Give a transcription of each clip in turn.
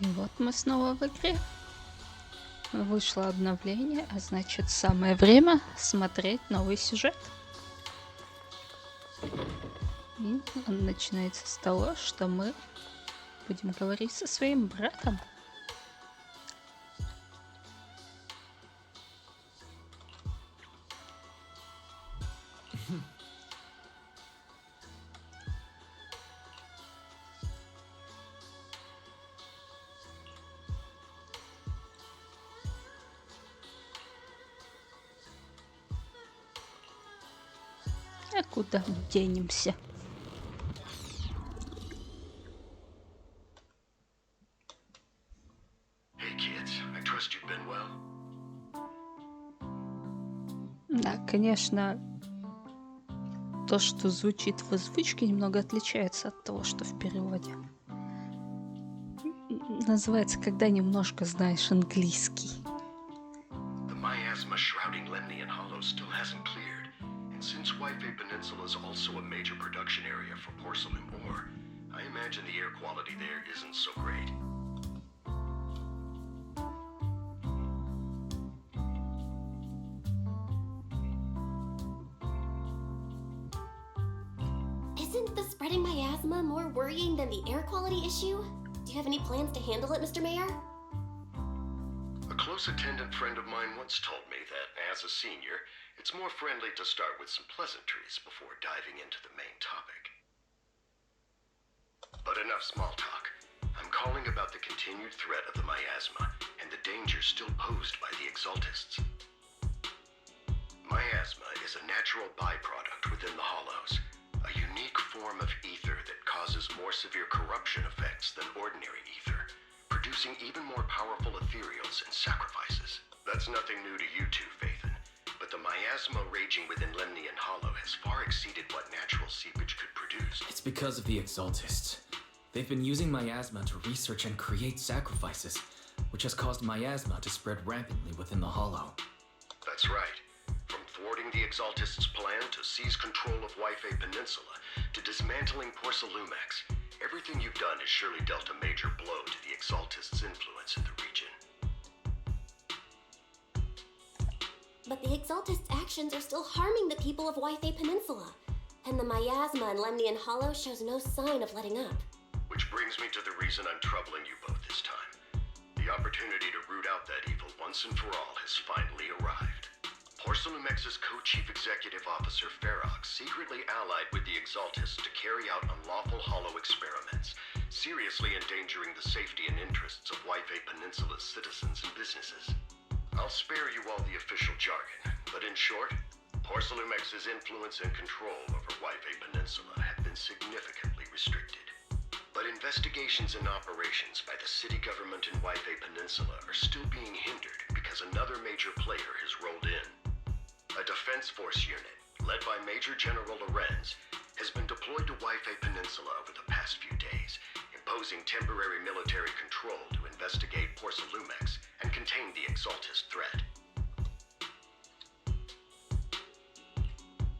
И вот мы снова в игре. Вышло обновление, а значит самое время смотреть новый сюжет. И он начинается с того, что мы будем говорить со своим братом. А куда мы денемся? Hey kids, I trust you've been well. Да, конечно, то, что звучит в озвучке, немного отличается от того, что в переводе. Называется, когда немножко знаешь английский. The miasma shrouding Lemnian Hollow still hasn't cleared, and since Wi-Fi Peninsula is also a major production area for porcelain ore, I imagine the air quality there isn't so great. Isn't the spreading miasma more worrying than the air quality issue? Do you have any plans to handle it, Mr. Mayor? A close attendant friend of mine once told me that, as a senior, it's more friendly to start with some pleasantries before diving into the main topic. But enough small talk. I'm calling about the continued threat of the miasma and the danger still posed by the exaltists. Miasma is a natural byproduct within the hollows, a unique form of ether that causes more severe corruption effects than ordinary ether, producing even more powerful ethereals and sacrifices. That's nothing new to you two, Phaethon, but the miasma raging within Lemnian Hollow has far exceeded what natural seepage could produce. It's because of the exaltists. They've been using miasma to research and create sacrifices, which has caused miasma to spread rampantly within the hollow. That's right. From thwarting the exaltists' plan to seize control of Wi-Fi Peninsula to dismantling Porcelumex, everything you've done has surely dealt a major blow to the exaltists' influence in the region. But the Exaltists' actions are still harming the people of Wi-Fi Peninsula, and the miasma in Lemnian Hollow shows no sign of letting up. Which brings me to the reason I'm troubling you both this time. The opportunity to root out that evil once and for all has finally arrived. Porcelumex's co-chief executive officer Ferox secretly allied with the Exaltists to carry out unlawful hollow experiments, seriously endangering the safety and interests of Wi-Fi Peninsula's citizens and businesses. I'll spare you all the official jargon, but in short, Porcelumex's influence and control over Wi-Fi Peninsula have been significantly restricted. But investigations and operations by the city government in Wi-Fi Peninsula are still being hindered because another major player has rolled in. A defense force unit, led by Major General Lorenz, has been deployed to Wi-Fi Peninsula over the past few days, imposing temporary military control to investigate Porcelumex and contain the Exaltist threat.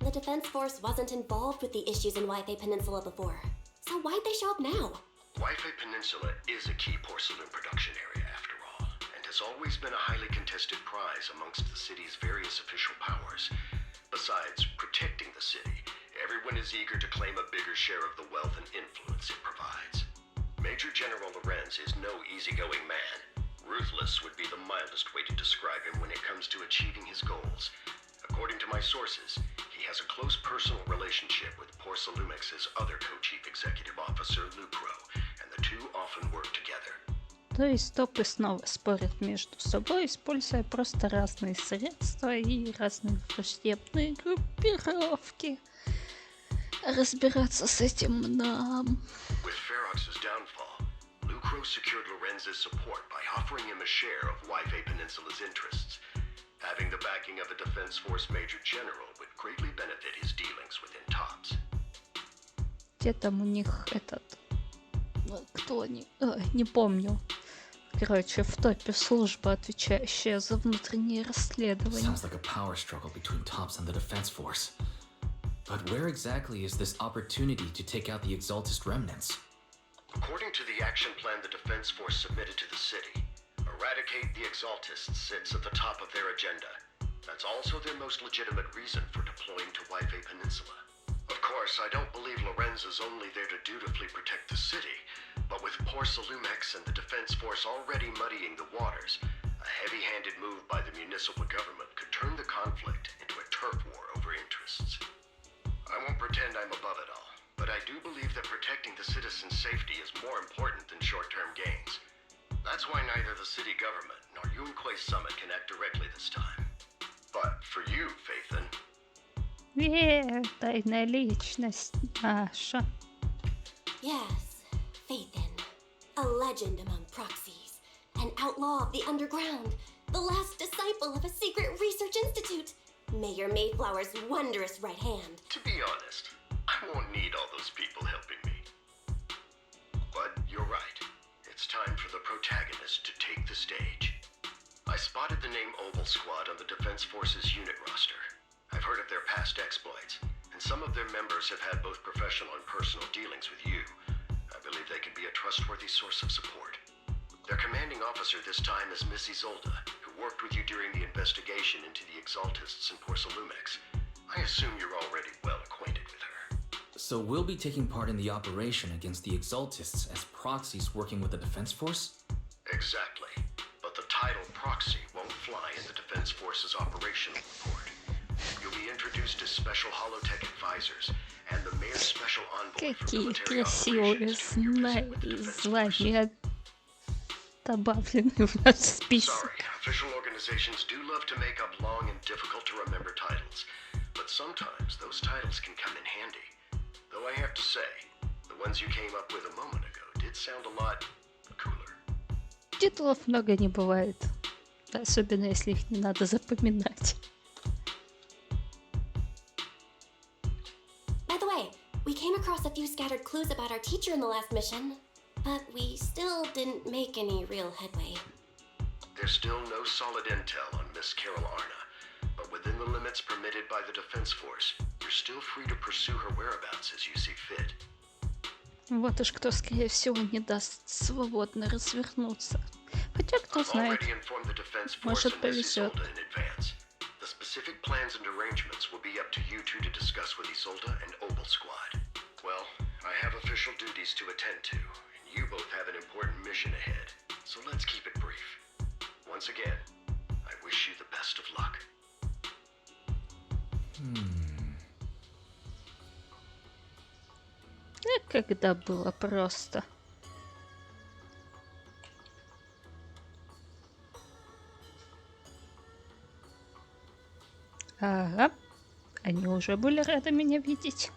The Defense Force wasn't involved with the issues in Wi-Fi Peninsula before, so why'd they show up now? Wi-Fi Peninsula is a key porcelain production area, after all, and has always been a highly contested prize amongst the city's various official powers. Besides protecting the city, everyone is eager to claim a bigger share of the wealth and influence it provides. Major General Lorenz is no easygoing man. Ruthless would be the mildest way to describe him when it comes to achieving his goals. According to my sources, he has a close personal relationship with Porcelumex's other co-chief executive officer, Lucro, and the two often work together. То есть топы снова спорят между собой, используя просто разные средства и разные враждебные группировки. Разбираться с этим нам. With Ferox's downfall, Lucro secured Lorenz's support by offering him a share of Wi-Fi Peninsula's interests. Having the backing of a Defense Force Major General would greatly benefit his dealings within TOPS. Где там у них этот... Кто они? Не помню. Короче, в топе служба, отвечающая за внутренние расследования. Sounds like a power struggle between TOPS and the Defense Force. But where exactly is this opportunity to take out the Exaltist remnants? According to the action plan the defense force submitted to the city, eradicate the Exaltists sits at the top of their agenda. That's also their most legitimate reason for deploying to Waifei Peninsula. Of course, I don't believe Lorenz is only there to dutifully protect the city, but with Porcelumex and the defense force already muddying the waters, a heavy-handed move by the municipal government could turn the conflict into a turf war over interests. I won't pretend I'm above it all, but I do believe that protecting the citizens' safety is more important than short-term gains. That's why neither the city government nor Yunquei Summit can act directly this time. But for you, Faithin, Тайная личность наша. Yes, Faithin. A legend among proxies. An outlaw of the underground. The last disciple of a secret research institute. Mayor Mayflower's wondrous right hand. to be honest, I won't need all those people helping me. But you're right. It's time for the protagonist to take the stage. I spotted the name Oval Squad on the Defense Force's unit roster. I've heard of their past exploits, and some of their members have had both professional and personal dealings with you. I believe they could be a trustworthy source of support. Their commanding officer this time is Miss Isolde, who worked with you during the investigation into the Exaltists in Porcelumex. I assume you're already well acquainted with her. So we'll be taking part in the operation against the Exaltists as proxies working with the Defense Force? Exactly. But the title proxy won't fly in the Defense Force's operational report. You'll be introduced as special holotech advisors and the mayor's special envoy for Какие military красивые operations to represent with the Defense Force. звания добавлены в наш список. Sorry, official organizations do love to make up long and difficult to remember titles, but sometimes those titles can come in handy. Though I have to say, the ones you came up with a moment ago did sound a lot cooler. Титулов много не бывает. Особенно если их не надо запоминать. By the way, we came across a few scattered clues about our teacher in the last mission, but we still didn't make any real headway. There's still no solid intel on Miss Carol Arna, but within the limits permitted by the Defense Force, you're still free to pursue her whereabouts as you see fit. Вот уж кто, скорее всего, не даст свободно развернуться. Хотя, кто I've знает, already informed the Defense Force может and Miss повезет. Isolde in advance. The specific plans and arrangements will be up to you two to discuss with Isolde and Oval Squad. Well, I have official duties to attend to, and you both have an important mission ahead, so let's keep it brief. Once again, I wish you the best of luck. Когда было просто. Ага, они уже были рады меня видеть.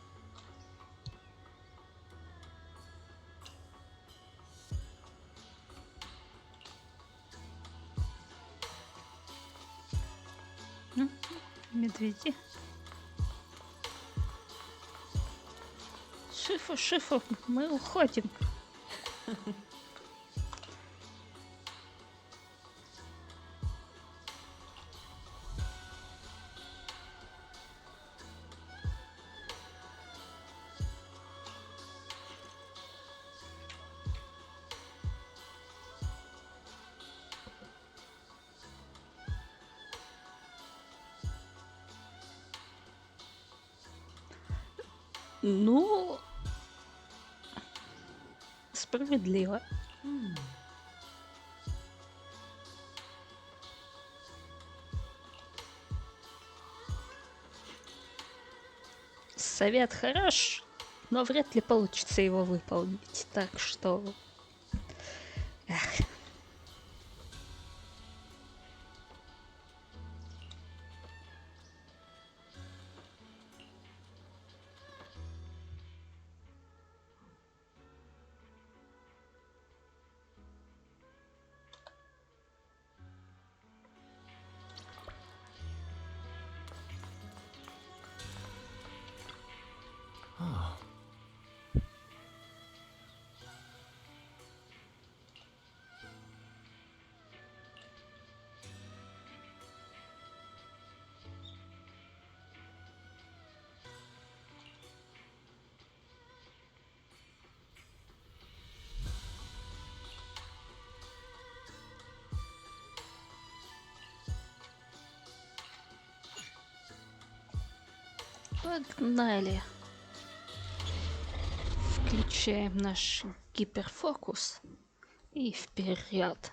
Медведи. Шифу, мы уходим. Ну, справедливо. Совет хорош, но вряд ли получится его выполнить. Так что... Эх. Погнали. Включаем наш гиперфокус и вперед.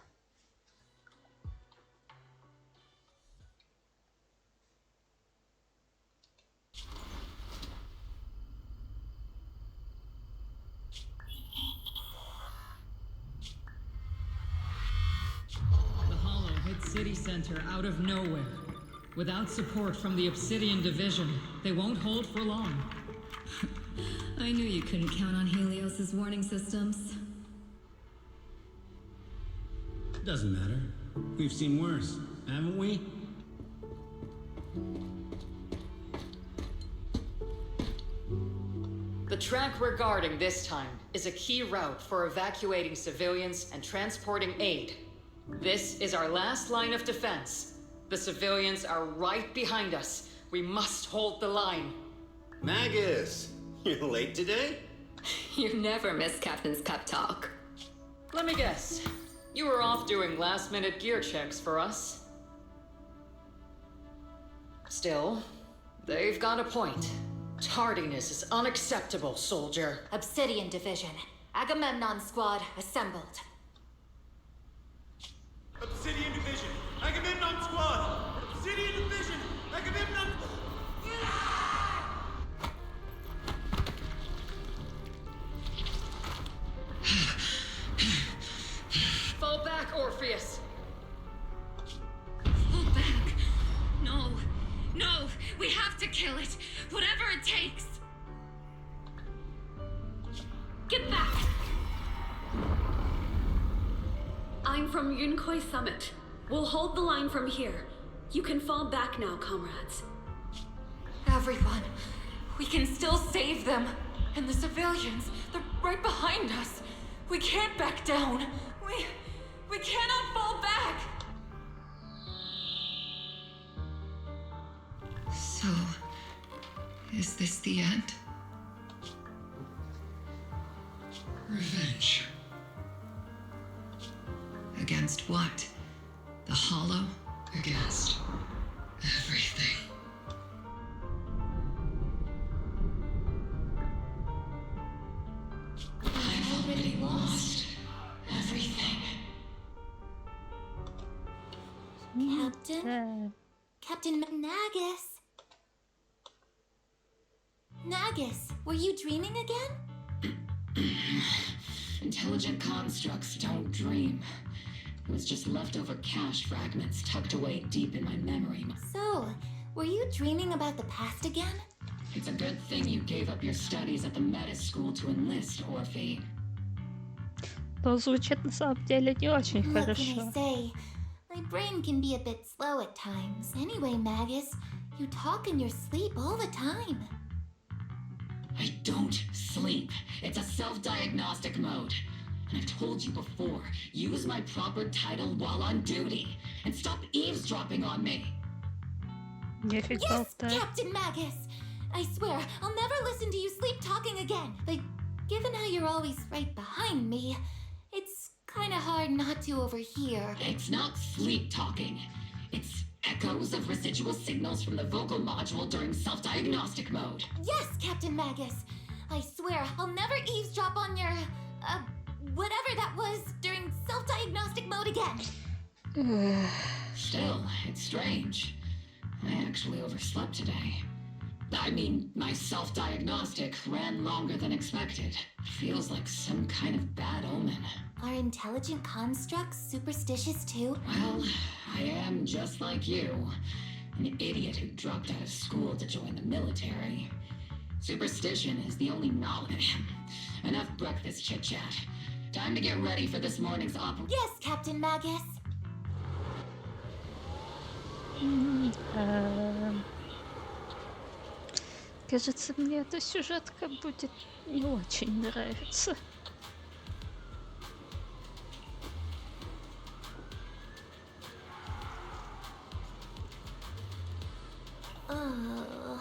The Hollow hit City Center out of nowhere. Without support from the Obsidian Division, they won't hold for long. I knew you couldn't count on Helios's warning systems. Doesn't matter. We've seen worse, haven't we? The track we're guarding this time is a key route for evacuating civilians and transporting aid. This is our last line of defense. The civilians are right behind us. We must hold the line. Magus, you're late today? You never miss Captain's pep talk. Let me guess. You were off doing last-minute gear checks for us. Still, they've got a point. Tardiness is unacceptable, soldier. Obsidian Division. Agamemnon Squad assembled. Obsidian Division! Agamemnon Squad! Obsidian Division! Agamemnon... Fall back, Orpheus! Fall back. No. No. We have to kill it. Whatever it takes. Get back. I'm from Yunkoi Summit. We'll hold the line from here. You can fall back now, comrades. Everyone. We can still save them. And the civilians, they're right behind us. We can't back down. We cannot fall back. So, is this the end? Revenge. Against what? The Hollow? Against everything. I've already lost everything. Captain? Captain Nagus? Nagus, were you dreaming again? Intelligent constructs don't dream. It was just leftover cache fragments tucked away deep in my memory. So, were you dreaming about the past again? It's a good thing you gave up your studies at the meta school to enlist, Orphe. Но звучит на самом деле не очень What can хорошо. I say? My brain can be a bit slow at times. Anyway, Magus, you talk in your sleep all the time. I don't sleep. It's a self-diagnostic mode. And I've told you before, use my proper title while on duty. And stop eavesdropping on me. Нефиг Yes, болтать. Captain Magus! I swear, I'll never listen to you sleep talking again. But given how you're always right behind me, it's kinda hard not to overhear. It's not sleep talking. It's echoes of residual signals from the vocal module during self-diagnostic mode. Yes, Captain Magus! I swear, I'll never eavesdrop on your, whatever that was during self-diagnostic mode again. Still, it's strange. I actually overslept today. I mean, my self-diagnostic ran longer than expected. Feels like some kind of bad omen. Are intelligent constructs superstitious too? Well, I am just like you. An idiot who dropped out of school to join the military. Superstition is the only knowledge. Enough breakfast chit-chat. Time to get ready for this morning's Yes, Captain Magus. Кажется, мне эта сюжетка будет не очень нравиться. Oh.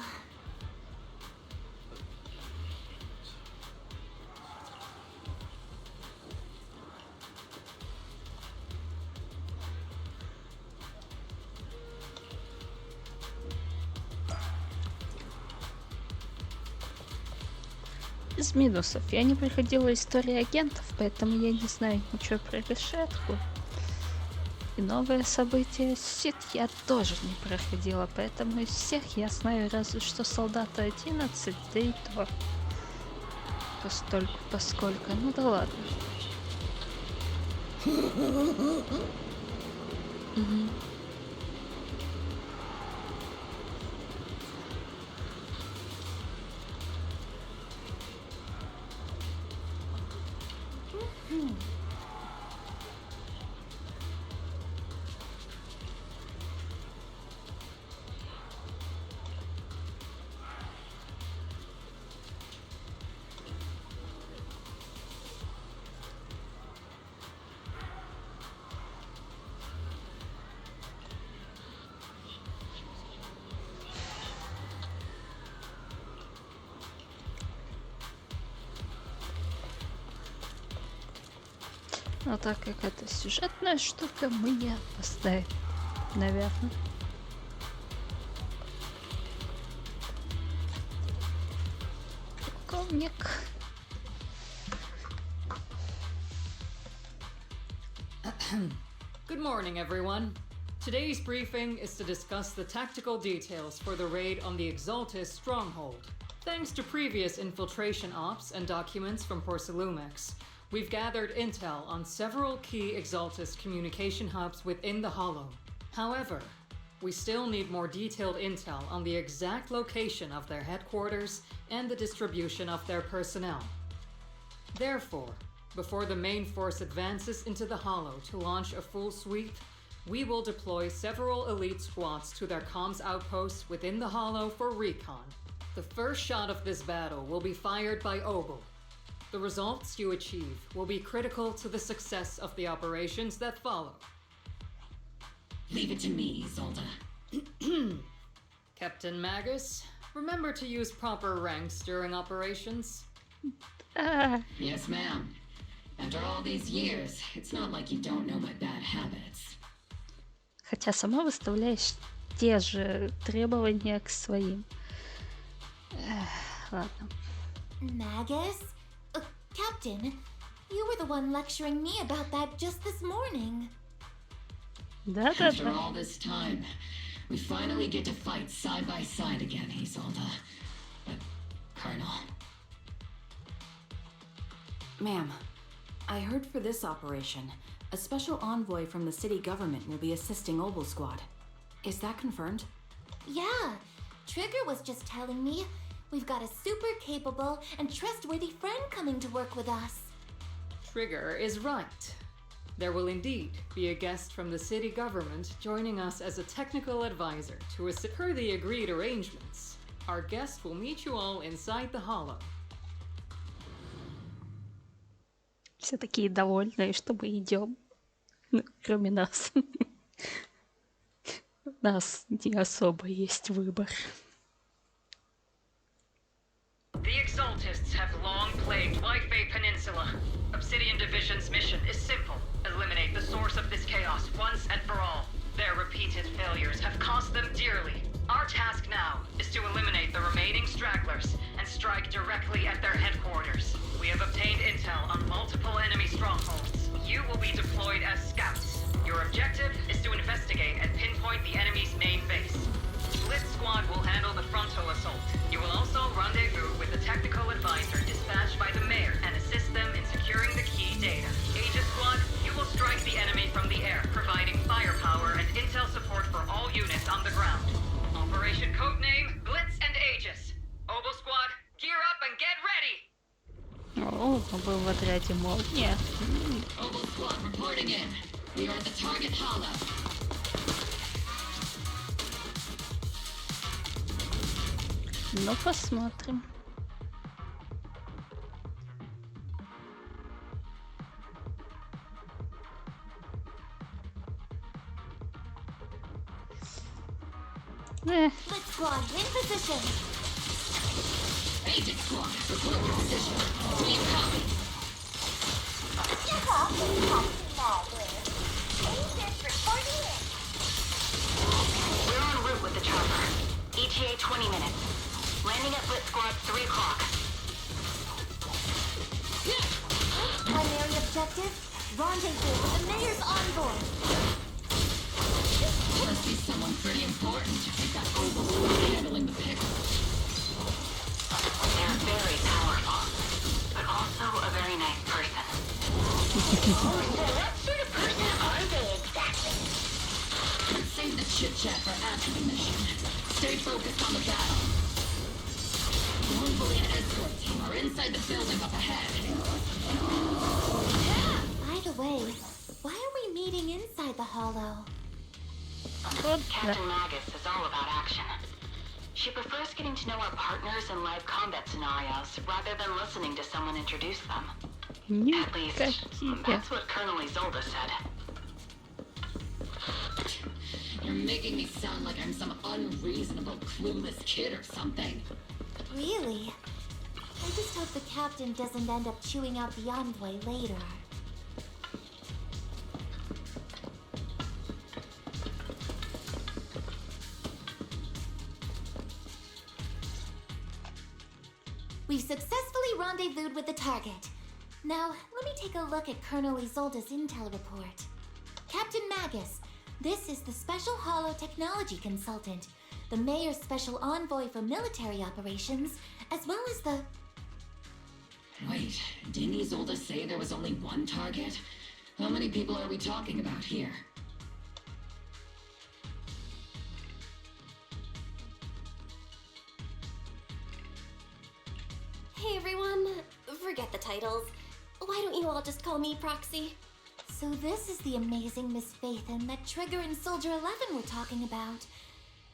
Из минусов. Я не проходила историю агентов, поэтому я не знаю ничего про решетку. И новое событие Сид я тоже не проходила, поэтому из всех я знаю разве что солдата 11, да и то. Постольку, поскольку. Ну да ладно. Угу. Но так как это сюжетная штука, мы не поставим, наверное. Полковник. Good morning, everyone. Today's briefing is to discuss the tactical details for the raid on the Exaltis stronghold. Thanks to previous infiltration ops and documents from Porcelumex, we've gathered intel on several key Exaltis communication hubs within the Hollow. However, we still need more detailed intel on the exact location of their headquarters and the distribution of their personnel. Therefore, before the main force advances into the Hollow to launch a full sweep, we will deploy several elite squads to their comms outposts within the Hollow for recon. The first shot of this battle will be fired by Ogle. The results you achieve will be critical to the success of the operations that follow. Leave it to me, Isolde. Captain Magus, remember to use proper ranks during operations. Yes, ma'am. After all these years, it's not like you don't know my bad habits. Хотя сама выставляешь те же требования к своим. Ладно. Magus? Captain, you were the one lecturing me about that just this morning. After all this time, we finally get to fight side by side again, Isolde. But, Colonel... Ma'am, I heard for this operation, a special envoy from the city government will be assisting Ogle Squad. Is that confirmed? Yeah, Trigger was just telling me we've got a super capable and trustworthy friend coming to work with us. Trigger is right. There will indeed be a guest from the city government joining us as a technical advisor to assist per the agreed arrangements. Our guest will meet you all inside the Hollow. Все такие довольные, что мы идем. Ну, кроме нас. У нас не особо есть выбор. The Exaltists have long plagued Wi-Fi Peninsula. Obsidian Division's mission is simple. Eliminate the source of this chaos once and for all. Their repeated failures have cost them dearly. Our task now is to eliminate the remaining stragglers and strike directly at their headquarters. We have obtained intel on multiple enemy strongholds. You will be deployed as scouts. Your objective is to investigate and pinpoint the enemy's main base. Split Squad will handle the frontal assault. You will also rendezvous with the technical advisor dispatched by the mayor and assist them in securing the key data. Aegis Squad, you will strike the enemy from the air, providing firepower and intel support for all units on the ground. Operation codename Blitz and Aegis. Ogle Squad, gear up and get ready! О, он был в отряде молния. Ogle Squad reporting in. We are at the target hollow. Ну, посмотрим. Split Squad, in position. Agent Squad, report your position. Do you copy? We're en route with the chopper. ETA 20 minutes. Landing at Blitz Squad 3 o'clock. objective? Rendezvous with the mayor's envoy. Must be someone pretty important to take that oval squad handling the pickle. They're very powerful, but also a very nice person. What sort of person are they exactly? Let's save the chit-chat for after the mission. Stay focused on the battle. The envoy and escort team are inside the building up ahead. By the way, why are we meeting inside the hollow? Captain Magus is all about action. She prefers getting to know our partners in live combat scenarios rather than listening to someone introduce them. At least, that's what Colonel Isolde said. You're making me sound like I'm some unreasonable, clueless kid or something. Really? I just hope the captain doesn't end up chewing out the envoy later. We've successfully rendezvoused with the target. Now, let me take a look at Colonel Isolde's intel report. Captain Magus, this is the Special Hollow Technology Consultant, the Mayor's Special Envoy for Military Operations, as well as the... Wait, didn't Isolde say there was only one target? How many people are we talking about here? Hey everyone, forget the titles. Why don't you all just call me Proxy? So this is the amazing Miss Phaethon that Trigger and Soldier 11 were talking about.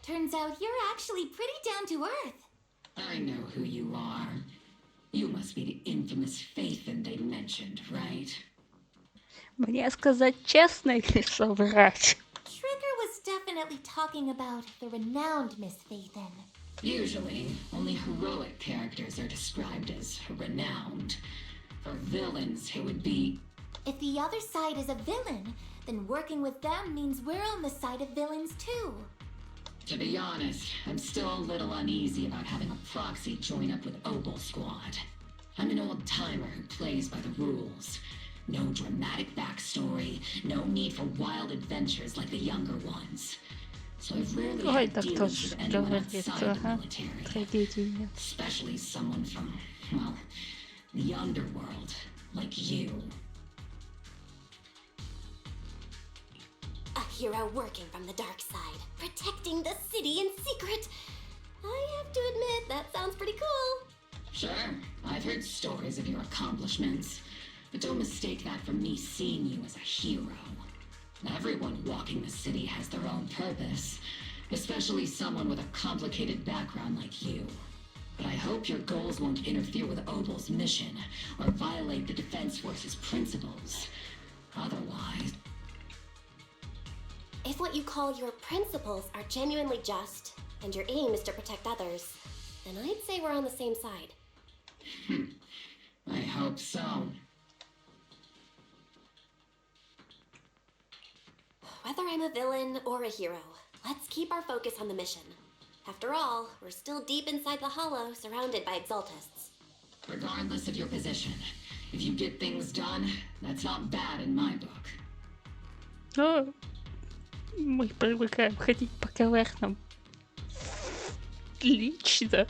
Turns out you're actually pretty down to earth. I know who you are. You must be the infamous Phaethon they mentioned, right? Мне сказать честно или соврать? Trigger was definitely talking about the renowned Miss Phaethon. Usually, only heroic characters are described as renowned. For villains, it would be... If the other side is a villain, then working with them means we're on the side of villains too. To be honest, I'm still a little uneasy about having a proxy join up with Obel Squad. I'm an old-timer who plays by the rules. No dramatic backstory, no need for wild adventures like the younger ones. So I've rarely Ой, had так dealings тоже with anyone говорит, outside the ага, military. трагедии нет. Especially someone from, well, the underworld, like you. A hero working from the dark side, protecting the city in secret. I have to admit, that sounds pretty cool. Sure, I've heard stories of your accomplishments, but don't mistake that for me seeing you as a hero. Everyone walking the city has their own purpose, especially someone with a complicated background like you. But I hope your goals won't interfere with Obel's mission or violate the Defense Force's principles. Otherwise... If what you call your principles are genuinely just, and your aim is to protect others, then I'd say we're on the same side. I hope so. Whether I'm a villain or a hero, let's keep our focus on the mission. After all, we're still deep inside the hollow, surrounded by exaltists. Regardless of your position, if you get things done, that's not bad in my book. Но мы привыкаем ходить по кавернам лично,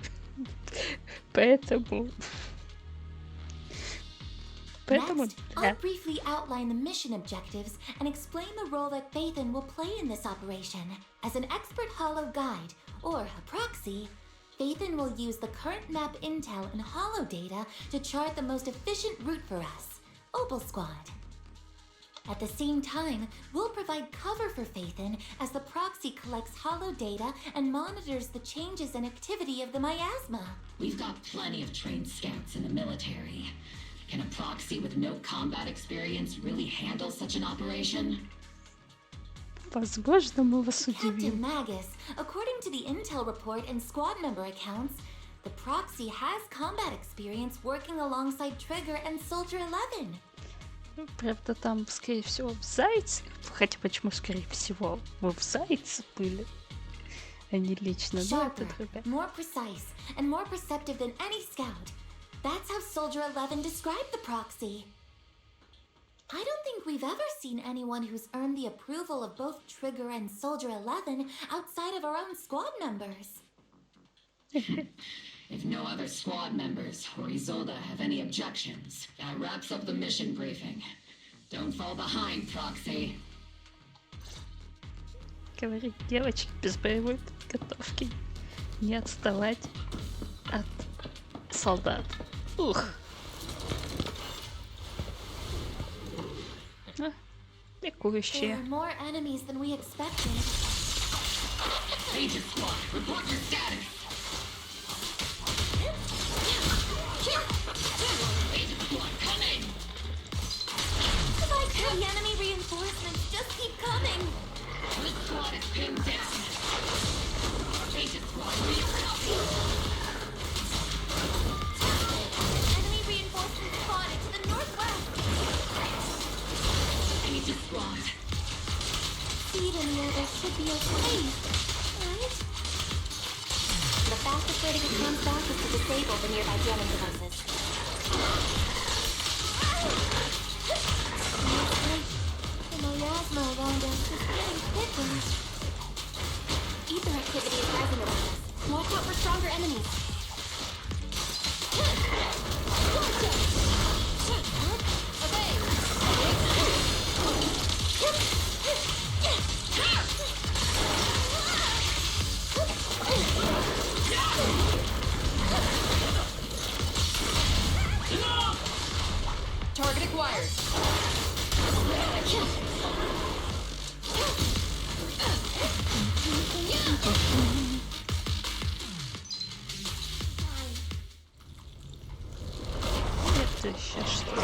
поэтому... Next, I'll briefly outline the mission objectives and explain the role that Phaethon will play in this operation. As an expert hollow guide, or a proxy, Phaethon will use the current map intel and hollow data to chart the most efficient route for us, Obel Squad. At the same time, we'll provide cover for Phaethon as the proxy collects hollow data and monitors the changes and activity of the miasma. We've got plenty of trained scouts in the military. Can a proxy with no combat experience really handle such an operation? Возможно, мы вас Captain удивим. Magus, according to the intel report and squad member accounts, the proxy has combat experience working alongside Trigger and Soldier 11. Правда, там, скорее всего, в Зайце. Хотя почему, скорее всего, мы в Зайце были, а не лично. Но это Sharper, другая. more precise, and more perceptive than any scout. That's how Soldier 11 described the proxy. I don't think we've ever seen anyone who's earned the approval of both Trigger and Soldier 11 outside of our own squad members. If no other squad members or Isolda have any objections, that wraps up the mission briefing. Don't fall behind, Proxy. Говорит девочек без боевой подготовки. Не отставать от солдат. Ух. А, ликующие. There are more enemies than we expected. Agent Squad, report your status. Agent Squad, come in. Like how the enemy reinforcements just keep coming. This squad is pinned down. Agent Squad, do you copy? Enemy reinforcements spotted to the northwest. Agent Squad. Speed in the others should be okay, right? The fastest way to get comes back is to disable the nearby jamming devices. The miasma around us is getting thicker. Ether activity is rising around us. Watch out for stronger enemies. Target acquired. Это еще что?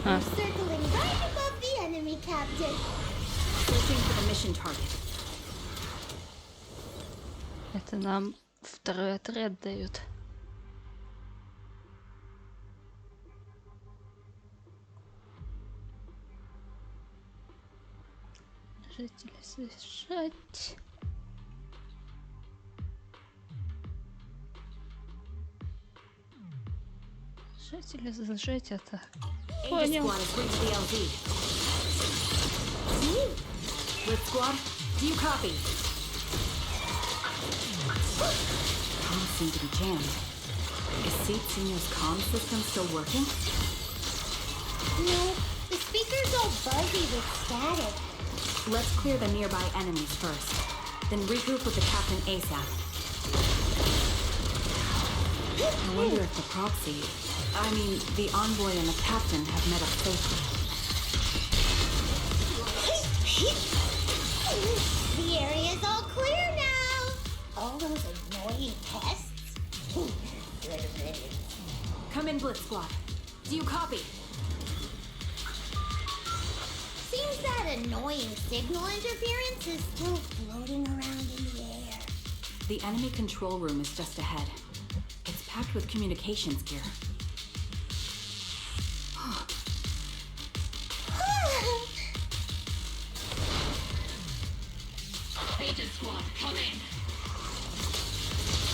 Circling right above the enemy, Captain. Searching for the mission target. Это нам второй отряд дают. Нажать или зажать. Нажать или зажать это. Agent Squad has reached the LZ. Red Squad, do you copy? Comms seem to be jammed. Is Seat Senior's comm system still working? No, the speaker's all buzzy with static. Let's clear the nearby enemies first, then regroup with the captain ASAP. I wonder if the proxy, the envoy and the captain have met up safely. The area's all clear now. All those annoying pests. Come in, Blitz Squad. Do you copy? Seems that annoying signal interference is still floating around in the air. The enemy control room is just ahead. It's packed with communications gear. Agent Squad, come in.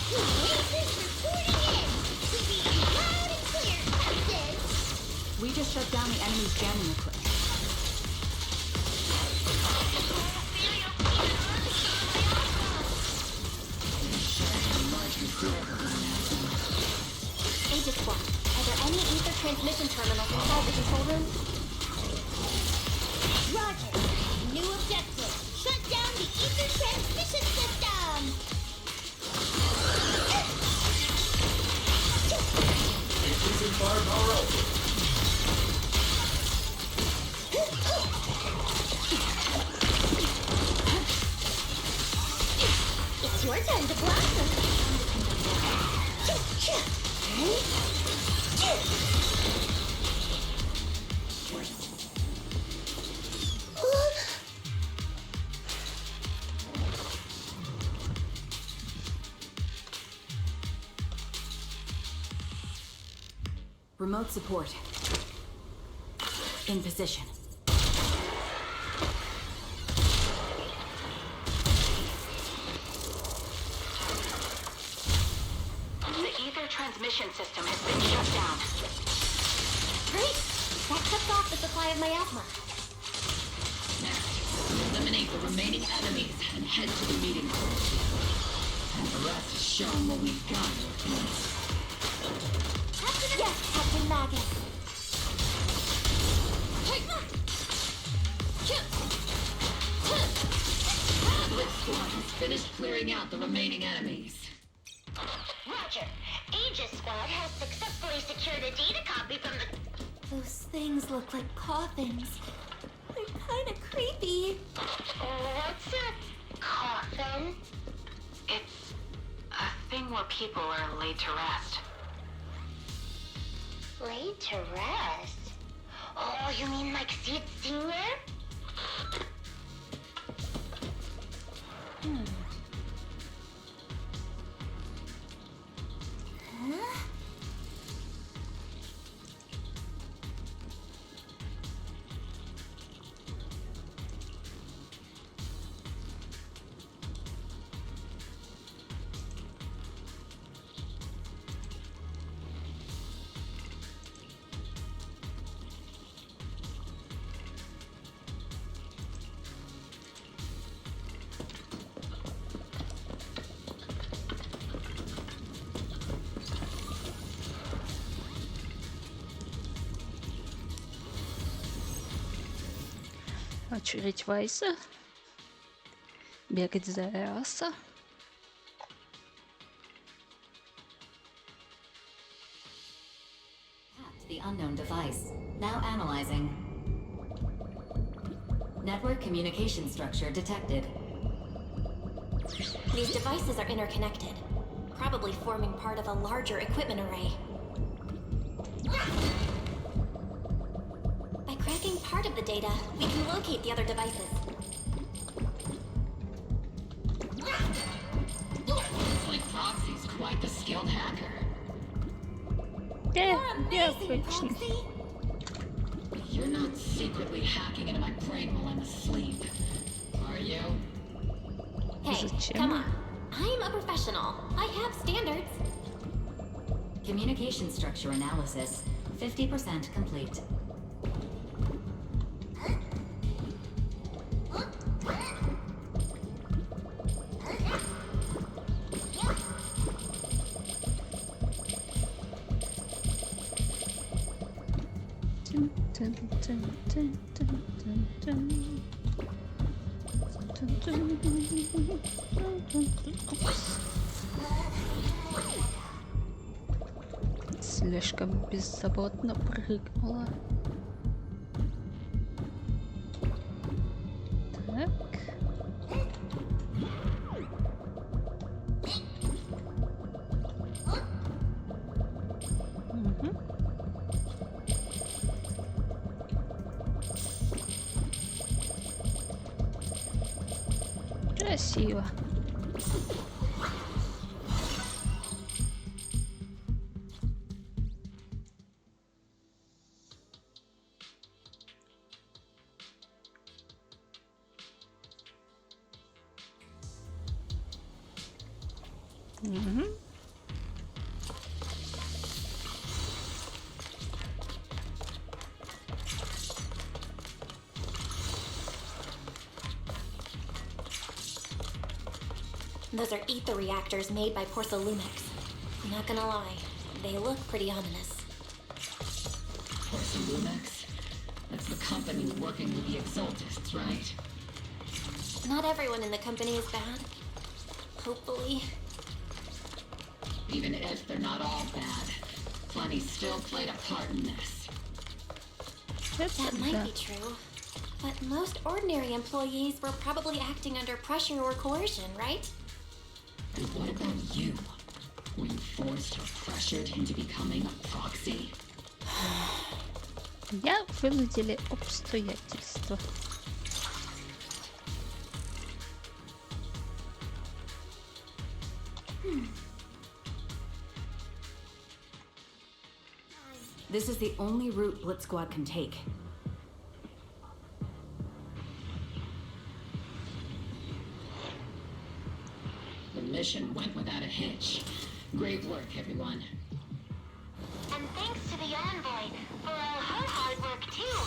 This is reporting in. Speaking loud and clear, Captain. We just shut down the enemy's jamming equipment. Agent Squad, are there any ether transmission terminals inside the control room? Roger. New objective. Shut down the ether transmission system. Increasing firepower output. It's your time to blossom. Remote support. In position. The ether transmission system has been shut down. Great. I have miasma. Next, eliminate the remaining enemies and head to the meeting room. And the rest show them what we've got. Yes, Captain Magus. Blitz Squad has finished clearing out the remaining enemies. Roger. Aegis Squad has successfully secured a data copy from the... Those things look like coffins. They're kind of creepy. What's a coffin? It's a thing where people are laid to rest. Laid to rest? Oh, you mean like Sid Senior? Huh? Очередь Вайса. Бегать за Эаса. The unknown device. Now analyzing. Network communication structure detected. These devices are interconnected, probably forming part of a larger equipment array. By cracking part of the data, we can locate the other devices. Looks like Proxy's quite the skilled hacker. Yeah, Amazing, Proxy! You're not secretly hacking into my brain while I'm asleep, are you? Hey, come on. I'm a professional. I have standards. Communication structure analysis. 50% complete. Слишком беззаботно прыгнула. Так. Красиво. Those are ether reactors made by Porcelumex. Not gonna lie, they look pretty ominous. Porcelumex? That's the company working with the Exaltists, right? Not everyone in the company is bad. Hopefully. Even if they're not all bad, plenty still played a part in this. That might be true. But most ordinary employees were probably acting under pressure or coercion, right? And what about you? Were you forced or pressured into becoming a proxy? Я вынудили обстоятельства. This is the only route Blitz Squad can take. The mission went without a hitch. Great work, everyone. And thanks to the envoy for all her hard work, too.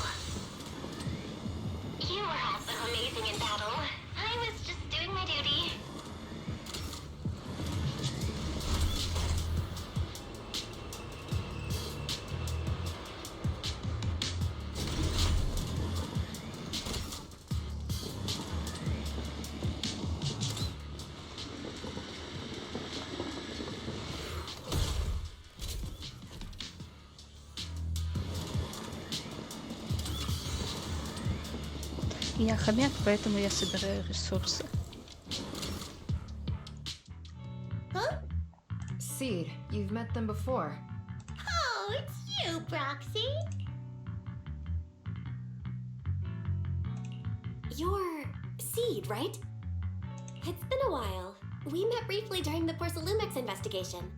Я хомяк, поэтому я собираю ресурсы. Huh? Seed, you've met them before. Oh, it's you, Proxy. You're Seed, right? It's been a while. We met briefly during the Porcelumex investigation.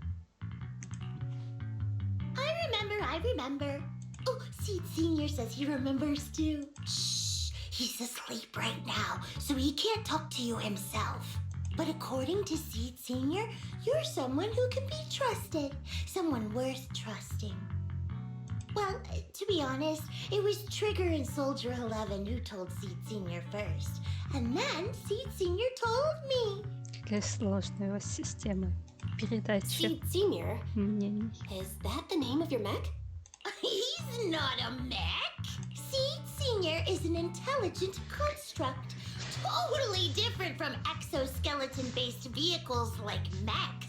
I remember. Oh, Seed Senior says he remembers too. Shh, he's asleep right now, so he can't talk to you himself. But according to Seed Senior, you're someone who can be trusted. Someone worth trusting. Well, to be honest, it was Trigger and Soldier 11 who told Seed Senior first. And then Seed Senior told me. Какая сложная у вас система передачи Seed Senior? мнений. Is that the name of your mech? He's not a mech. Seed Senior is an intelligent construct. Totally different from exoskeleton-based vehicles like mechs.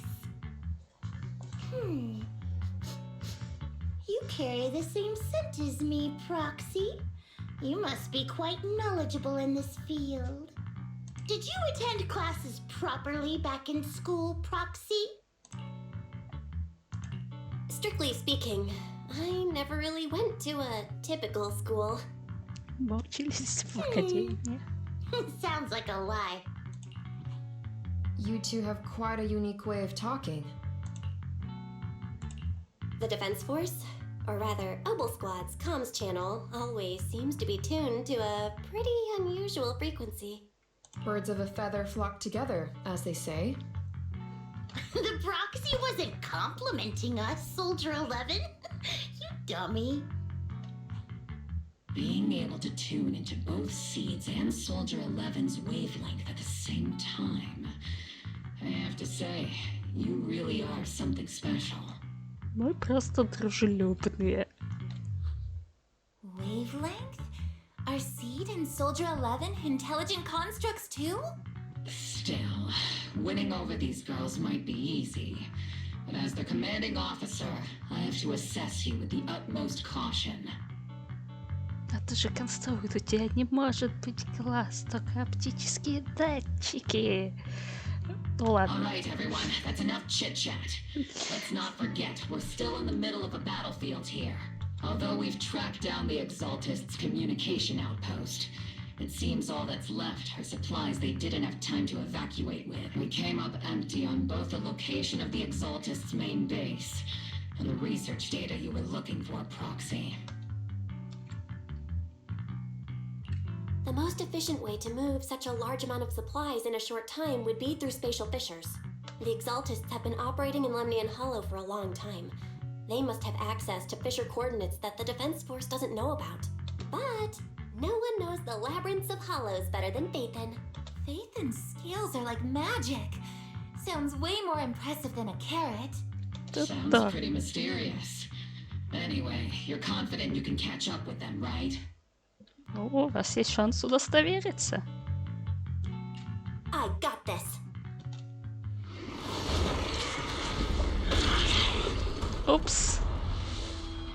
You carry the same scent as me, Proxy. You must be quite knowledgeable in this field. Did you attend classes properly back in school, Proxy? Strictly speaking, I never really went to a typical school. Получилось в академии. Sounds like a lie. You two have quite a unique way of talking. The Defense Force, or rather Obel Squad's comms channel, always seems to be tuned to a pretty unusual frequency. Birds of a feather flock together, as they say. The Proxy wasn't complimenting us, Soldier 11. You dummy. Being able to tune into both Seed's and Soldier 11's wavelength at the same time. I have to say, you really are something special. Мы просто дружелюбные. Wavelength? Are Seed and Soldier 11 intelligent constructs too? Still, winning over these girls might be easy. But as their commanding officer, I have to assess you with the utmost caution. Это же конструкт, у тебя не может быть глаз, только оптические датчики. Ну ладно. Alright, everyone, that's enough chit-chat. Let's not forget, we're still in the middle of a battlefield here. Although we've tracked down the Exaltists' communication outpost, it seems all that's left are supplies they didn't have time to evacuate with. We came up empty on both the location of the Exaltists' main base and the research data you were looking for, Proxy. The most efficient way to move such a large amount of supplies in a short time would be through spatial fissures. The Exaltists have been operating in Lemnian Hollow for a long time. They must have access to fissure coordinates that the Defense Force doesn't know about. But no one knows the labyrinths of hollows better than Phaethon. Phaethon's skills are like magic. Sounds way more impressive than a carrot. Sounds pretty mysterious. Anyway, you're confident you can catch up with them, right? Ну, у вас есть шанс удостовериться. I got this. Oops.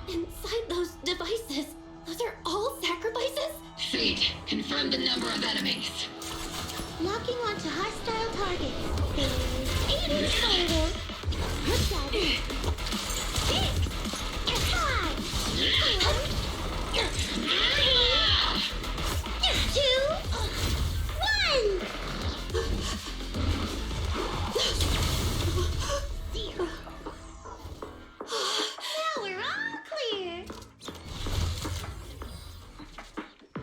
Inside those devices, those are all sacrifices? Seed, confirm the number of enemies. Locking onto hostile targets. There's 8 in total. What's that? 6! 5! 2! 1! 0. Now we're all clear.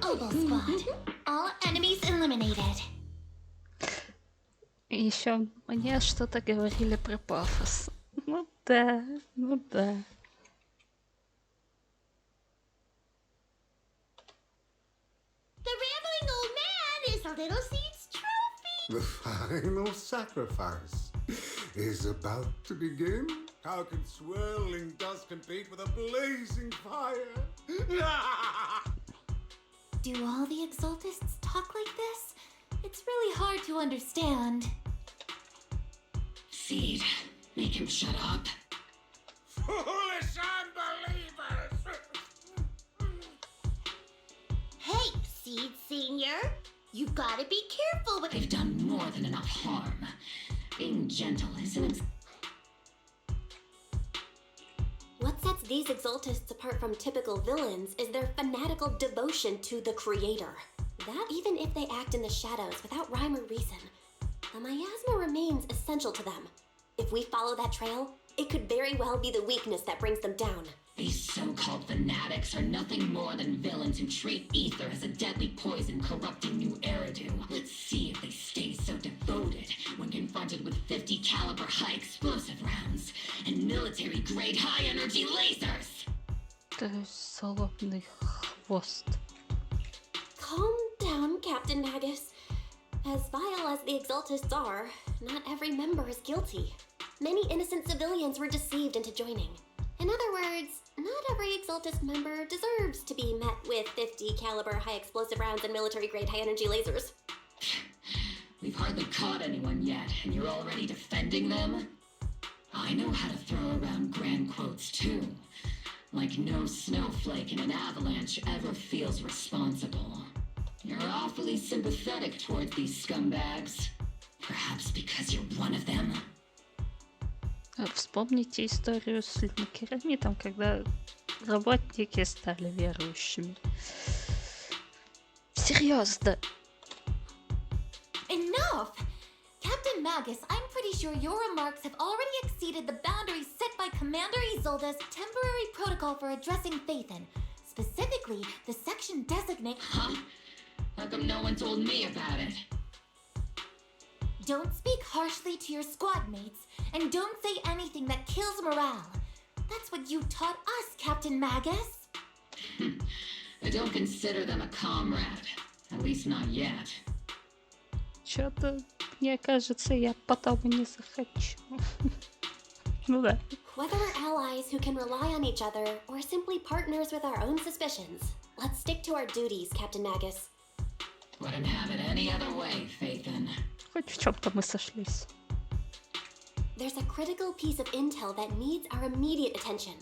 Obel Squad. All enemies eliminated. Еще мне что-то говорили про пафос. Ну да, ну да. The rambling old man is a little Seed's trophy. The final sacrifice is about to begin. How can swirling dust compete with a blazing fire? Do all the Exaltists talk like this? It's really hard to understand. Seed, make him shut up. Foolish unbelievers! Hey, Indeed, Senior. You've got to be careful with... They've done more than enough harm. Being gentle isn't... What sets these Exaltists apart from typical villains is their fanatical devotion to the Creator. That even if they act in the shadows without rhyme or reason, the miasma remains essential to them. If we follow that trail, it could very well be the weakness that brings them down. These so-called fanatics are nothing more than villains who treat ether as a deadly poison corrupting new Eridu. Let's see if they stay so devoted when confronted with 50 caliber high explosive rounds and military-grade high-energy lasers! Солодный хвост. Calm down, Captain Magus. As vile as the Exaltists are, not every member is guilty. Many innocent civilians were deceived into joining. In other words, not every Exaltist member deserves to be met with 50 caliber high explosive rounds and military-grade high-energy lasers. We've hardly caught anyone yet, and you're already defending them? I know how to throw around grand quotes too. Like no snowflake in an avalanche ever feels responsible. You're awfully sympathetic towards these scumbags. Perhaps because you're one of them? Вспомните историю с керамитом, когда работники стали верующими. Серьезно. Enough! Captain Magus, I'm pretty sure your remarks have already exceeded the boundaries set by Commander Isolde's temporary protocol for addressing Phaethon. Specifically, the section designated... Huh? How come no one told me about it? Don't speak harshly to your squad mates, and don't say anything that kills morale. That's what you taught us, Captain Magus. I don't consider them a comrade. At least not yet. Что-то, мне кажется, я потом не захочу. Ну да. Whether we're allies who can rely on each other, or simply partners with our own suspicions, let's stick to our duties, Captain Magus. Wouldn't have it any other way, Phaethon. Хоть в чем-то мы сошлись. There's a critical piece of intel that needs our immediate attention.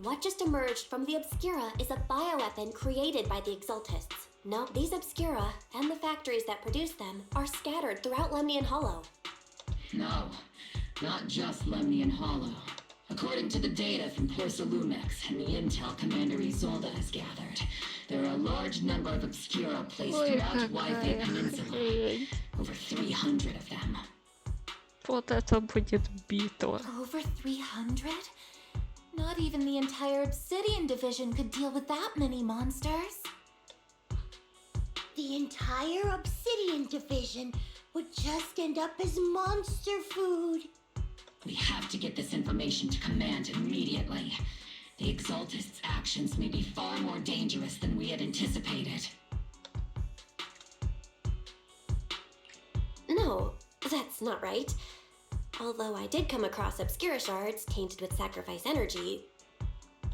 What just emerged from the Obscura is a bioweapon created by the Exaltists. No, these Obscura, and the factories that produce them, are scattered throughout Lemnian Hollow. No, not just Lemnian Hollow. According to the data from Porcelumex and the intel Commander Isolde has gathered, there are a large number of Obscura placed throughout Wi-Fi Peninsula. Over 300 of them. Вот это будет битва. Over 300? Not even the entire Obsidian Division could deal with that many monsters. The entire Obsidian Division would just end up as monster food. We have to get this information to Command immediately. The Exaltists' actions may be far more dangerous than we had anticipated. No, that's not right. Although I did come across Obscura shards tainted with sacrifice energy,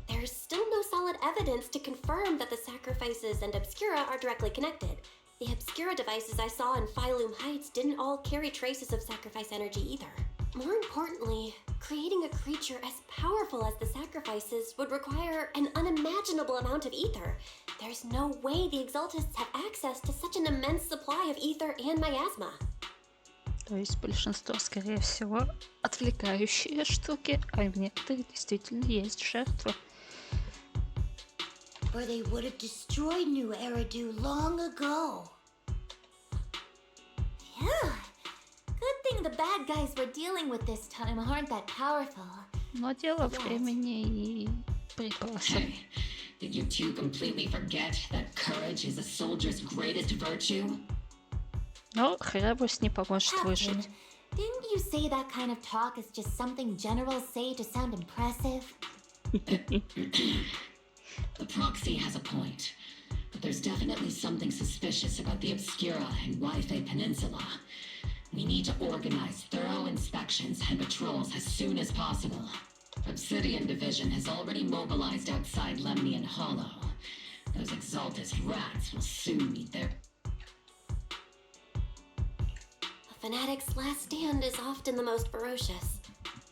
there's still no solid evidence to confirm that the sacrifices and Obscura are directly connected. The Obscura devices I saw in Phylum Heights didn't all carry traces of sacrifice energy either. More importantly, creating a creature as powerful as the sacrifices would require an unimaginable amount of ether. There's no way the Exaltists have access to such an immense supply of ether and miasma. То есть большинство, скорее всего, отвлекающие штуки, а в некоторых действительно есть жертвы. Or they would have destroyed New Eridu long ago. Yeah. Good thing the bad guys we're dealing with this time aren't that powerful. Но дело времени и припасов. Hey, did you two completely forget that courage is a soldier's greatest virtue? Но храбрость не поможет выжить. Didn't you say that kind of talk is just something generals say to sound impressive? The proxy has a point, but there's definitely something suspicious about the Obscura and Wi-Fi Peninsula. We need to organize thorough inspections and patrols as soon as possible. Obsidian Division has already mobilized outside Lemnian Hollow. Those Exaltist rats will soon meet their... A fanatic's last stand is often the most ferocious.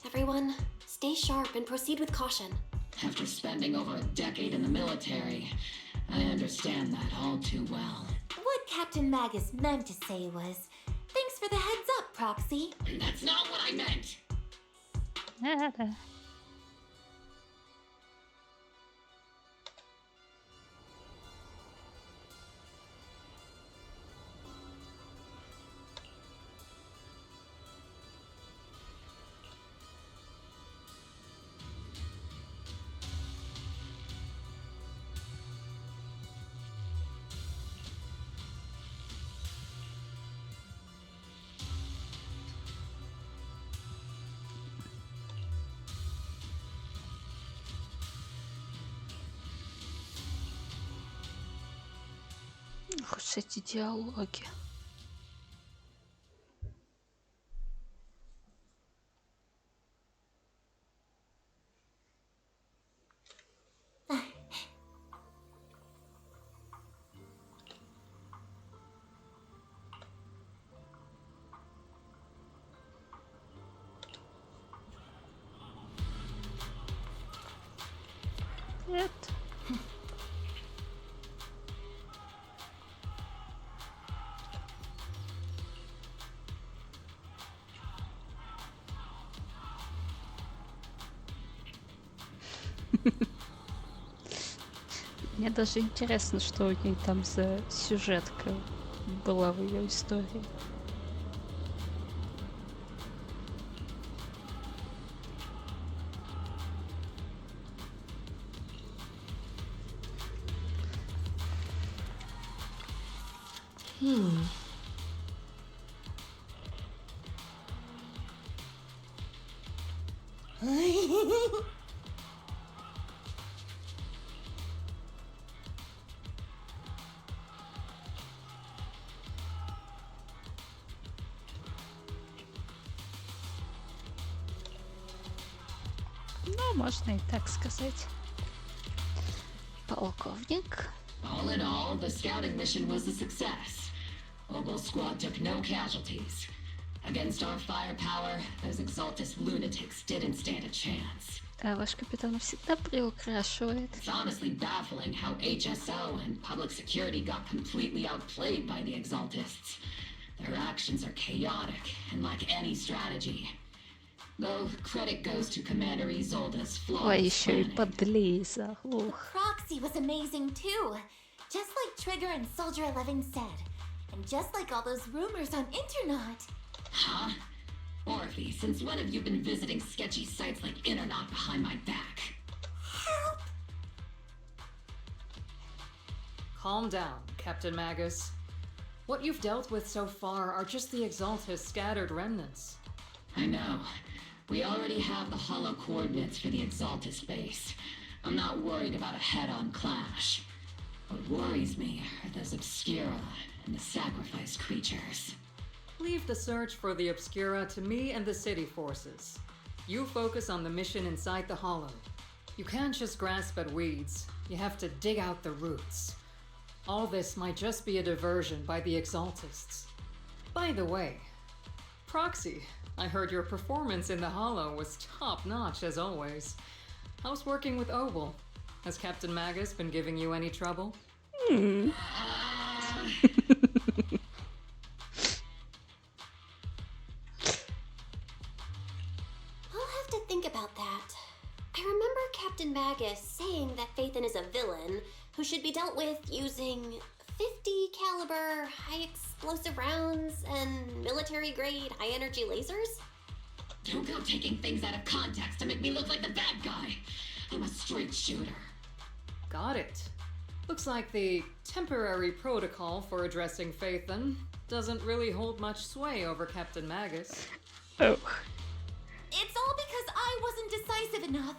Everyone, stay sharp and proceed with caution. After spending over a decade in the military, I understand that all too well. what Captain Magus meant to say was, thanks for the heads up, Proxy. That's not what I meant. Да. Уж эти диалоги. Нет. Мне даже интересно, что у ней там за сюжетка была в ее истории. Ну, можно и так сказать. Полковник. All in all, the scouting mission was a success. Obel squad took no casualties. Against our firepower, those Exaltus lunatics didn't stand a chance. А ваш капитан всегда приукрашивает. It's honestly baffling how HSO and public security got completely outplayed by the Exaltists. Their actions are chaotic and lack any strategy. Though credit goes to Commander Isolde's flawless Ой, еще и planning. подлиза. Ух. Proxy was amazing too. Just like Trigger and Soldier 11 said. And just like all those rumors on Internet. Huh? Orphe, since when have you been visiting sketchy sites like Internet behind my back? Help! Calm down, Captain Magus. What you've dealt with so far are just the Exaltus scattered remnants. I know. We already have the hollow coordinates for the Exaltus base. I'm not worried about a head-on clash. What worries me are those Obscura and the sacrifice creatures. Leave the search for the Obscura to me and the city forces. You focus on the mission inside the Hollow. You can't just grasp at weeds. You have to dig out the roots. All this might just be a diversion by the Exaltists. By the way, Proxy, I heard your performance in the Hollow was top-notch as always. How's working with Obel? Has Captain Magus been giving you any trouble? I'll have to think about that. I remember Captain Magus saying that Phaethon is a villain who should be dealt with using 50 caliber high explosive rounds and military grade high energy lasers. Don't go taking things out of context to make me look like the bad guy. I'm a straight shooter. Got it. Looks like the temporary protocol for addressing Phaethon doesn't really hold much sway over Captain Magus. Oh. It's all because I wasn't decisive enough.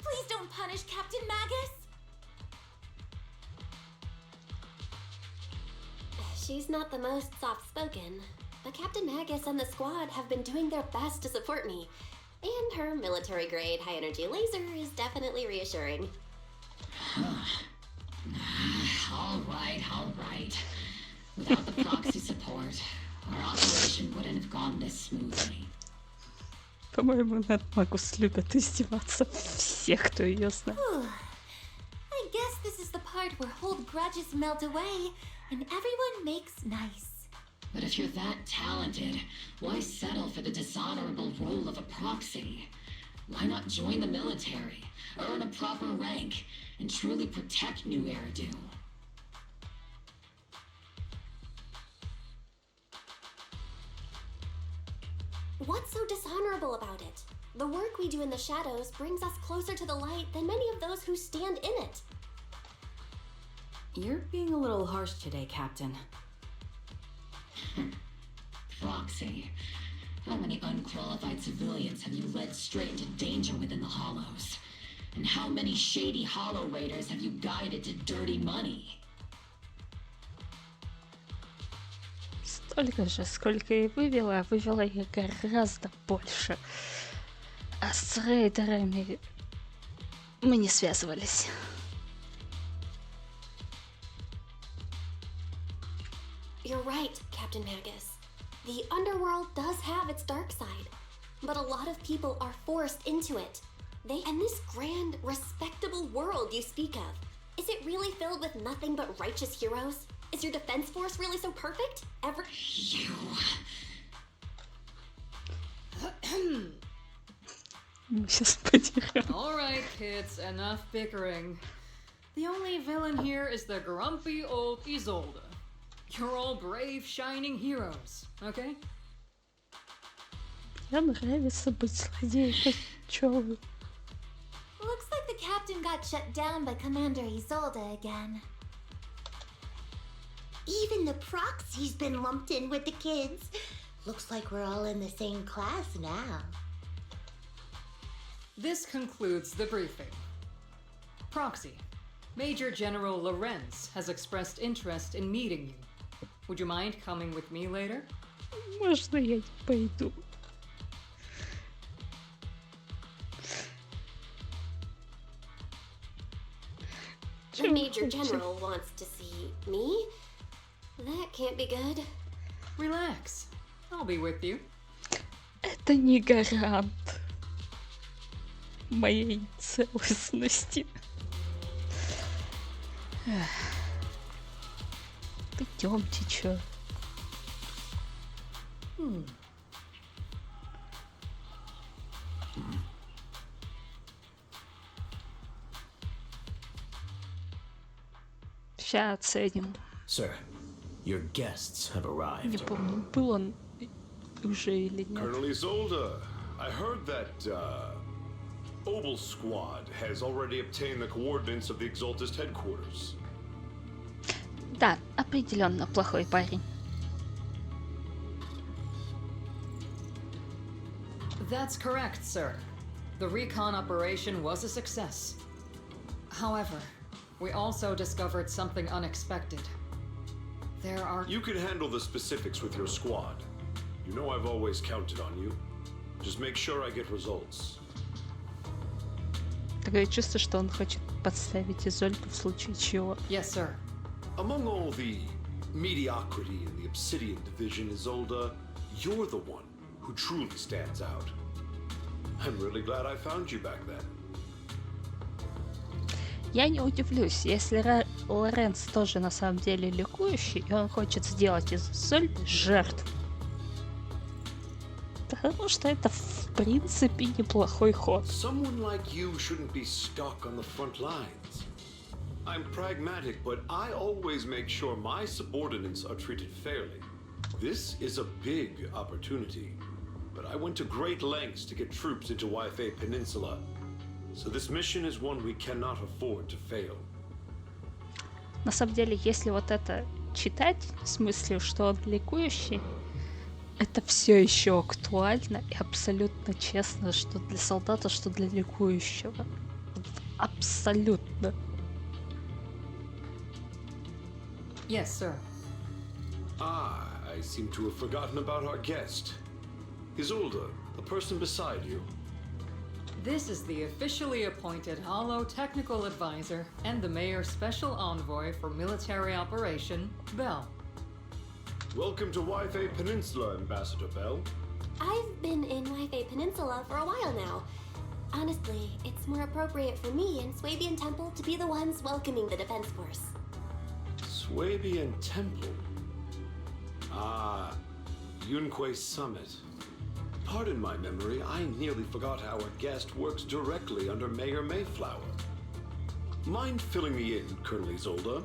Please don't punish Captain Magus. She's not the most soft-spoken, but Captain Magus and the squad have been doing their best to support me. And her military-grade high-energy laser is definitely reassuring. All right. Without the proxy support, our operation wouldn't have gone this smoothly. По-моему, над Магус любят издеваться все, кто ее знает. I guess this is the part part where old grudges melt away and everyone makes nice. But if you're that talented, why settle for the dishonorable role of a proxy? Why not join the military, earn a proper rank, and truly protect New Eridu? What's so dishonorable about it? The work we do in the shadows brings us closer to the light than many of those who stand in it. You're being a little harsh today, Captain. Proxy. How many unqualified civilians have you led straight into danger within the Hollows? And how many shady Hollow Raiders have you guided to dirty money? Столько же, сколько и вывела, а вывела я гораздо больше. А с рейдерами мы не связывались. You're right, Captain Magus. The underworld does have its dark side, but a lot of people are forced into it. And this grand, respectable world you speak of, is it really filled with nothing but righteous heroes? Is your defense force really so perfect? You... Alright, kids, enough bickering. The only villain here is the grumpy old Isolde. You're all brave, shining heroes, okay? Мне нравится быть злодейкой. Чё вы? Looks like the captain got shut down by Commander Isolde again. Even the proxy's been lumped in with the kids. Looks like we're all in the same class now. This concludes the briefing. Proxy, Major General Lorenz has expressed interest in meeting you. Would you mind coming with me later? Можно я не пойду? The Major General wants to see me? That can't be good. Relax. I'll be with you. Это не гарант моей целостности. Пойдемте, чё? Ща оценим. Sir, your guests have Не arrived. помню, был он уже или нет. Colonel Isolde, I heard that, Obel Squad has already obtained the coordinates of the Exaltist headquarters. Да, определенно плохой парень. That's correct, sir. The recon operation was a success. However, we also discovered something unexpected. There are... You can handle the specifics with your squad. You know I've always counted on you. Just make sure I get results. Такое чувство, что он хочет подставить Изольду в случае чего. Yes, sir. Among all the mediocrity in the Obsidian Division, Isolde, you're the one who truly stands out. I'm really glad I found you back then. Я не удивлюсь, если Лоренц тоже на самом деле ликующий, и он хочет сделать из Изольды жертву. Потому что это в принципе неплохой ход. Someone like you shouldn't be stuck on the front lines. I'm pragmatic, but I always make sure my subordinates are treated fairly. This is a big opportunity, but I went to great lengths to get troops into Wi-Fi Peninsula. So this mission is one we cannot afford to fail. На самом деле, если вот это читать, в смысле, что он ликующий, это все еще актуально и абсолютно честно, что для солдата, что для ликующего. Абсолютно. Yes, sir. Ah, I seem to have forgotten about our guest. Isolde, the person beside you. This is the officially appointed Hollow Technical Advisor and the Mayor's Special Envoy for Military Operation, Bell. Welcome to Wi-Fi Peninsula, Ambassador Bell. I've been in Wi-Fi Peninsula for a while now. Honestly, it's more appropriate for me and Swabian Temple to be the ones welcoming the Defense Force. Swabian Temple? Ah, Yunquay Summit. Pardon my memory, I nearly forgot our guest works directly under Mayor Mayflower. Mind filling me in, Colonel Isolde?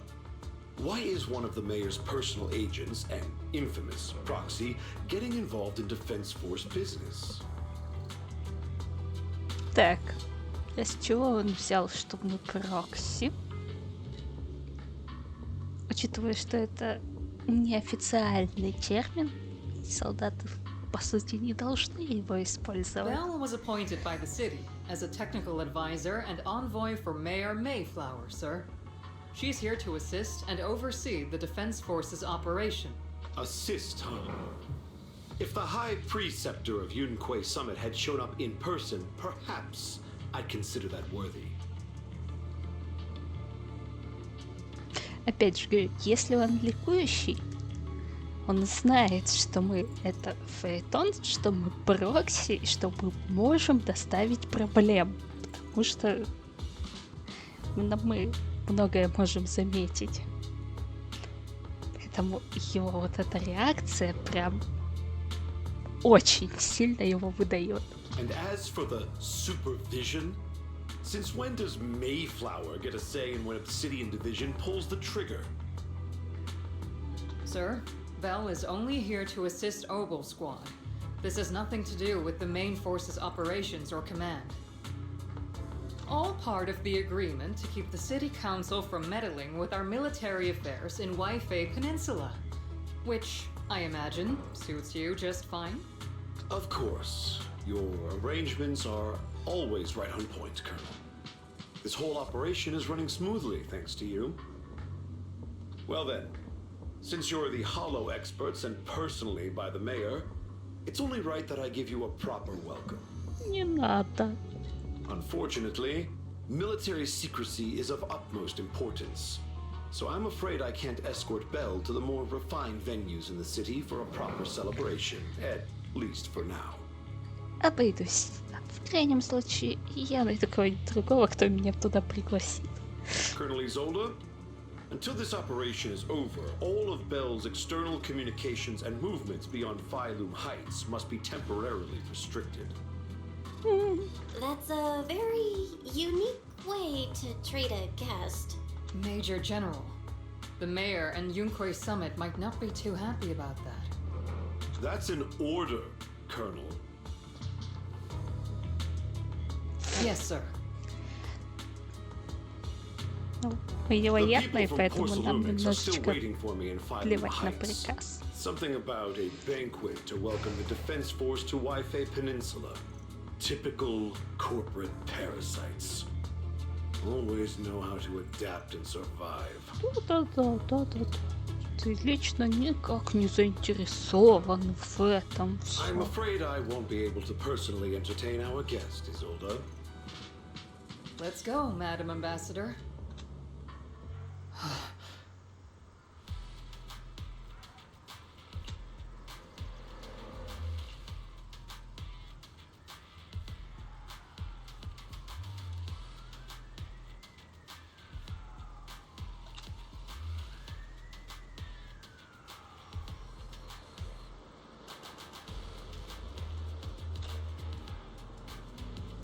Why is one of the mayor's personal agents, an infamous proxy, getting involved in Defense Force business? Так, а с чего он взял, что мы прокси? Учитывая, что это неофициальный термин, солдаты по сути не должны его использовать. Bell was appointed by the city as a technical advisor and envoy for Mayor Mayflower, sir. She's here to assist and oversee the Defense Force's operation. Assist, huh? If the High Preceptor of Yunquay Summit had shown up in person, perhaps I'd consider that worthy. Опять же говорю, если он ликующий, он знает, что мы это фаэтон, что мы прокси, и что мы можем доставить проблем. Потому что именно мы многое можем заметить. Поэтому его вот эта реакция прям очень сильно его выдает. And as for the supervision, since when does Mayflower get a say in when Obsidian Division pulls the trigger? Sir, Bell is only here to assist Obel Squad. This has nothing to do with the main force's operations or command. All part of the agreement to keep the City Council from meddling with our military affairs in Waifei Peninsula, which, I imagine, suits you just fine. Of course. Your arrangements are always right on point, Colonel. This whole operation is running smoothly, thanks to you. Well then, since you're the hollow experts and personally by the mayor, it's only right that I give you a proper welcome. Не надо. Unfortunately, military secrecy is of utmost importance. So I'm afraid I can't escort Bell to the more refined venues in the city for a proper celebration, at least for now. Обойдусь. В крайнем случае, я найду кого-нибудь другого, кто меня туда пригласит. Colonel Isolde, until this operation is over, all of Bell's external communications and movements beyond Phylum Heights must be temporarily restricted. That's a very unique way to treat a guest. Major General, the mayor and Yunquay Summit might not be too happy about that. That's an order, Colonel. Yes, sir. Ну, мы военные, поэтому нам немножечко плевать на приказ. Something about a banquet to welcome the Defense Force to Waifei Peninsula. Typical corporate parasites. Always know how to adapt and survive. Да. Ты лично никак не заинтересован в этом. I'm afraid I won't be able to personally entertain our guest, Isolde. Let's go, Madam Ambassador.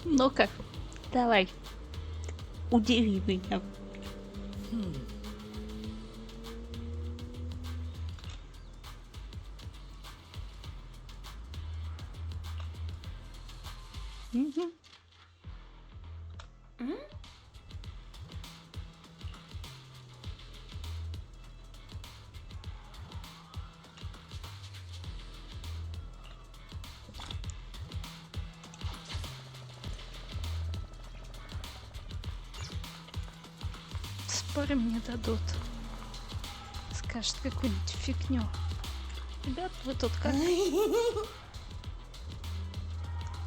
Ну-ка, давай, удиви меня. Спорим, мне дадут. Скажут какую-нибудь фигню. Ребят, вы тут как?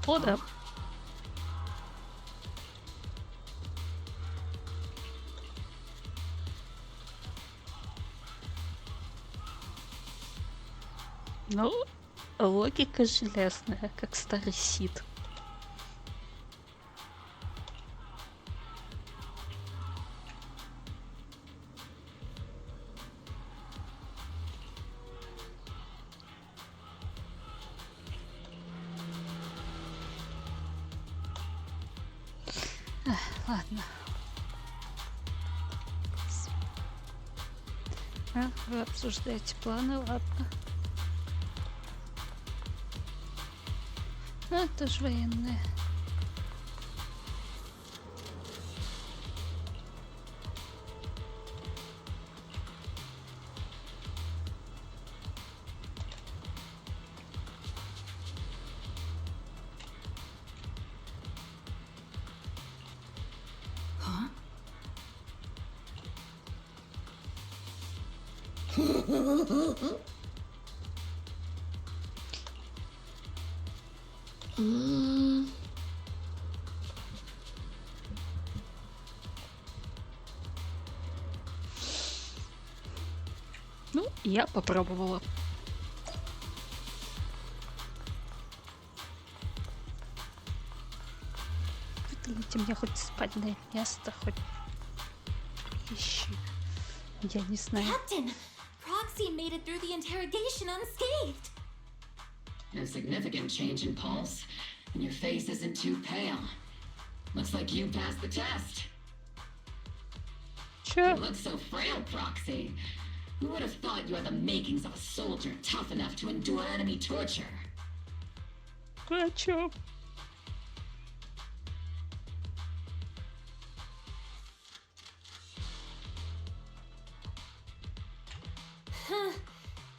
О, да. Ну, логика железная, как старый Сид. Ладно. А, вы обсуждаете планы, ладно. Ну, это же военные. Ну, я попробовала. Выделите мне хоть спальное место, хоть вещи. Я не знаю. Captain, Proxy made it through the interrogation unscathed. A significant change in pulse, and your face isn't too pale. Looks like you passed the test. Sure. You look so frail, Proxy. Who would have thought you had the makings of a soldier tough enough to endure enemy torture? Хочу.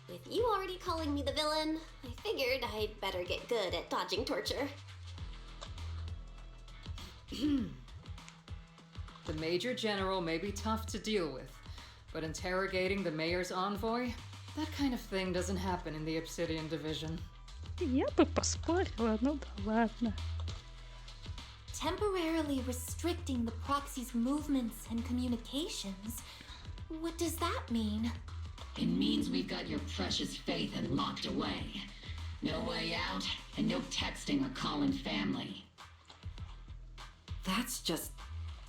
With you already calling me the villain, I figured I'd better get good at dodging torture. The Major General may be tough to deal with, but interrogating the mayor's envoy, that kind of thing doesn't happen in the Obsidian Division. Я бы поспорила, ну да ладно. Temporarily restricting the proxy's movements and communications. What does that mean? It means we've got your precious faith and locked away. No way out, and no texting or calling family. That's just...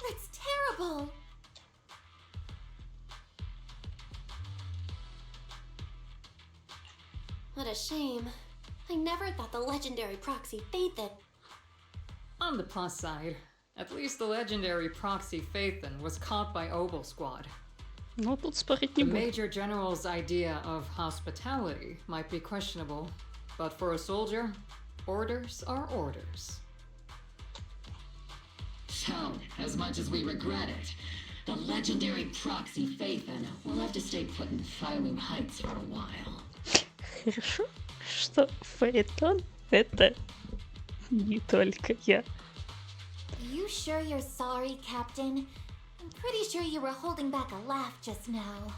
That's terrible! What a shame. I never thought the legendary proxy Phaethon. On the plus side, at least the legendary proxy Phaethon was caught by Obel Squad. Ну, тут спорить не The буду. Major General's idea of hospitality might be questionable, but for a soldier, orders are orders. So, as much as we regret it, the legendary proxy Phaethon will have to stay put in Phylum Heights for a while. Хорошо, что Фейтон это не только я. Are you sure you're sorry, Captain? I'm pretty sure you were holding back a laugh just now.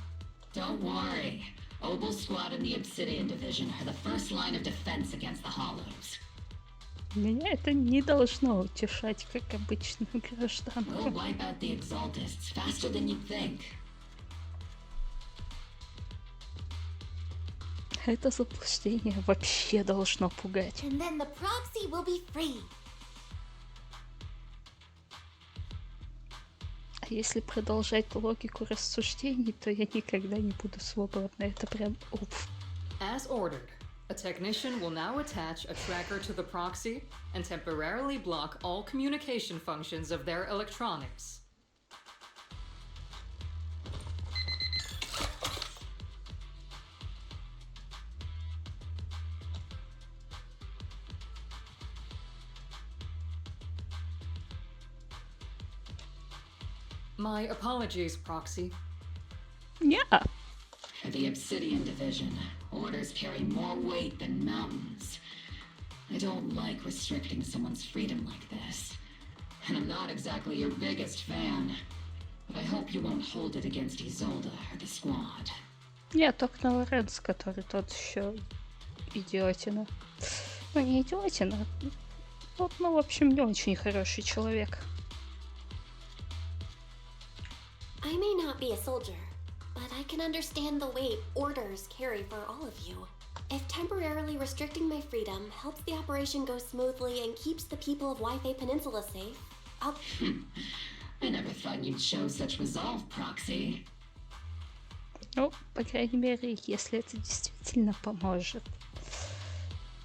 Don't worry. Obel Squad and the Obsidian Division are the first line of defense against the Hollows. Меня это не должно утешать, как обычную We'll гражданку. wipe out the Exaltists faster than you'd think. Это заблуждение вообще должно пугать. And then the proxy will be free. А если продолжать логику рассуждений, то я никогда не буду свободна. Это прям уф. As ordered, a technician will now attach a tracker to the proxy and temporarily block all communication functions of their electronics. My apologies, Proxy. Yeah. For the Obsidian Division, orders carry more weight than mountains. I don't like restricting someone's freedom like this. And I'm not exactly your biggest fan. But I hope you won't hold it against Isolde or the squad. Нет, только на Лоренс, который тот еще идиотина. Ну, не идиотина. Вот, ну, в общем, не очень хороший человек. I may not be a soldier, but I can understand the weight orders carry for all of you. If temporarily restricting my freedom helps the operation go smoothly and keeps the people of Wi-Fi Peninsula safe, I'll... I never thought you'd show such resolve, Proxy. Ну, по крайней мере, если это действительно поможет.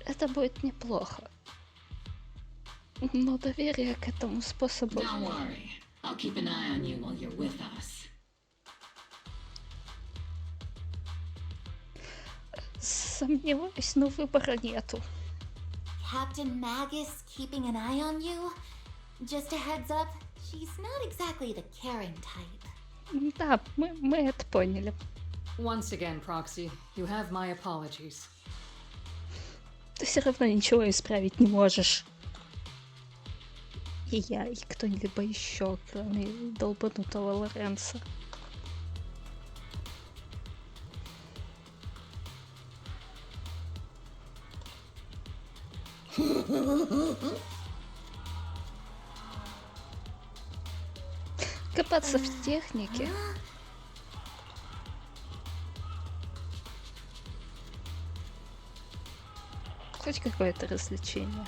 Это будет неплохо. Но доверие к этому способу... Don't worry. I'll keep an eye on you while you're with us. Сомневаюсь, но выбора нету. Captain Magus keeping an eye on you? Just a heads up, she's not exactly the caring type. Да, мы это поняли. Once again, Proxy, you have my apologies. Ты все равно ничего исправить не можешь. И я, и кто-либо еще, кроме долбанутого Лоренса. Копаться в технике. Хоть какое-то развлечение.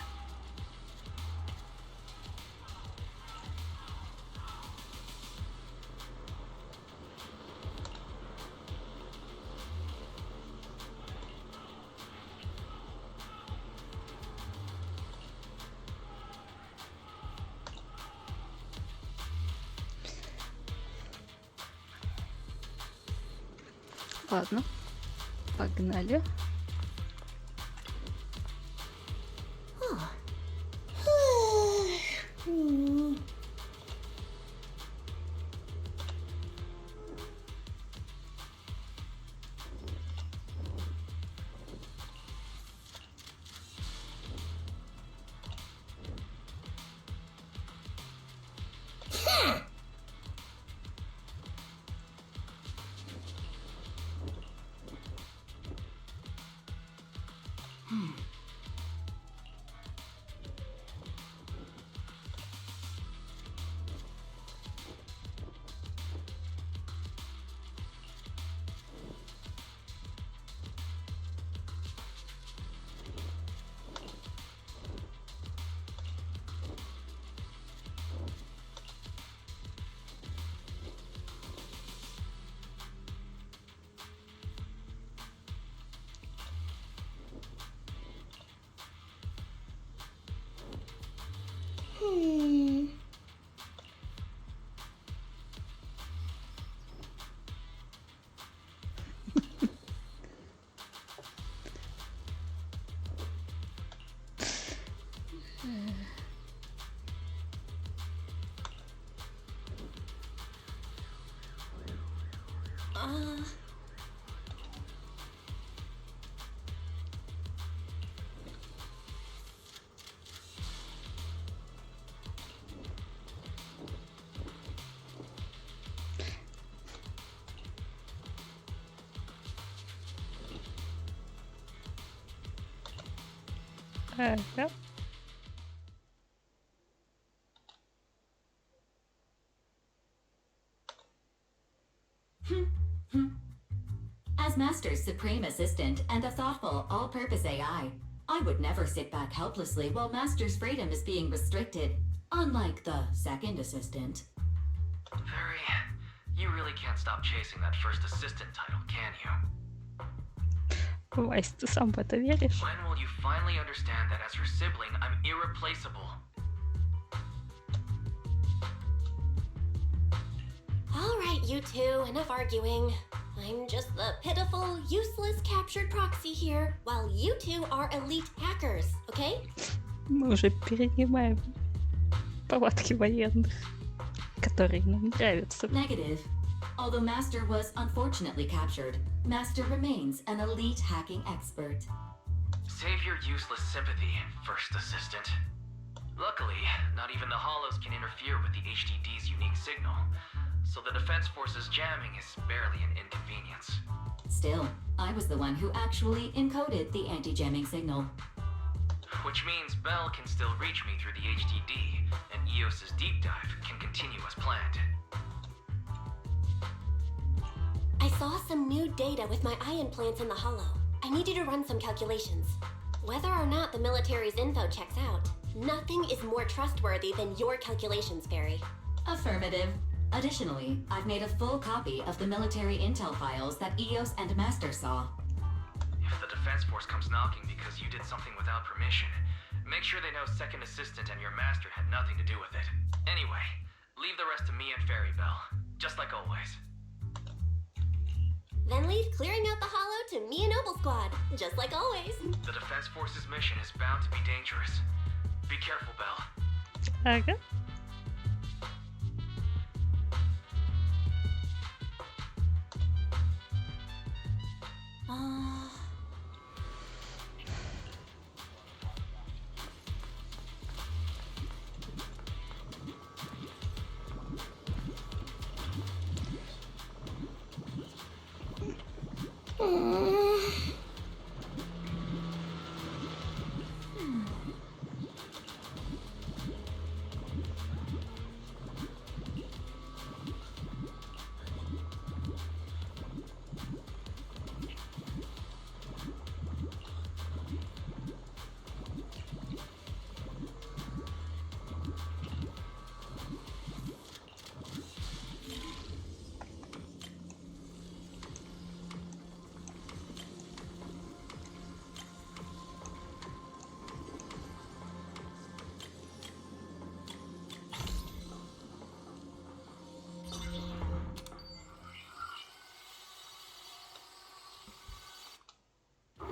Ладно, погнали. Ага. As Master's supreme assistant and a thoughtful, all-purpose AI, I would never sit back helplessly while Master's freedom is being restricted, unlike the second assistant. Very. You really can't stop chasing that first assistant title, can you? Вась, ты сам в это веришь? When will you finally understand that as her sibling, I'm irreplaceable? Alright, you two, enough arguing. I'm just the pitiful, useless captured proxy here, while you two are elite hackers, okay? Мы уже перенимаем повадки военных, которые нам нравятся. Negative. Although Master was unfortunately captured, Master remains an elite hacking expert. Save your useless sympathy, first assistant. Luckily, not even the Hollows can interfere with the HDD's unique signal, so the Defense Force's jamming is barely an inconvenience. Still, I was the one who actually encoded the anti-jamming signal. Which means Bell can still reach me through the HDD, and EOS's deep dive can continue as planned. I saw some new data with my eye implants in the hollow. I need you to run some calculations. Whether or not the military's info checks out, nothing is more trustworthy than your calculations, Barry. Affirmative. Additionally, I've made a full copy of the military intel files that EOS and Master saw. If the Defense Force comes knocking because you did something without permission, make sure they know Second Assistant and your Master had nothing to do with it. Anyway, Leave the rest to me and Fairy Bell, just like always. Then leave clearing out the hollow to me and Noble Squad, just like always. The Defense Force's mission is bound to be dangerous. Be careful, Bell. Okay.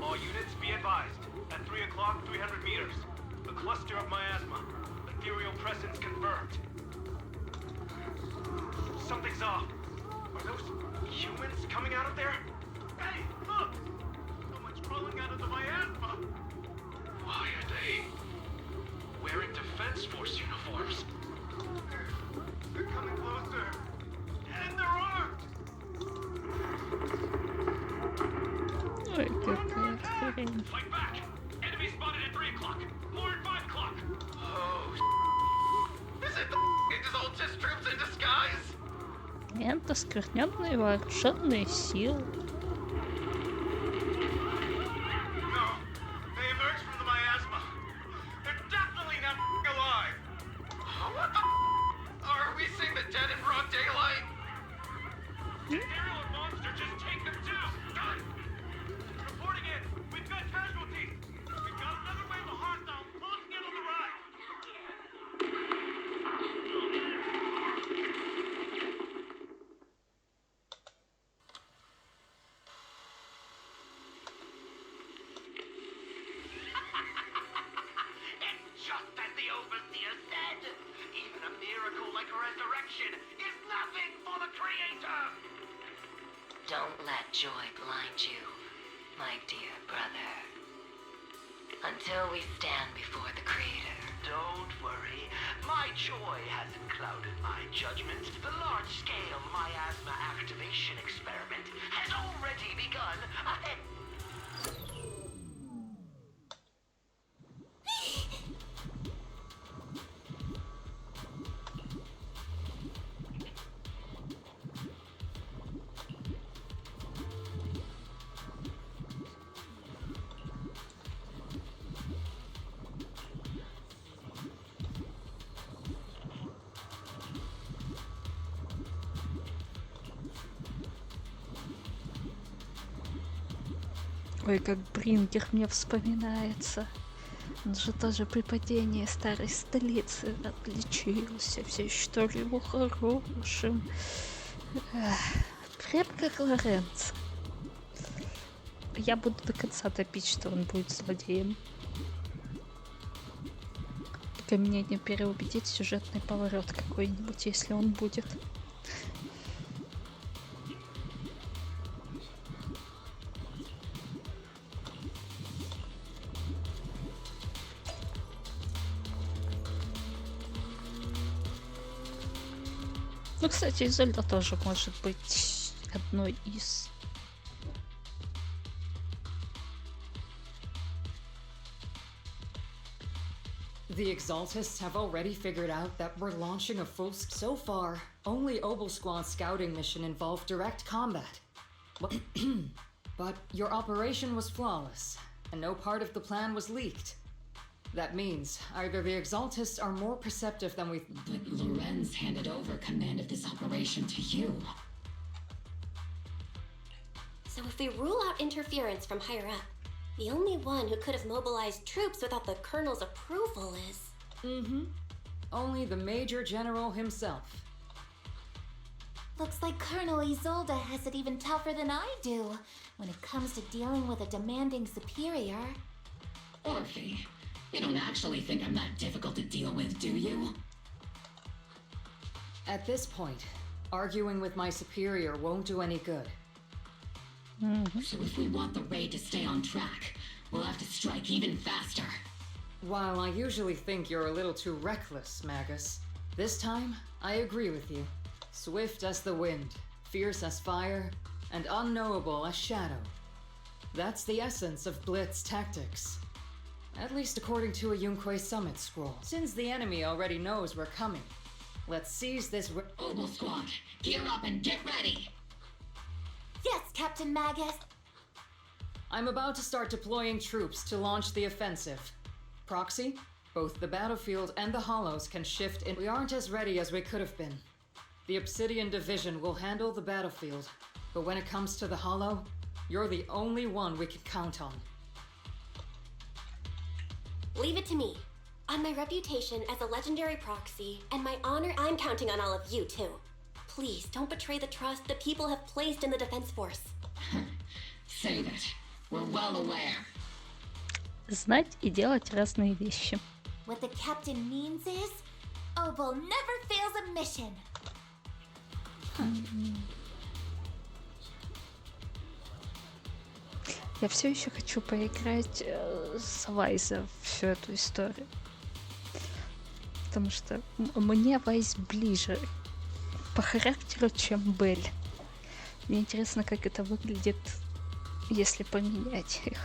All units, be advised. At 3 o'clock, 300 meters. A cluster of miasma. Ethereal presence confirmed. Something's off. Are those humans coming out of there? Hey, look! Someone's crawling out of the miasma! Why are they wearing Defense Force uniforms? They're coming closer. And they're armed! Ой, какая хрень. Fight back! Enemy spotted at 3 o'clock. More at 5 o'clock. Oh, is it the Exalted troops in disguise? Это скверненные вооруженные силы. No, they emerged from the miasma. They're definitely not alive. What the Are we seeing the dead in broad daylight? Ethereal and monster just take them down. Done. Reporting in. We've got casualties. We've got another wave of hostiles closing in on the right. It's just as the Overseer said. Even a miracle like a resurrection is nothing for the Creator. Don't let joy blind you, my dear brother. Until we stand before the Creator. Don't worry. My joy hasn't clouded my judgment. The large-scale miasma activation experiment has already begun ahead. Ой, как Брингер мне вспоминается. Он же тоже при падении старой столицы отличился. Все считали его хорошим. Прям как Лоренцо. Я буду до конца топить, что он будет злодеем. Только меня не переубедить сюжетный поворот какой-нибудь, если он будет. Ну, кстати, Изольда тоже может быть одной из. The Exaltists have already figured out that we're launching a full... So far, only Obel Squad's scouting mission involved direct combat. But your operation was flawless, and no part of the plan was leaked. That means either the Exaltists are more perceptive than we... But Lorenz handed over command of this operation to you. So if we rule out interference from higher up, the only one who could have mobilized troops without the Colonel's approval is... Only the Major General himself. Looks like Colonel Isolde has it even tougher than I do when it comes to dealing with a demanding superior. Orphe, you don't actually think I'm that difficult to deal with, do you? At this point, arguing with my superior won't do any good. So if we want the raid to stay on track, we'll have to strike even faster. While I usually think you're a little too reckless, Magus, this time I agree with you. Swift as the wind, fierce as fire, and unknowable as shadow. That's the essence of Blitz tactics. At least according to a Yunque Summit scroll. Since the enemy already knows we're coming, let's seize this Oboe Squad, gear up and get ready! Yes, Captain Magus! I'm about to start deploying troops to launch the offensive. Proxy, both the battlefield and the Hollows can shift in. We aren't as ready as we could have been. The Obsidian Division will handle the battlefield, but when it comes to the Hollow, you're the only one we can count on. Leave it to me. On my reputation as a legendary proxy and my honor, I'm counting on all of you too. Please don't betray the trust that people have placed in the Defense Force. Save it. We're well aware. Знать и делать разные вещи. What the captain means is, Oboe never fails a mission. Я все еще хочу поиграть с Вайза всю эту историю. Потому что мне Вайз ближе по характеру, чем Белль. Мне интересно, как это выглядит, если поменять их.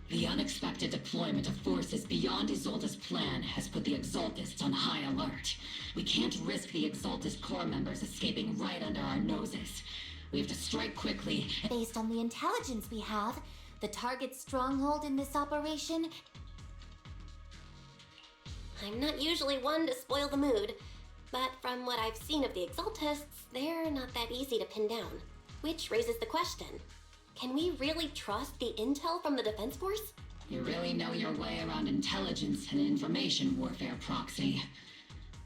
The unexpected deployment of forces beyond Isolde's plan has put the Exaltists on high alert. We can't risk the Exaltist core members escaping right under our noses. We have to strike quickly. Based on the intelligence we have, the target's stronghold in this operation... I'm not usually one to spoil the mood, but from what I've seen of the Exaltists, they're not that easy to pin down. Which raises the question. Can we really trust the intel from the Defense Force? You really know your way around intelligence and information warfare, Proxy.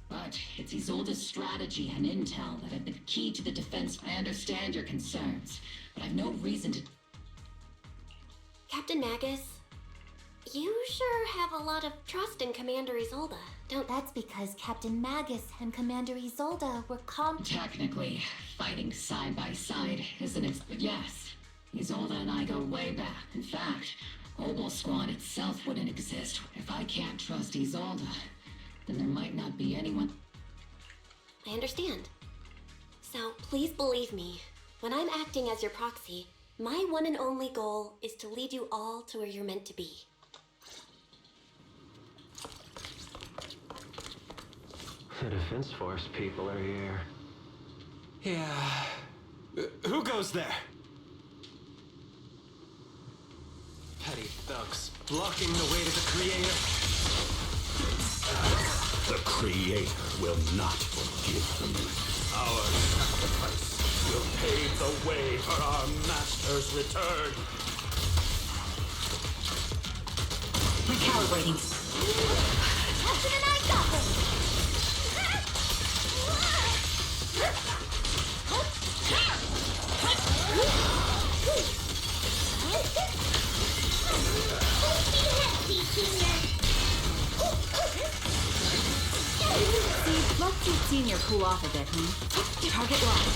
But it's Isolde's strategy and intel that have been key to the defense. I understand your concerns, but I've no reason to... Captain Magus, you sure have a lot of trust in Commander Isolde, don't... That's because Captain Magus and Commander Isolde were Technically, fighting side by side isn't it? But yes, Isolde and I go way back. In fact, Oboe Squad itself wouldn't exist. If I can't trust Isolde, then there might not be anyone... I understand. So please believe me, when I'm acting as your proxy, my one and only goal is to lead you all to where you're meant to be. The Defense Force people are here. Yeah. Who goes there? Petty thugs, blocking the way to the Creator. The Creator will not forgive them. Our sacrifice will pave the way for our master's return. Recalibrating. Captain and I got this! See, let's see Senior cool off a bit, Target locked.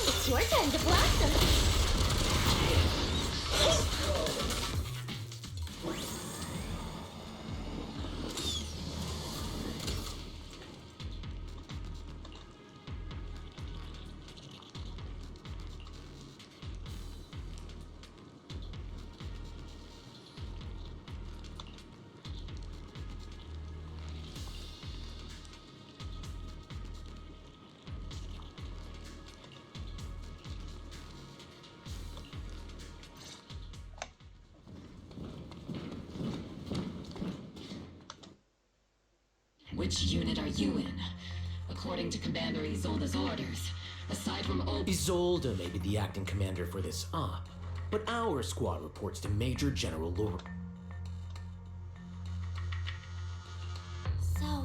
It's your turn to blast them! Which unit are you in? According to Commander Isolde's orders, aside from Isolde may be the acting commander for this op, but our squad reports to Major General Lord. So,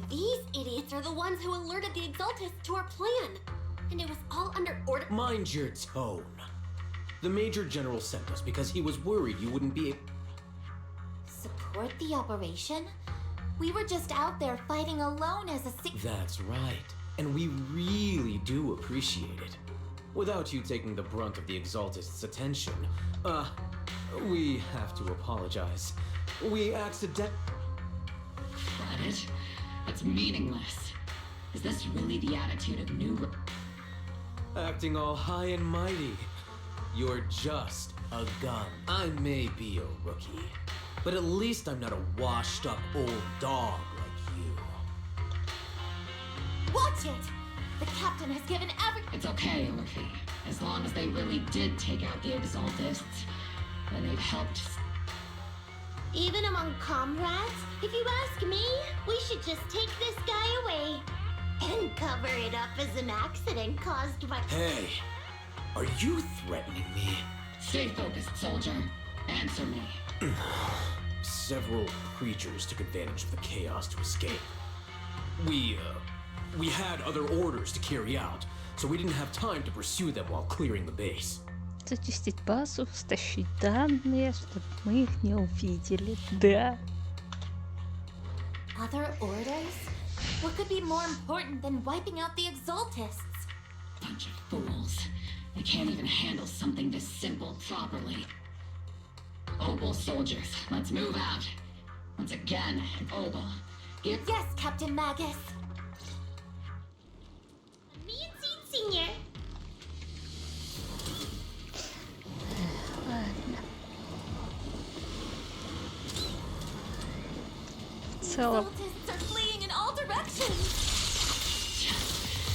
these idiots are the ones who alerted the Exaltists to our plan. And it was all under order. Mind your tone. The Major General sent us because he was worried you wouldn't be able... Support the operation? We were just out there fighting alone as a That's right. And we really do appreciate it. Without you taking the brunt of the Exaltists' attention, we have to apologize. We accident... Credit? That's meaningless. Is this really the attitude of new... Acting all high and mighty. You're just a gun. I may be a rookie, but at least I'm not a washed-up old dog like you. Watch it! The captain has given every... It's okay, Luffy. As long as they really did take out the Exaltists, then they've helped... Even among comrades, if you ask me, we should just take this guy away. And cover it up as an accident caused by... Hey, are you threatening me? Stay focused, soldier. Answer me. Several creatures took advantage of the chaos to escape. We had other orders to carry out, so we didn't have time to pursue them while clearing the base. Зачистить базу, стащить данные, чтобы мы их не увидели. Да. Other orders? What could be more important than wiping out the Exaltists? Bunch of fools. They can't even handle something this simple properly. Opal soldiers, let's move out. Once again, Opal, give... Yes, Captain Magus. Me and Seed Senior. Exaltists are fleeing in all directions.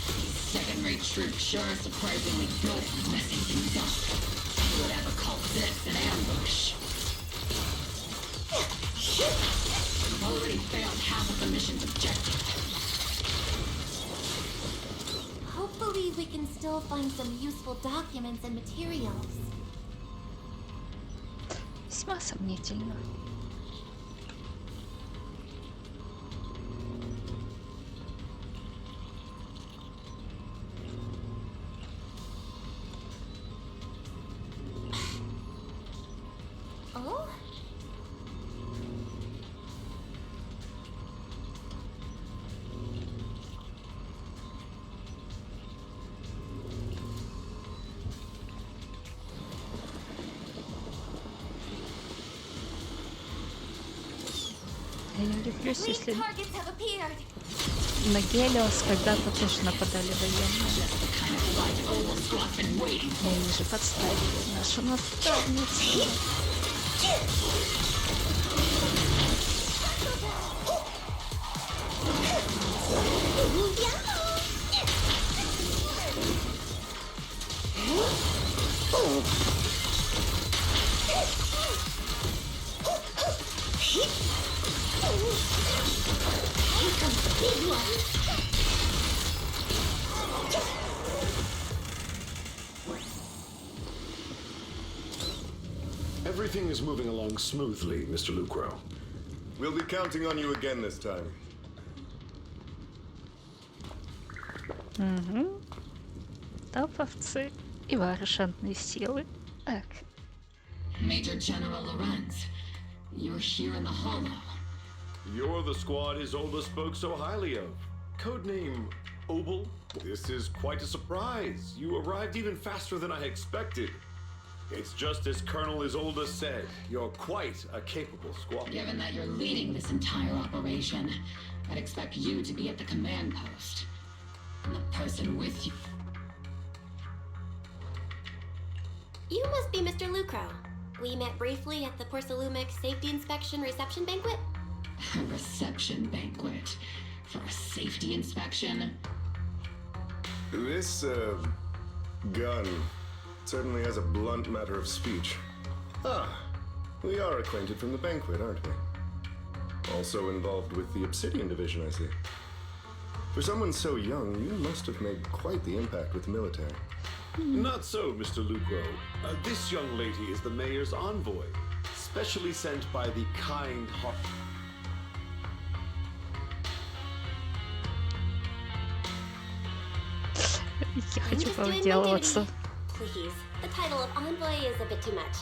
These second-rate troops sure are surprisingly good at messing things up. Who would ever call this an ambush? We've already failed half of the mission's objective. Hopefully we can still find some useful documents and materials. Весьма сомнительно. Oh? Я не удивлюсь, Lead если targets have appeared. на Гелиос когда-то тоже нападали военные. И они же подставили нашу наставницу. Everything is moving along smoothly, Mr. Lucro. We'll be counting on you again this time. Угу. Топовцы и вооруженные силы. Так. Major General Lorenz, you're here in the hollow. You're the squad Isolde spoke so highly of. Codename Opal? This is quite a surprise. You arrived even faster than I expected. It's just as Colonel Isolde said. You're quite a capable squad. Given that you're leading this entire operation, I'd expect you to be at the command post. And the person with you... You must be Mr. Lucro. We met briefly at the Porcelumic Safety Inspection Reception Banquet. A reception banquet? For a safety inspection? This, gun certainly has a blunt matter of speech. Ah, we are acquainted from the banquet, aren't we? Also involved with the Obsidian division, I see. For someone so young, you must have made quite the impact with the military. Not so, Mr. Lucro. This young lady is the mayor's envoy, specially sent by the kind heart. Я I'm хочу just doing my повыделываться. duty. Please, the title of envoy is a bit too much.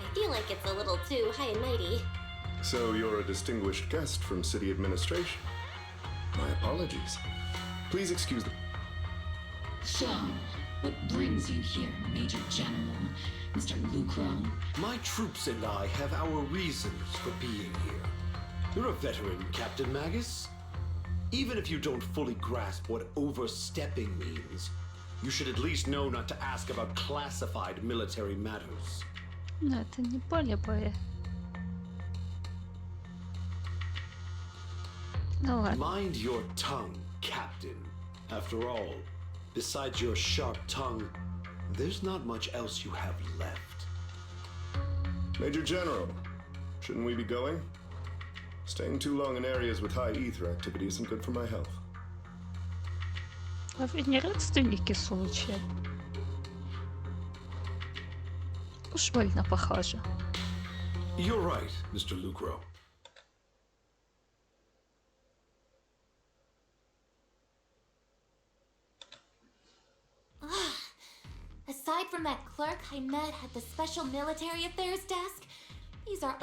I feel like it's a little too high and mighty. So you're a distinguished guest from city administration. My apologies. Please excuse the... So, what brings you here, Major General, Mr. Lucro? My troops and I have our reasons for being here. You're a veteran, Captain Magus. Even if you don't fully grasp what overstepping means, you should at least know not to ask about classified military matters. Но это не поле боя. Ну ладно. Mind your tongue, Captain. After all, besides your sharp tongue, there's not much else you have left. Major General, shouldn't we be going? Staying too long in areas with high ether activity isn't good for my health. А вы не родственники случаем? Уж больно похоже. You're right, Mr. Lucro. Aside from that clerk I met at the Special Military Affairs desk, these are...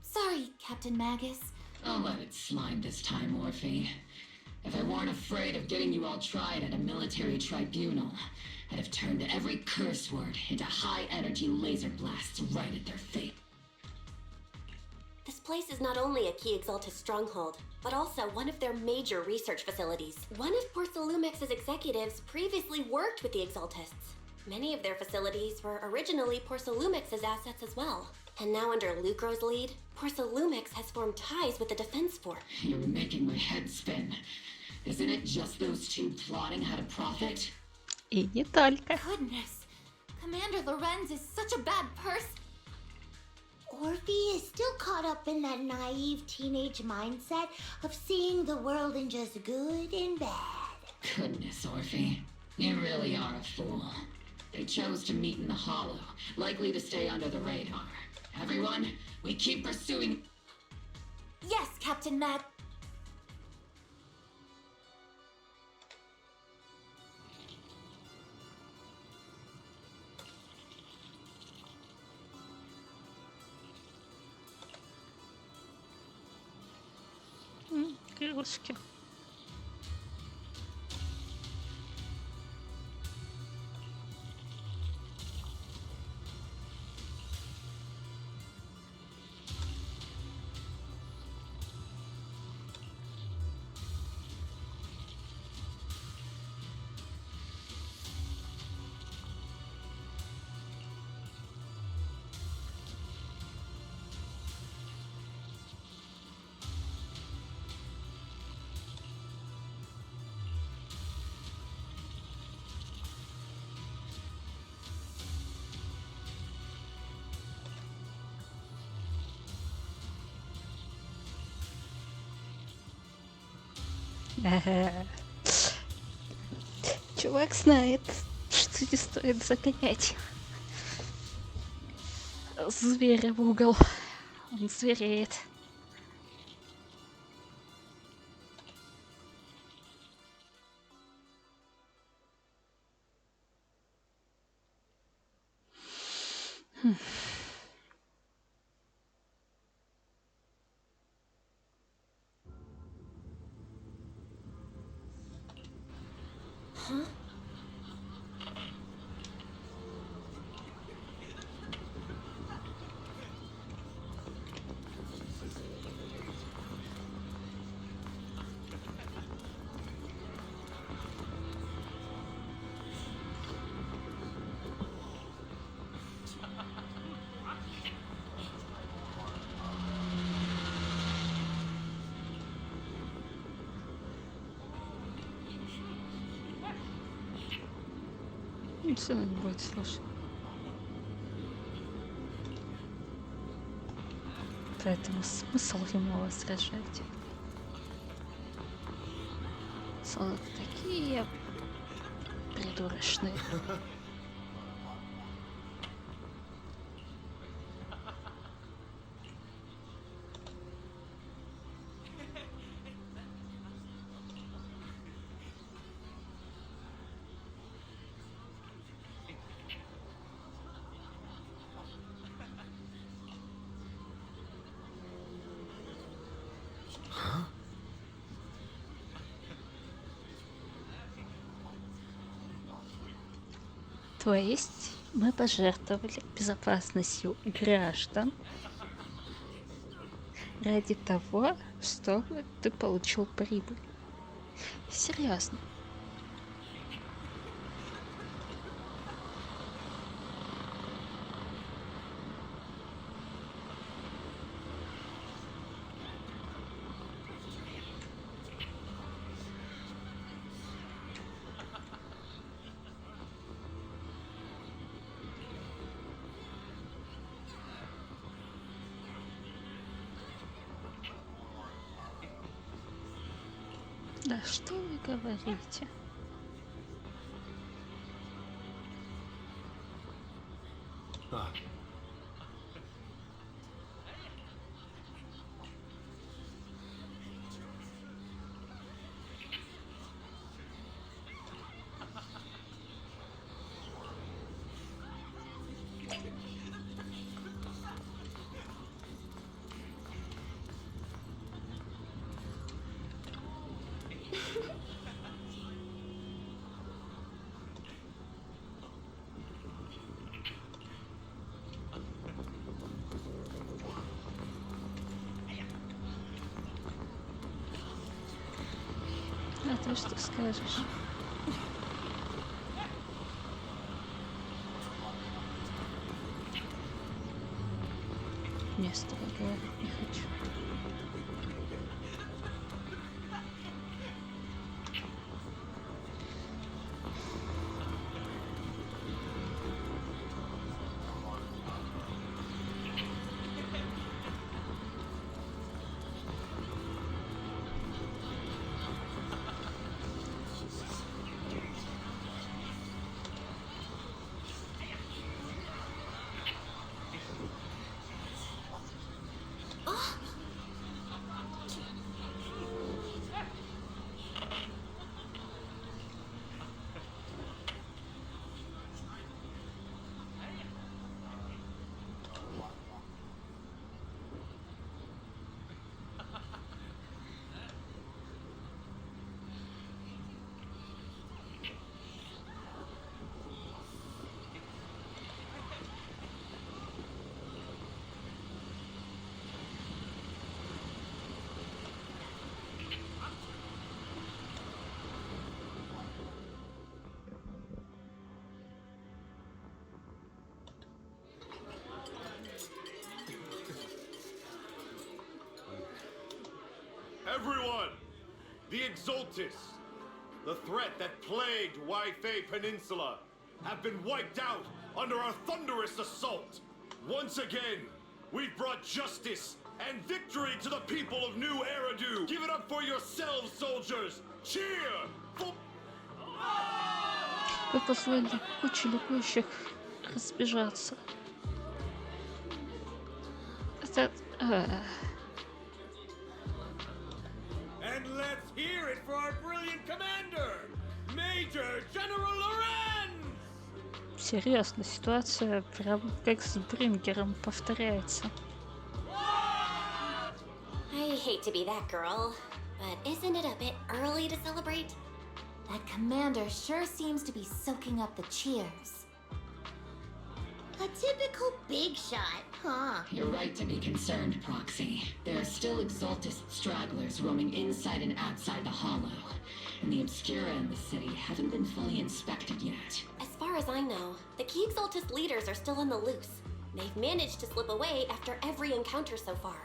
sorry, Captain Magus. I'll let it slide this time, Orphe. If I weren't afraid of getting you all tried at a military tribunal, I'd have turned every curse word into high-energy laser blasts right at their face. This place is not only a key Exaltus stronghold, but also one of their major research facilities. One of Porcelumex's executives previously worked with the Exaltists. Many of their facilities were originally Porcelumex's assets as well. And now under Lucro's lead, Porcelumex has formed ties with the Defense Force. You're making my head spin. Isn't it just those two plotting how to profit? И не только. Goodness, Commander Lorenz is such a bad person. Orphe is still caught up in that naive teenage mindset of seeing the world in just good and bad. Goodness, Orphe. You really are a fool. They chose to meet in the Hollow, likely to stay under the radar. Everyone, we keep pursuing... Yes, Captain Mag... Крылышки. Чувак знает, что не стоит загонять зверя в угол. Он звереет. Huh? Все не будет слушать. Поэтому смысл ему возражать. Солдаты такие придурочные. То есть мы пожертвовали безопасностью граждан ради того, чтобы ты получил прибыль. Серьезно. Да что вы говорите? А ты что скажешь? Не, с тобой говорить не хочу. Everyone! The Exaltis, the threat that plagued Waifei Peninsula, have been wiped out under our thunderous assault. Once again, we've brought justice and victory to the people of New Eridu. Give it up for yourselves, soldiers! Cheer! For... Вы позволили куче ликующих разбежаться. Это... And let's hear it for our brilliant commander, Major General Lorenz! Серьезно, ситуация прям как с Брингером повторяется. I hate to be that girl, but isn't it a bit early to celebrate? That commander sure seems to be soaking up the cheers. A typical big shot, huh? You're right to be concerned, Proxy. There are still Exaltis stragglers roaming inside and outside the Hollow, and the Obscura in the city haven't been fully inspected yet. As far as I know, the key Exaltis leaders are still on the loose. They've managed to slip away after every encounter so far.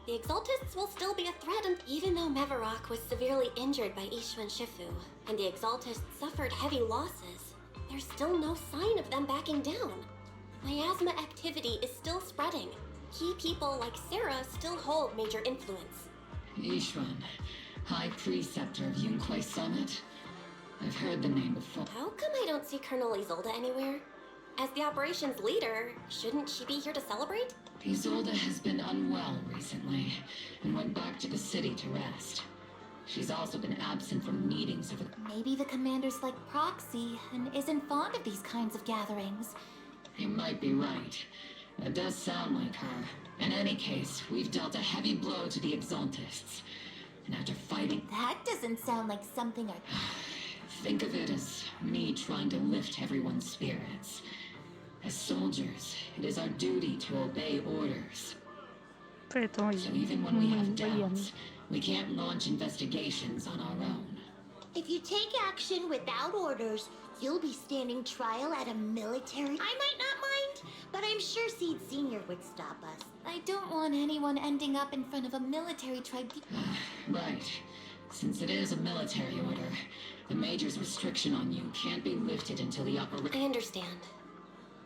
The Exaltists will still be a threat, and even though Mevarok was severely injured by Ishu and Shifu, and the Exaltists suffered heavy losses, there's still no sign of them backing down. Miasma activity is still spreading. key people like Sarah still hold major influence. Ishwan, High Preceptor of Yunquai Summit. I've heard the name before. How come I don't see Colonel Isolde anywhere? As the operations leader, shouldn't she be here to celebrate? Isolde has been unwell recently and went back to the city to rest. She's also been absent from meetings over the... Maybe the commander's like Proxy and isn't fond of these kinds of gatherings. You might be right. That does sound like her. In any case, we've dealt a heavy blow to the Exaltists. And after fighting... That doesn't sound like something I... Think of it as me trying to lift everyone's spirits. As soldiers, it is our duty to obey orders. Поэтому So even when we have doubts, we can't launch investigations on our own. If you take action without orders, you'll be standing trial at a military. I might not mind, but I'm sure Seed Senior would stop us. I don't want anyone ending up in front of a military tribunal. Right. Since it is a military order, the Major's restriction on you can't be lifted until the operation... I understand.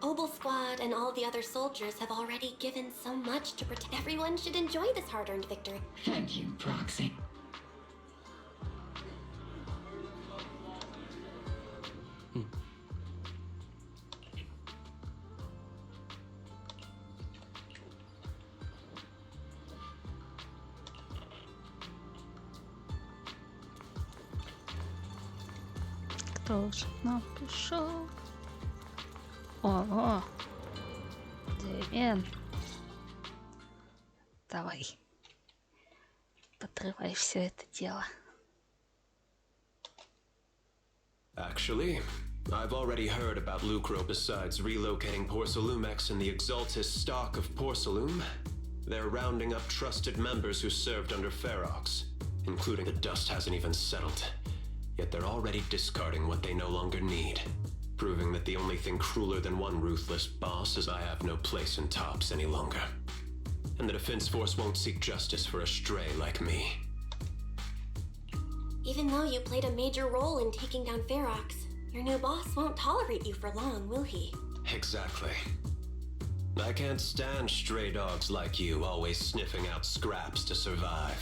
Obel Squad and all the other soldiers have already given so much to protect. Everyone should enjoy this hard-earned victory. Thank you, Proxy. Кто же к нам пришел? О, Дэмиан. Давай. Подрывай все это дело. Actually, I've already heard about Lucro. Besides relocating Porcelumex and the Exaltis stock of Porcelum, they're rounding up trusted members who served under Ferox, including the dust hasn't even settled. Yet they're already discarding what they no longer need, proving that the only thing crueler than one ruthless boss is I have no place in Tops any longer. And the Defense Force won't seek justice for a stray like me. Even though you played a major role in taking down Ferox, your new boss won't tolerate you for long, will he? Exactly. I can't stand stray dogs like you always sniffing out scraps to survive.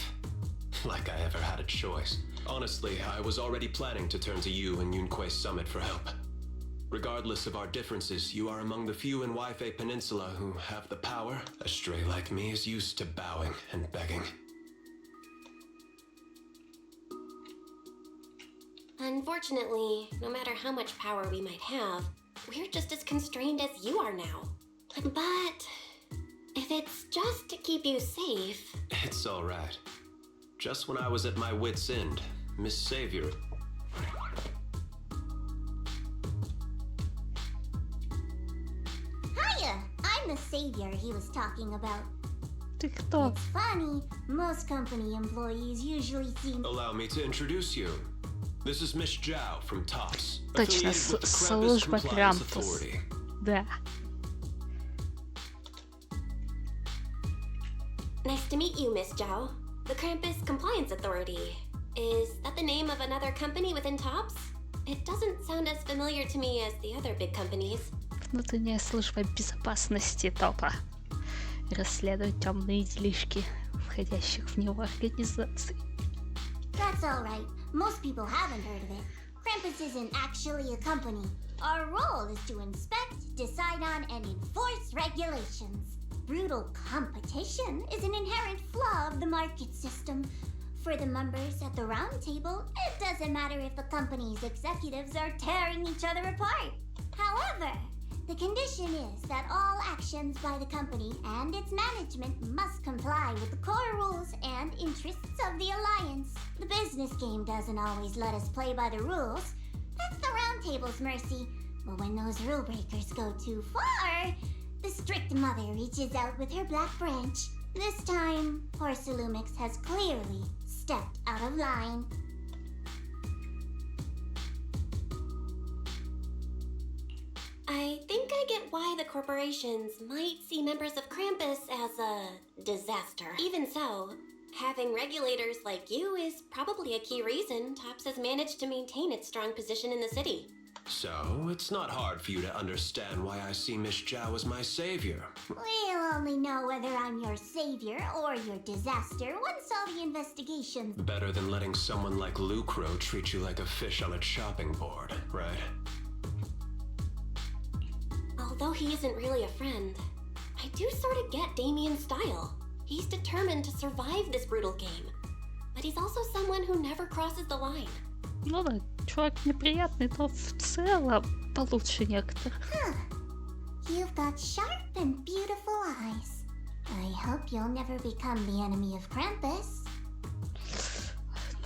Like I ever had a choice. Honestly, I was already planning to turn to you and Yunquai Summit for help. Regardless of our differences, you are among the few in Waifei Peninsula who have the power. A stray like me is used to bowing and begging. Unfortunately, no matter how much power we might have, we're just as constrained as you are now. But if it's just to keep you safe... It's all right. Just when I was at my wit's end, Miss Savior... Hiya! I'm the savior he was talking about. Ты кто? It's funny, most company employees usually seem... Allow me to introduce you. This is Miss Zhao from Tops. Точно, служба Крампус. Да. Nice to meet you, Miss Zhao. The Krampus Compliance Authority. Is that the name of another company within Tops? It doesn't sound as familiar to me as the other big companies. Внутренняя служба безопасности Топа. Расследует темные делишки входящих в него организаций. That's alright. Most people haven't heard of it. Krampus isn't actually a company. Our role is to inspect, decide on, and enforce regulations. Brutal competition is an inherent flaw of the market system. For the members at the round table, it doesn't matter if the company's executives are tearing each other apart. However, the condition is that all actions by the company and its management must comply with the core rules and interests of the Alliance. The business game doesn't always let us play by the rules. That's the round table's mercy. But when those rule breakers go too far, the strict mother reaches out with her black branch. This time, Porcelumix has clearly stepped out of line. I think I get why the corporations might see members of Krampus as a disaster. Even so, having regulators like you is probably a key reason Tops has managed to maintain its strong position in the city. So, it's not hard for you to understand why I see Miss Zhao as my savior. We'll only know whether I'm your savior or your disaster once all the investigations... Better than letting someone like Lucro treat you like a fish on a chopping board, right? Although he isn't really a friend, I do sort of get Damien's style. He's determined to survive this brutal game. But he's also someone who never crosses the line. Ну да, чувак неприятный, но в целом получше некоторых. You've got sharp and beautiful eyes. I hope you'll never become the enemy of Krampus.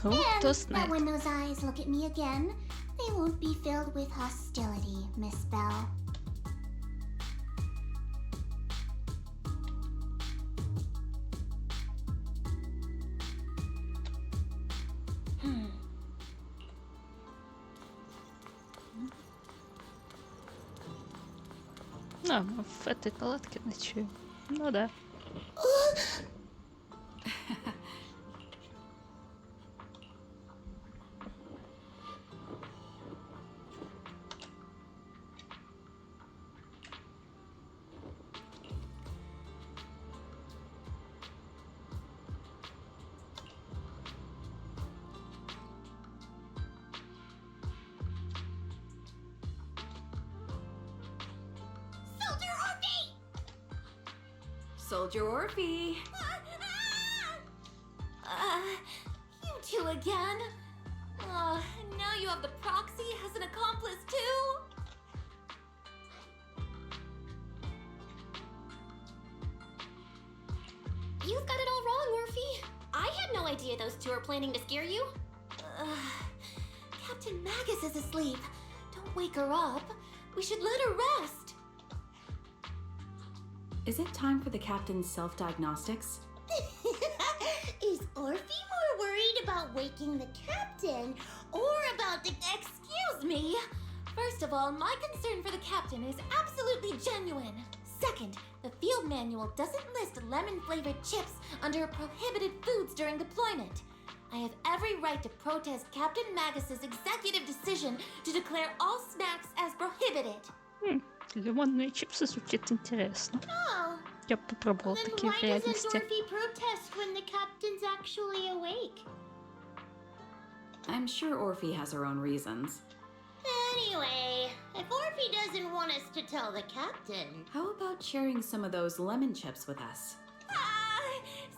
Ну, кто And знает. that when those eyes look at me again, they won't be filled with hostility, Miss Bell. А, мы в этой палатке ночуем. Ну да. Soldier Orphe! You two again? Now you have the proxy as an accomplice too? You've got it all wrong, Orphe. I had no idea those two are planning to scare you. Captain Magus is asleep. Don't wake her up. We should let her rest. Is it time for the captain's self-diagnostics? Is Orphe more worried about waking the captain or about the... Excuse me! First of all, my concern for the captain is absolutely genuine. Second, the field manual doesn't list lemon-flavored chips under prohibited foods during deployment. I have every right to protest Captain Magus's executive decision to declare all snacks as prohibited. Лимонные чипсы звучит интересно. Oh, Я бы попробовала then такие why в doesn't реальности. Orphe protest when the captain's actually awake? I'm sure Orphe has her own reasons. Anyway, if Orphe doesn't want us to tell the captain... How about sharing some of those lemon chips with us?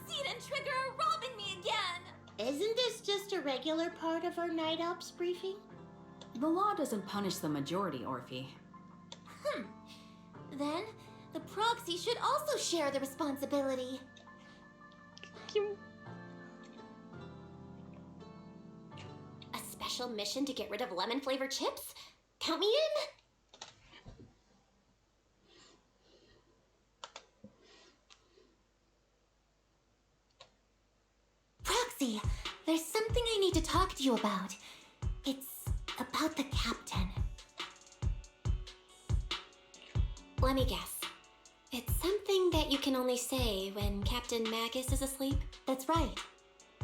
Seed and Trigger are robbing me again! Isn't this just a regular part of our night ops briefing? The law doesn't punish the majority, Orphe. Then, the proxy should also share the responsibility. A special mission to get rid of lemon-flavored chips? Count me in! Proxy, there's something I need to talk to you about. It's about the captain. Let me guess. It's something that you can only say when Captain Magus is asleep? That's right.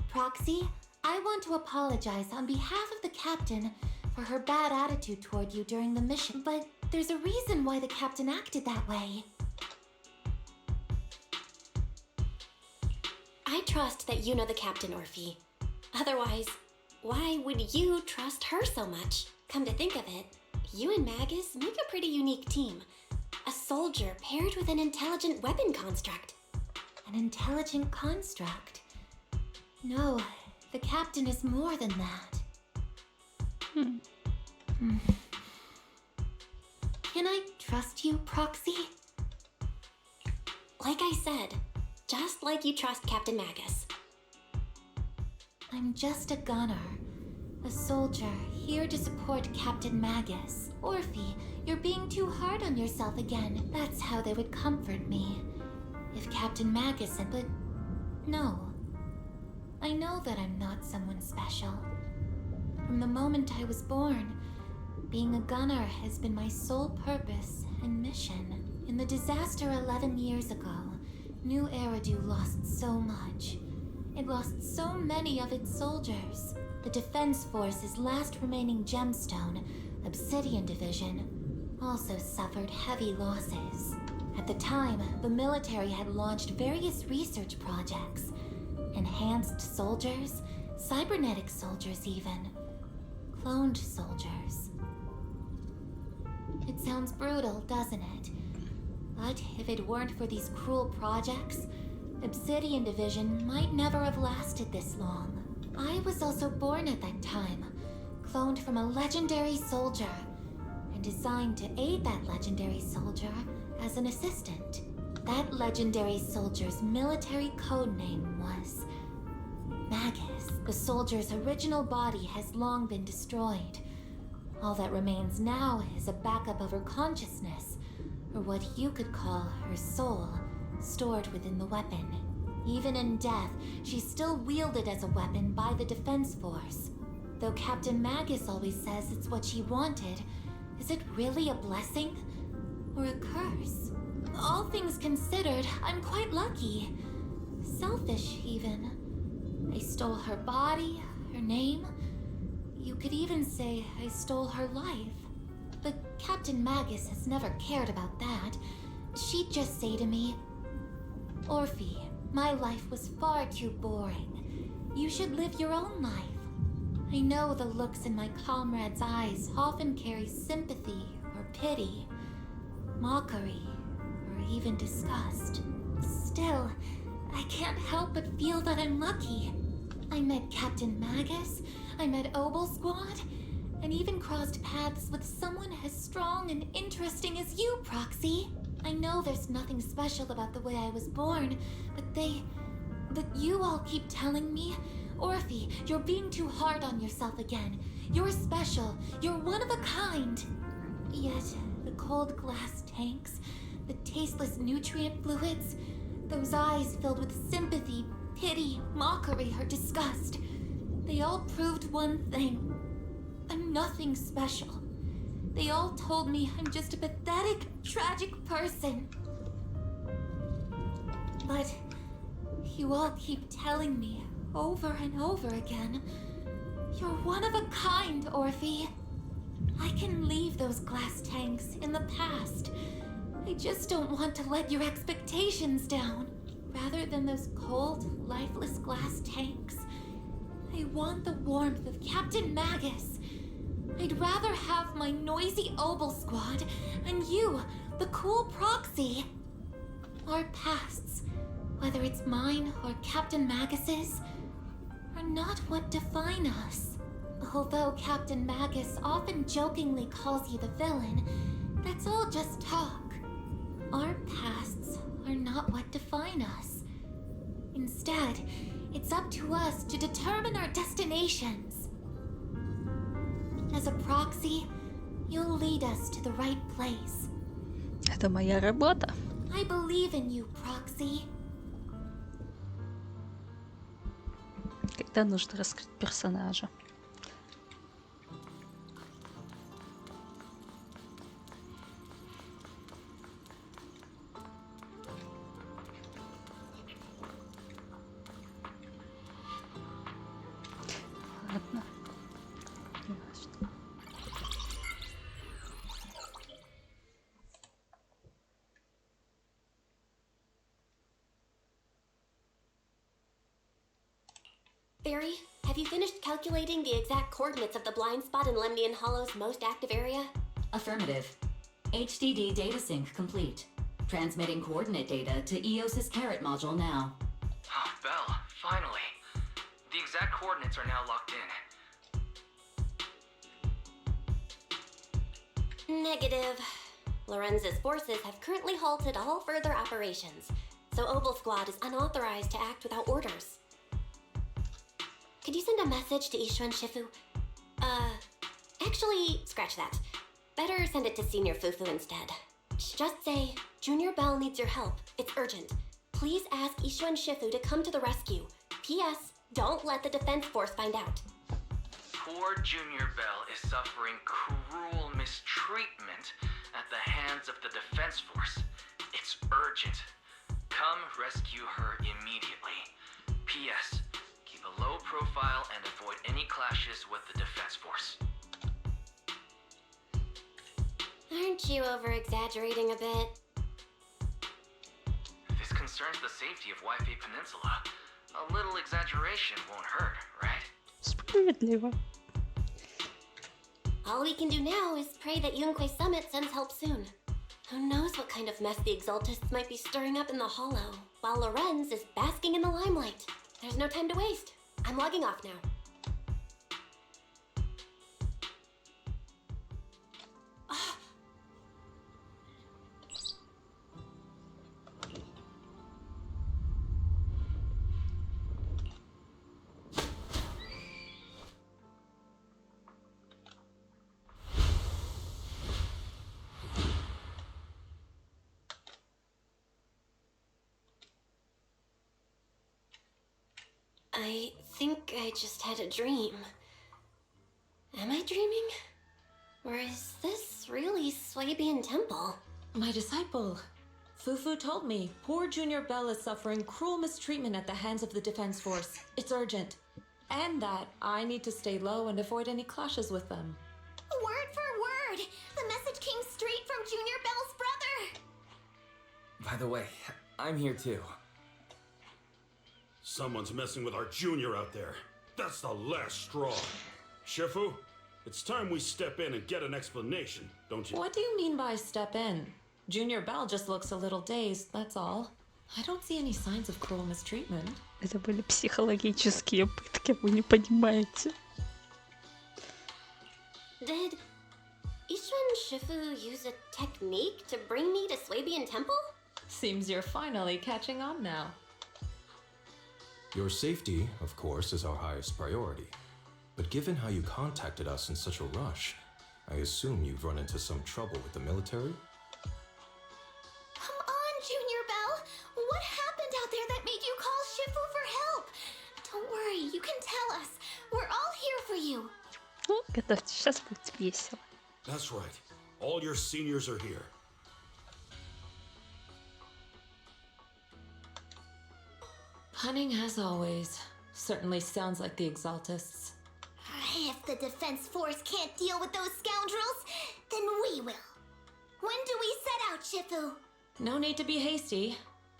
Proxy, I want to apologize on behalf of the captain for her bad attitude toward you during the mission, but there's a reason why the captain acted that way. I trust that you know the captain, Orphe. Otherwise, why would you trust her so much? Come to think of it, you and Magus make a pretty unique team. A soldier paired with an intelligent weapon construct. An intelligent construct? No, the captain is more than that. Can I trust you, Proxy? Like I said, just like you trust Captain Magus. I'm just a gunner. A soldier, here to support Captain Magus. Orphe, you're being too hard on yourself again. That's how they would comfort me. If Captain Magus said, but no. I know that I'm not someone special. From the moment I was born, being a gunner has been my sole purpose and mission. In the disaster 11 years ago, New Eridu lost so much. It lost so many of its soldiers. The Defense Force's last remaining gemstone Obsidian Division, also suffered heavy losses. At the time, the military had launched various research projects. Enhanced soldiers, cybernetic soldiers even. Cloned soldiers. It sounds brutal, doesn't it? But if it weren't for these cruel projects, Obsidian Division might never have lasted this long. I was also born at that time, cloned from a legendary soldier, and designed to aid that legendary soldier as an assistant. That legendary soldier's military code name was Magus. The soldier's original body has long been destroyed. All that remains now is a backup of her consciousness, or what you could call her soul, stored within the weapon. Even in death, she's still wielded as a weapon by the Defense Force. Though Captain Magus always says it's what she wanted, is it really a blessing? Or a curse? All things considered, I'm quite lucky. Selfish, even. I stole her body, her name. You could even say I stole her life. But Captain Magus has never cared about that. She'd just say to me, Orphe, my life was far too boring. You should live your own life. I know the looks in my comrades' eyes often carry sympathy or pity, mockery, or even disgust. Still, I can't help but feel that I'm lucky. I met Captain Magus, I met Obel Squad, and even crossed paths with someone as strong and interesting as you, Proxy. I know there's nothing special about the way I was born, but you all keep telling me, Orphe, you're being too hard on yourself again. You're special, you're one of a kind. Yet, the cold glass tanks, the tasteless nutrient fluids, those eyes filled with sympathy, pity, mockery, or disgust, they all proved one thing. I'm nothing special. They all told me I'm just a pathetic, tragic person. But you all keep telling me over and over again, you're one of a kind, Orphe. I can leave those glass tanks in the past. I just don't want to let your expectations down. Rather than those cold, lifeless glass tanks, I want the warmth of Captain Magus. I'd rather have my noisy Obel Squad and you, the cool Proxy. Our pasts, whether it's mine or Captain Magus's, are not what define us. Although Captain Magus often jokingly calls you the villain, that's all just talk. Our pasts are not what define us. Instead, it's up to us to determine our destinations. As a Proxy, you'll lead us to the right place. Это моя работа. I believe in you, Proxy. Когда нужно раскрыть персонажа. Ладно. Не важно. Barry, have you finished calculating the exact coordinates of the blind spot in Lemnian Hollow's most active area? Affirmative. HDD data sync complete. Transmitting coordinate data to EOS's Carrot module now. Oh, Belle, finally. The exact coordinates are now locked in. Negative. Lorenza's forces have currently halted all further operations, so Obel Squad is unauthorized to act without orders. Could you send a message to Ishuan Shifu? Actually, scratch that. Better send it to Senior Fufu instead. Just say, Junior Bell needs your help. It's urgent. Please ask Ishuan Shifu to come to the rescue. P.S. Don't let the Defense Force find out. Poor Junior Bell is suffering cruel mistreatment at the hands of the Defense Force. It's urgent. Come rescue her immediately. P.S. Keep a low profile and avoid any clashes with the Defense Force. Aren't you over-exaggerating a bit? This concerns the safety of Wi-Fi Peninsula. A little exaggeration won't hurt, right? Справедливо. All we can do now is pray that Yunquay Summit sends help soon. Who knows what kind of mess the Exaltists might be stirring up in the Hollow, while Lorenz is basking in the limelight. There's no time to waste. I'm logging off now. I think I just had a dream. Am I dreaming? Or is this really Swabian Temple? My disciple. Fufu told me poor Junior Bell is suffering cruel mistreatment at the hands of the defense force. It's urgent. And that I need to stay low and avoid any clashes with them. Word for word! The message came straight from Junior Bell's brother! By the way, I'm here too. Someone's messing with our junior out there. That's the last straw. Shifu, it's time we step in and get an explanation, don't you? What do you mean by step in? Junior Bell just looks a little dazed, that's all. I don't see any signs of cruel mistreatment. Это были психологические пытки, вы не понимаете. Did Ishwan Shifu use a technique to bring me to Swabian Temple? Seems you're finally catching on now. Your safety, of course, is our highest priority. But given how you contacted us in such a rush, I assume you've run into some trouble with the military? Come on, Junior Bell! What happened out there that made you call Shifu for help? Don't worry, you can tell us. We're all here for you. Ну, готовьтесь, сейчас будет весело. That's right. All your seniors are here. Cunning as always. Certainly sounds like the Exaltists. If the defense force can't deal with those scoundrels, then we will. When do we set out, Shifu? No need to be hasty.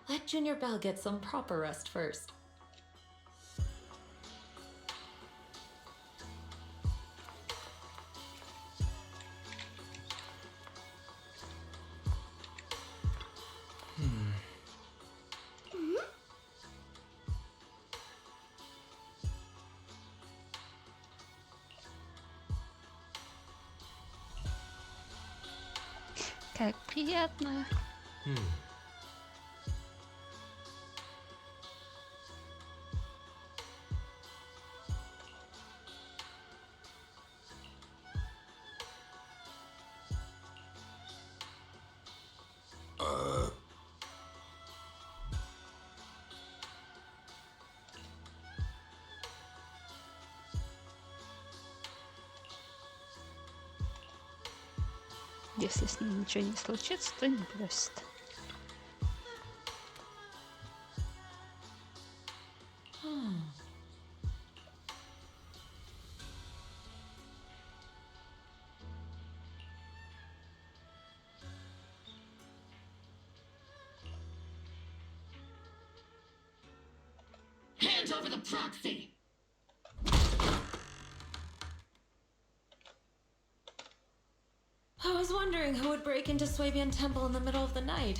Let Junior Bell get some proper rest first. Как приятно. Если с ним ничего не случится, то не бросит. Hand over the proxy! I was wondering who would break into Swabian Temple in the middle of the night.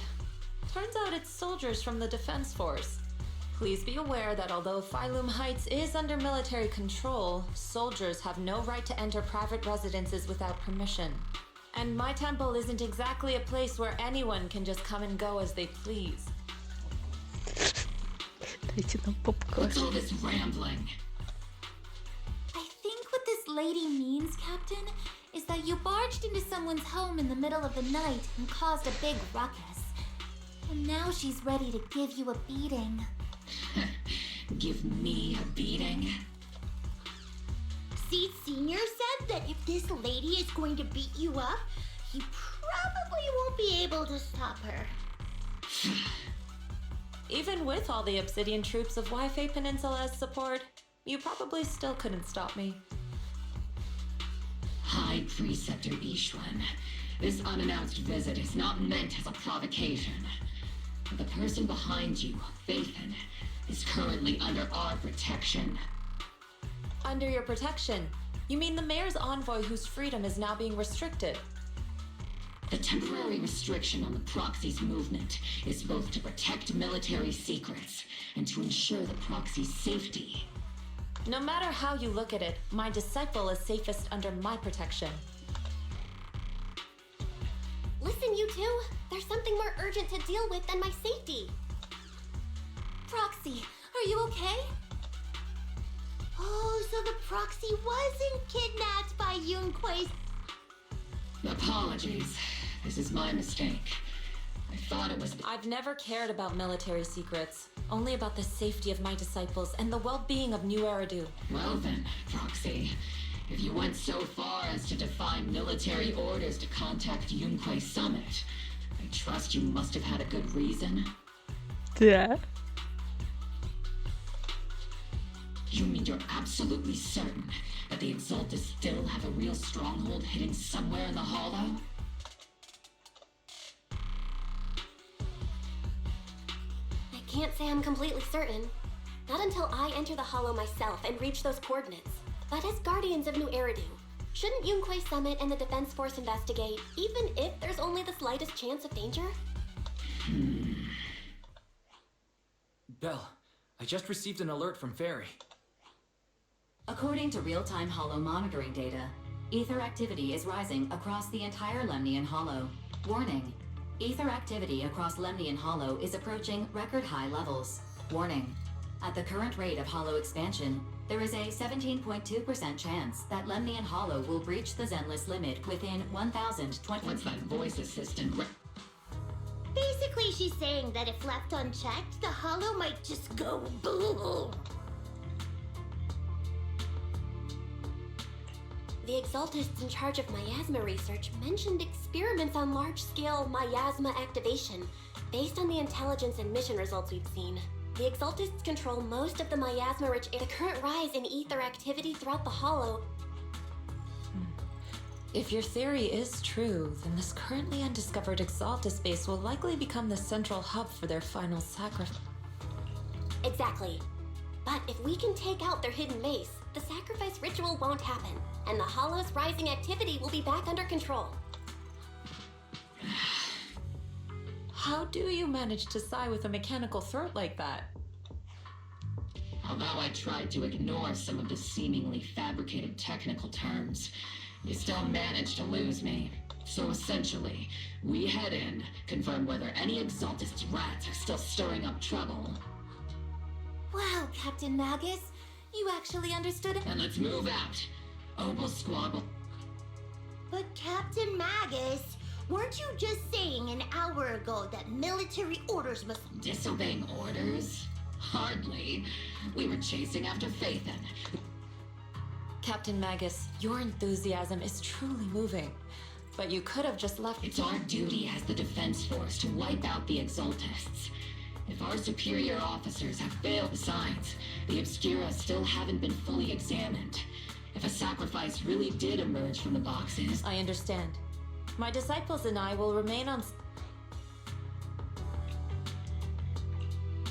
Turns out it's soldiers from the defense force. Please be aware that although Phylum Heights is under military control, soldiers have no right to enter private residences without permission. And my temple isn't exactly a place where anyone can just come and go as they please. What's all this rambling? I think what this lady means, Captain, is that you barged into someone's home in the middle of the night and caused a big ruckus. And now she's ready to give you a beating. Give me a beating? See, Senior said that if this lady is going to beat you up, you probably won't be able to stop her. Even with all the Obsidian troops of Wi-Fi Peninsula as support, you probably still couldn't stop me. High Preceptor Ishwan, This unannounced visit is not meant as a provocation. The person behind you, Phaethon, is currently under our protection. Under your protection? You mean the mayor's envoy whose freedom is now being restricted? The temporary restriction on the proxy's movement is both to protect military secrets and to ensure the proxy's safety. No matter how you look at it, my disciple is safest under my protection. Listen, you two. There's something more urgent to deal with than my safety. Proxy, are you okay? Oh, so the proxy wasn't kidnapped by Yunque's. Apologies. This is my mistake. I thought it was... I've never cared about military secrets. Only about the safety of my disciples and the well-being of New Eridu. Well then, Proxy. If you went so far as to defy military orders to contact Yunque Summit, I trust you must have had a good reason. Yeah. You mean you're absolutely certain that the Exaltus still have a real stronghold hidden somewhere in the Hollow? I can't say I'm completely certain. Not until I enter the Hollow myself and reach those coordinates. But as Guardians of New Eridu, shouldn't Yunque Summit and the Defense Force investigate, even if there's only the slightest chance of danger? Belle, I just received an alert from Fairy. According to real-time Hollow monitoring data, ether activity is rising across the entire Lemnian Hollow. Warning: ether activity across Lemnian Hollow is approaching record-high levels. Warning: at the current rate of Hollow expansion, there is a 17.2% chance that Lemnian Hollow will breach the Zenless limit within 1,020... What's that voice assistant? Basically, she's saying that if left unchecked, the Hollow might just go boom. The Exaltists in charge of miasma research mentioned experiments on large-scale miasma activation, based on the intelligence and mission results we've seen. The Exaltists control most of the miasma-rich air. The current rise in ether activity throughout the Hollow. If your theory is true, then this currently undiscovered Exaltus base will likely become the central hub for their final sacrifice. Exactly. But if we can take out their hidden base, the sacrifice ritual won't happen, and the Hollow's rising activity will be back under control. How do you manage to sigh with a mechanical throat like that? Although I tried to ignore some of the seemingly fabricated technical terms, you still managed to lose me. So essentially, we head in, confirm whether any Exaltist rats are still stirring up trouble. Wow, Captain Magus, you actually understood it. And let's move out. Opal Squabble. But Captain Magus, weren't you just saying an hour ago that military orders must... Disobeying orders? Hardly. We were chasing after Phaethon. Captain Magus, your enthusiasm is truly moving. But you could have just left... It's our duty as the Defense Force to wipe out the Exaltists. If our superior officers have failed, besides, the Obscura still haven't been fully examined. If a sacrifice really did emerge from the boxes... I understand. My disciples and I will remain on...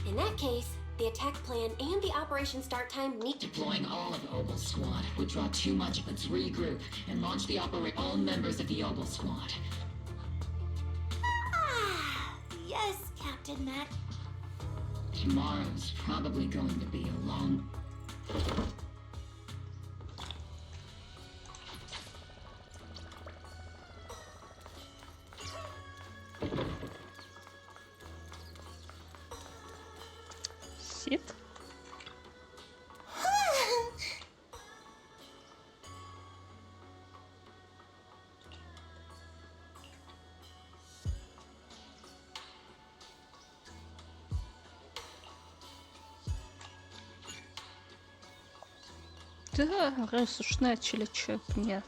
In that case, the attack plan and the operation start time need... Deploying all of Opal Squad would draw too much. Let's regroup and launch the operation. All members of the Opal Squad. Ah, yes, Captain Mac. Tomorrow's probably going to be a long... Sit. Да, раз уж начали, чё б нет.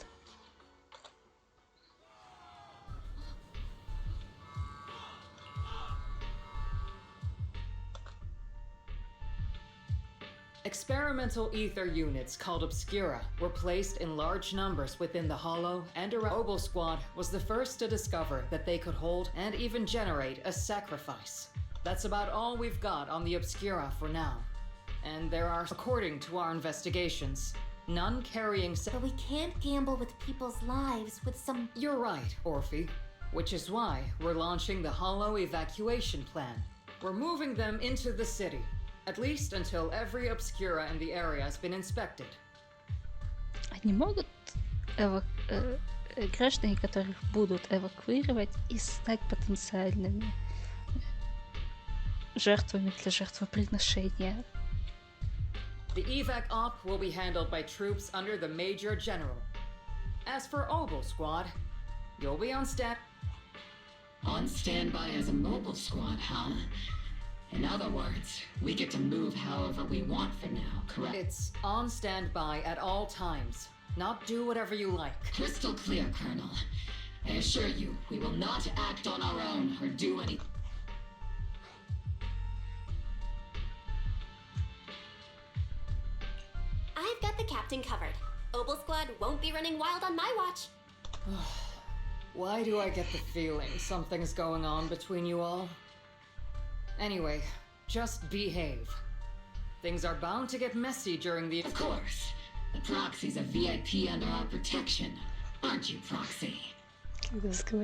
Experimental ether units called Obscura were placed in large numbers within the Hollow, and Obel Squad was the first to discover that they could hold and even generate a sacrifice. That's about all we've got on the Obscura for now. And there are, according to our investigations, none carrying... But we can't gamble with people's lives with some... You're right, Orphe. Which is why we're launching the Hollow evacuation plan. We're moving them into the city. At least until every Obscura in the area has been inspected. Они могут граждане, которых будут эвакуировать, и стать потенциальными жертвами для жертвоприношения. The evac op will be handled by troops under the Major General. As for Obel Squad, you'll be on On standby as a mobile squad, huh? In other words, we get to move however we want for now, correct? It's on standby at all times. Not do whatever you like. Crystal clear, Colonel. I assure you, we will not act on our own or do any... I've got the captain covered. Obel Squad won't be running wild on my watch. Why do I get the feeling something's going on between you all? Anyway, just behave. Things are bound to get messy during the... Of course. The Proxy's a VIP under our protection. Aren't you, Proxy? Speaking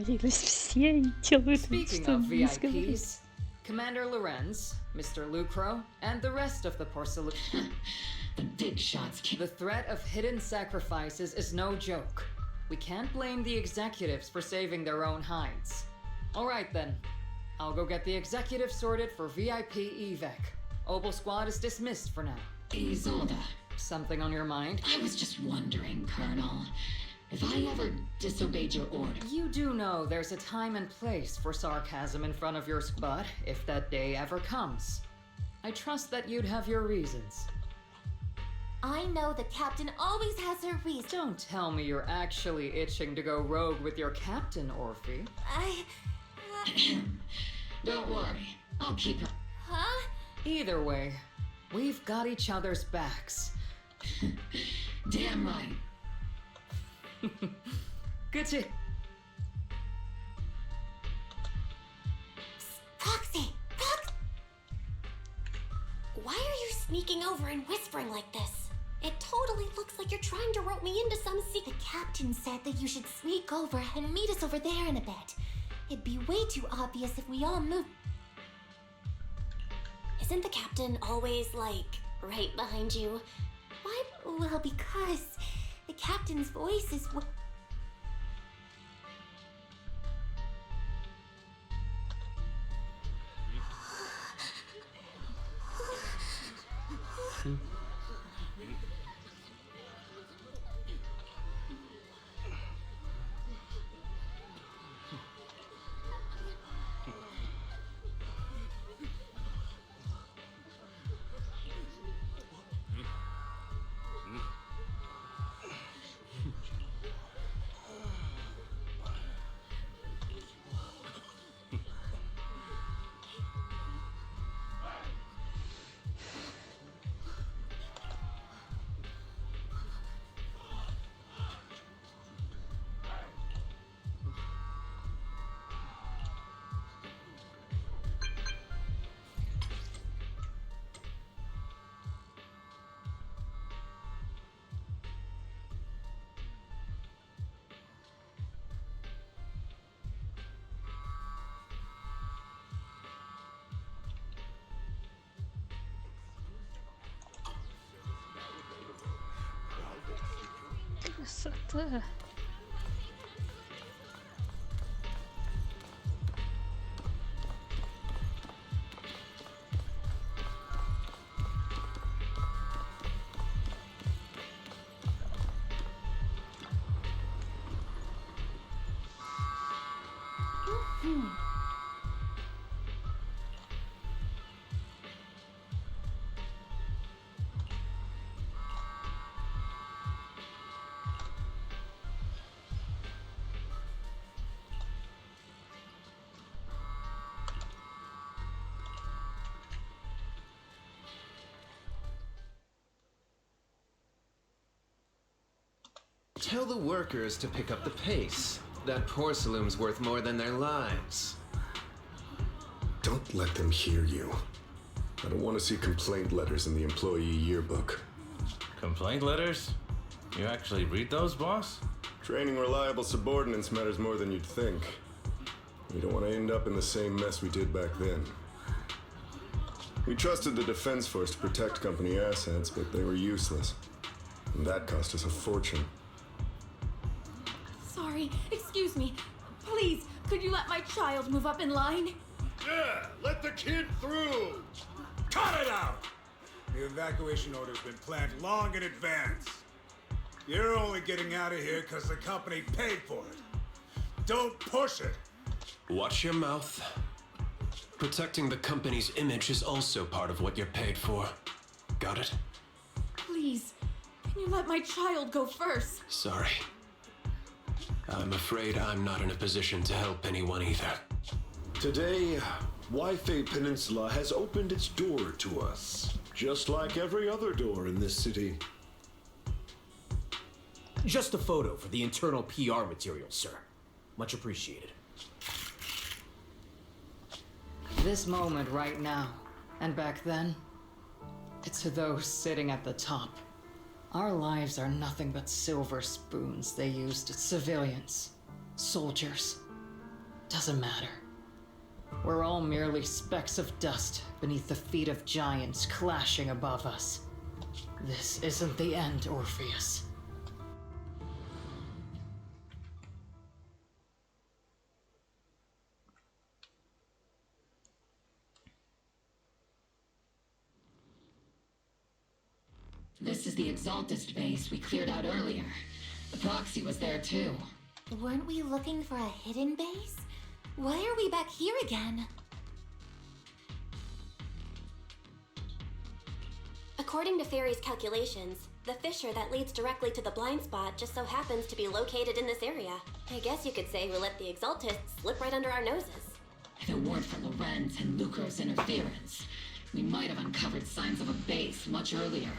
of VIPs, Commander Lorenz, Mr. Lucro, and the rest of the Porcelain... The big shots... The threat of hidden sacrifices is no joke. We can't blame the executives for saving their own hides. Alright then. I'll go get the executive sorted for VIP evac. Obel Squad is dismissed for now. Isolde. Something on your mind? I was just wondering, Colonel, if I ever disobeyed your order. You do know there's a time and place for sarcasm in front of your but if that day ever comes. I trust that you'd have your reasons. I know the captain always has her reasons. Don't tell me you're actually itching to go rogue with your captain, Orphe. Don't worry, I'll keep her. Huh? Either way, we've got each other's backs. Damn right. Good to... Proxy! Why are you sneaking over and whispering like this? It totally looks like you're trying to rope me into some secret. The captain said that you should sneak over and meet us over there in a bit. It'd be way too obvious if we all moved. Isn't the captain always, like, right behind you? Why? Well, because the captain's voice is... Красота. Tell the workers to pick up the pace. That porcelain's worth more than their lives. Don't let them hear you. I don't want to see complaint letters in the employee yearbook. Complaint letters? You actually read those, boss? Training reliable subordinates matters more than you'd think. We don't want to end up in the same mess we did back then. We trusted the Defense Force to protect company assets, but they were useless. And that cost us a fortune. Sorry, excuse me. Please, could you let my child move up in line? Yeah, let the kid through! Cut it out! The evacuation order's been planned long in advance. You're only getting out of here because the company paid for it. Don't push it! Watch your mouth. Protecting the company's image is also part of what you're paid for. Got it? Please, can you let my child go first? Sorry. I'm afraid I'm not in a position to help anyone either. Today, Wi-Fi Peninsula has opened its door to us, just like every other door in this city. Just a photo for the internal PR material, sir. Much appreciated. This moment right now, and back then, it's to those sitting at the top. Our lives are nothing but silver spoons they used as civilians, soldiers. Doesn't matter. We're all merely specks of dust beneath the feet of giants clashing above us. This isn't the end, Orpheus. This is the Exaltist base we cleared out earlier. The proxy was there too. Weren't we looking for a hidden base? Why are we back here again? According to Fairy's calculations, the fissure that leads directly to the blind spot just so happens to be located in this area. I guess you could say we let the Exaltists slip right under our noses. If it weren't for Lorenz and Lucro's interference, we might have uncovered signs of a base much earlier.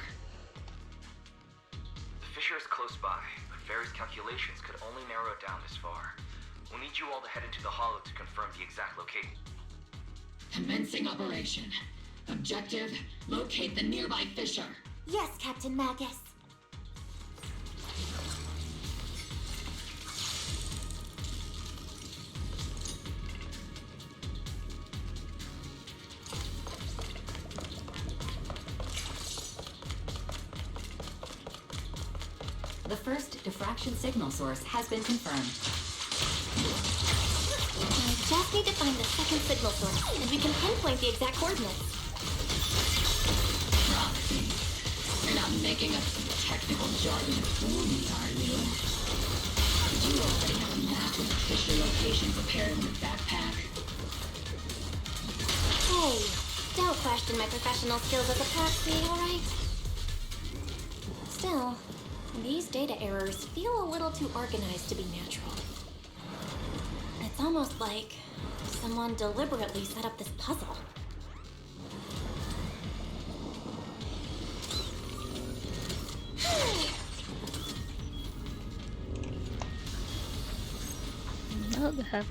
The fissure is close by, but Fairy's calculations could only narrow it down this far. We'll need you all to head into the hollow to confirm the exact location. Commencing operation. Objective, locate the nearby fissure. Yes, Captain Magus. The first diffraction signal source has been confirmed. I just need to find the second signal source, and we can pinpoint the exact coordinates. Proxy. You're not making up some technical jargon to fool me, are you? Did you already have a map with the fissure location prepared in your backpack? Hey, don't question my professional skills as a proxy, alright? Still, these data errors feel a little too organized to be natural. It's almost like someone deliberately set up this puzzle. Ну да,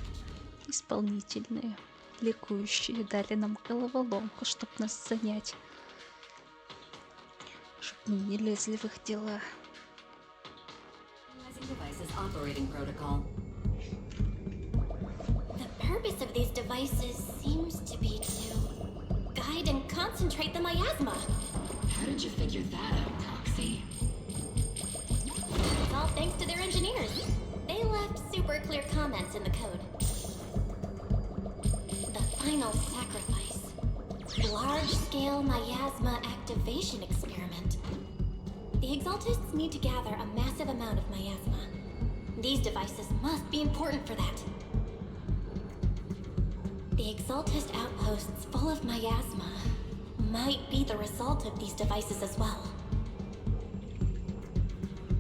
исполнительные, ликующие, дали нам головоломку, чтоб нас занять. Чтоб мы не лезли в их дела. Devices operating protocol. The purpose of these devices seems to be to guide and concentrate the miasma. How did you figure that out, Proxy? It's all thanks to their engineers. They left super clear comments in the code. The final sacrifice. Large-scale miasma activation experiment. The Exaltists need to gather a massive amount of miasma. These devices must be important for that. The Exaltist outposts full of miasma might be the result of these devices as well.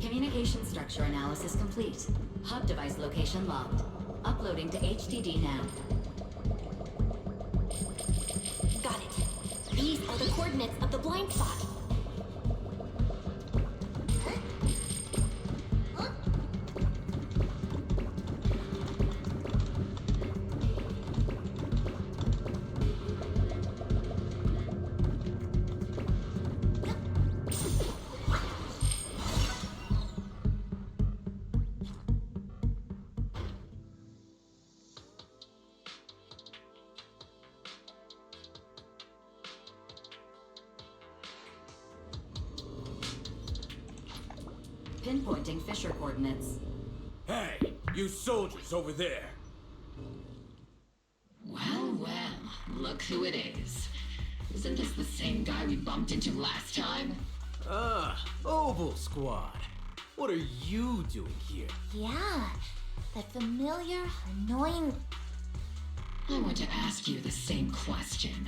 Communication structure analysis complete. Hub device location logged. Uploading to HDD now. Got it. These are the coordinates of the blind spot. pinpointing fissure coordinates. Hey, you soldiers over there! Well, well, look who it is. Isn't this the same guy we bumped into last time? Ah, Obel Squad. What are you doing here? Yeah, that familiar, annoying... I want to ask you the same question.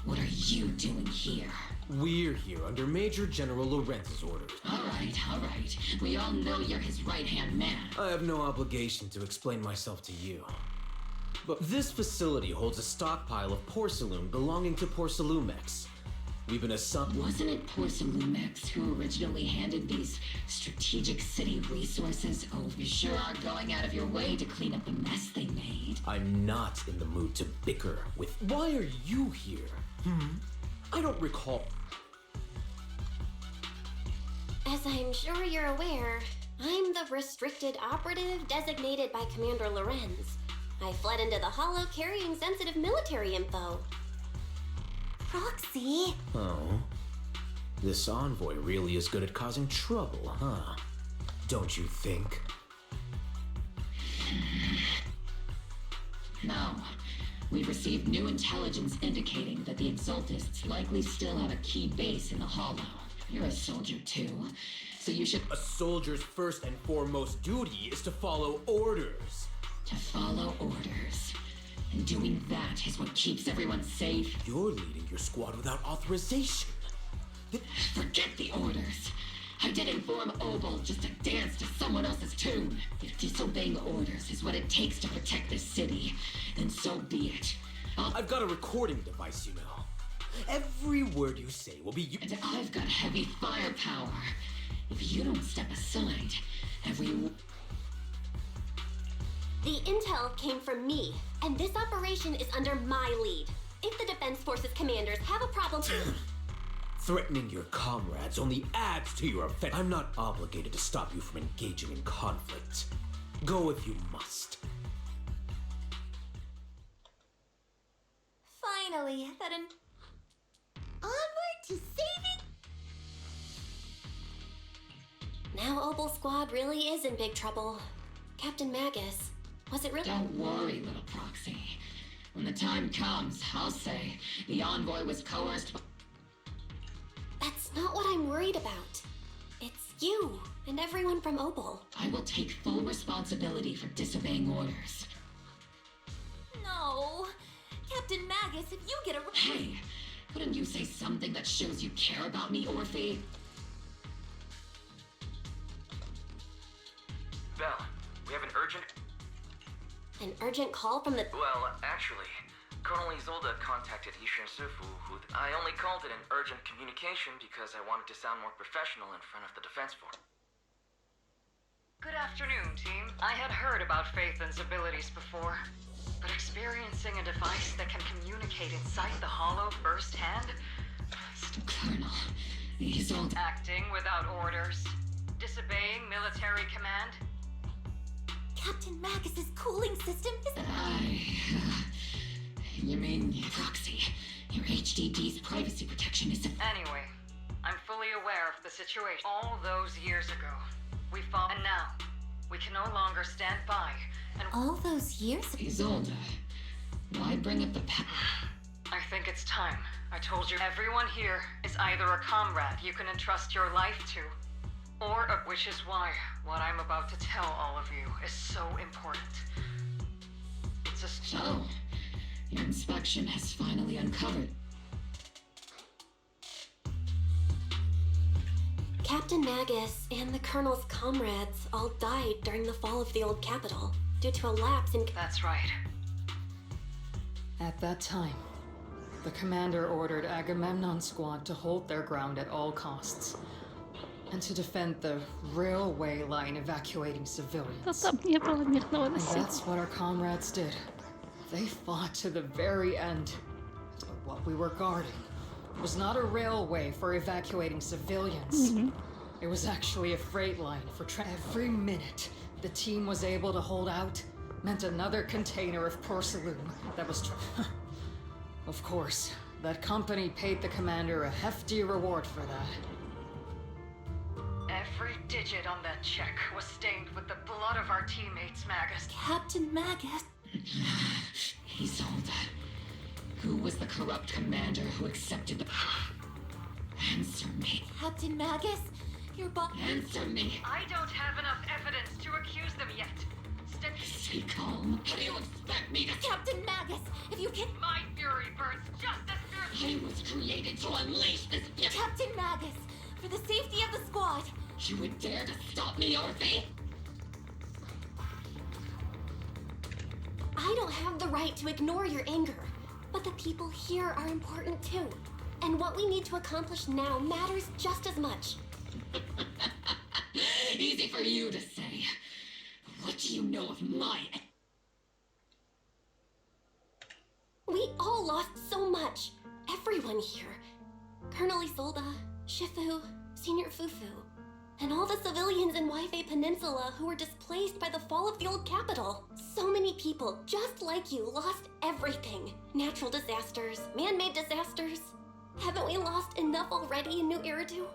What are you doing here? We're here under Major General Lorenz's orders. All right. We all know you're his right-hand man. I have no obligation to explain myself to you. But this facility holds a stockpile of porcelain belonging to Porcelumex. We've been assigned... Wasn't it Porcelumex who originally handed these strategic city resources? Oh, you sure are going out of your way to clean up the mess they made. I'm not in the mood to bicker with... Why are you here? I don't recall... As I'm sure you're aware, I'm the restricted operative designated by Commander Lorenz. I fled into the Hollow carrying sensitive military info. Proxy? Oh. This envoy really is good at causing trouble, huh? Don't you think? No. We've received new intelligence indicating that the Exaltists likely still have a key base in the Hollow. You're a soldier too, so you should... A soldier's first and foremost duty is to follow orders. To follow orders. And doing that is what keeps everyone safe. You're leading your squad without authorization. Forget the orders. I did inform Obel just to dance to someone else's tune. If disobeying orders is what it takes to protect this city, then so be it. I've got a recording device, you know. Every word you say will be... And I've got heavy firepower. If you don't step aside, The intel came from me, and this operation is under my lead. If the Defense Forces commanders have a problem... Threatening your comrades only adds to your offense. I'm not obligated to stop you from engaging in conflict. Go if you must. Finally, that onward to saving... Now Obel Squad really is in big trouble. Captain Magus, was it really... Don't worry, little proxy. When the time comes, I'll say the envoy was coerced by... That's not what I'm worried about. It's you and everyone from Obel. I will take full responsibility for disobeying orders. No. Captain Magus, if you get a... Hey, couldn't you say something that shows you care about me, Orphe? Belle, we have an urgent... An urgent call from the... Well, actually, Colonel Isolde contacted Ishin Sufu, who... I only called it an urgent communication because I wanted to sound more professional in front of the Defense Force. Good afternoon, team. I had heard about Phaethon's abilities before, but experiencing a device that can communicate inside the Hollow firsthand... Colonel, Isolde... Acting without orders, disobeying military command... Captain Magus's cooling system is... You mean, Proxy, your HDD's privacy protection is... Anyway, I'm fully aware of the situation. All those years ago, we fought, and now, we can no longer stand by, and... All those years? Isolde, why bring up the past? I think it's time. I told you, everyone here is either a comrade you can entrust your life to, or which is why what I'm about to tell all of you is so important. It's a... So, your inspection has finally uncovered... Captain Magus and the Colonel's comrades all died during the fall of the old capital, due to a lapse in... That's right. At that time, the commander ordered Agamemnon's squad to hold their ground at all costs, and to defend the railway line evacuating civilians. And that's what our comrades did. They fought to the very end. But what we were guarding was not a railway for evacuating civilians. It was actually a freight line for every minute the team was able to hold out meant another container of porcelain that was Of course, that company paid the commander a hefty reward for that. Every digit on that check was stained with the blood of our teammates, Magus. Captain Magus. Isolde. Who was the corrupt commander who accepted the... Answer me. Captain Magus, your boss. Answer me. I don't have enough evidence to accuse them yet. Stay calm. How do you expect me to... Captain Magus, if you can... My fury burns just as fiercely. I was created to unleash this... Captain Magus, for the safety of the squad. You would dare to stop me, Orphe? I don't have the right to ignore your anger, but the people here are important too. And what we need to accomplish now matters just as much. Easy for you to say. What do you know of my... We all lost so much. Everyone here. Colonel Isolde, Shifu, Senior Fufu, and all the civilians in Waifei Peninsula who were displaced by the fall of the old capital. So many people, just like you, lost everything. Natural disasters, man-made disasters. Haven't we lost enough already in New Eridu?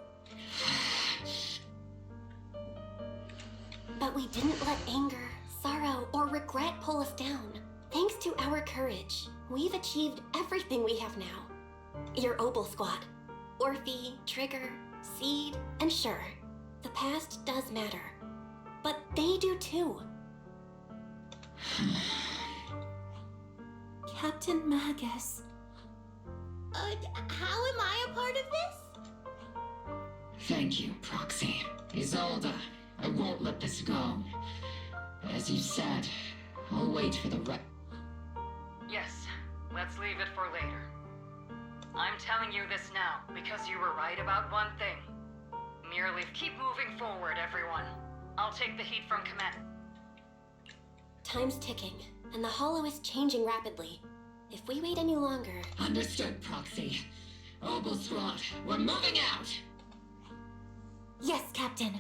But we didn't let anger, sorrow, or regret pull us down. Thanks to our courage, we've achieved everything we have now. Your Obel squad, Orphe, Trigger, Seed, and sure, the past does matter. But they do too. Captain Magus. How am I a part of this? Thank you, Proxy. Isolde, I won't let this go. As you said, I'll wait for the right... Yes, let's leave it for later. I'm telling you this now because you were right about one thing. Merely keep moving forward, everyone. I'll take the heat from command. Time's ticking, and the Hollow is changing rapidly. If we wait any longer... Understood, Proxy. Obel Squad, we're moving out! Yes, Captain.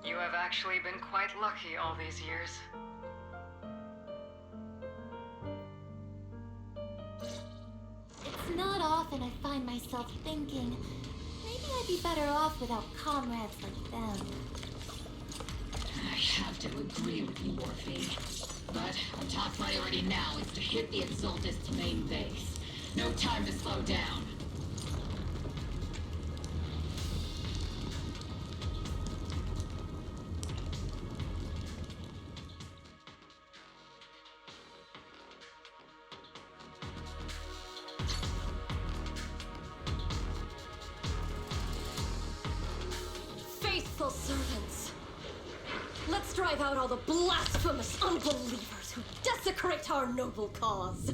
You have actually been quite lucky all these years. It's not often I find myself thinking, maybe I'd be better off without comrades like them. I have to agree with you, Orphe. But our top priority now is to hit the Exaltist main base. No time to slow down. Faithful servants, let's drive out all the blasphemous unbelievers who desecrate our noble cause.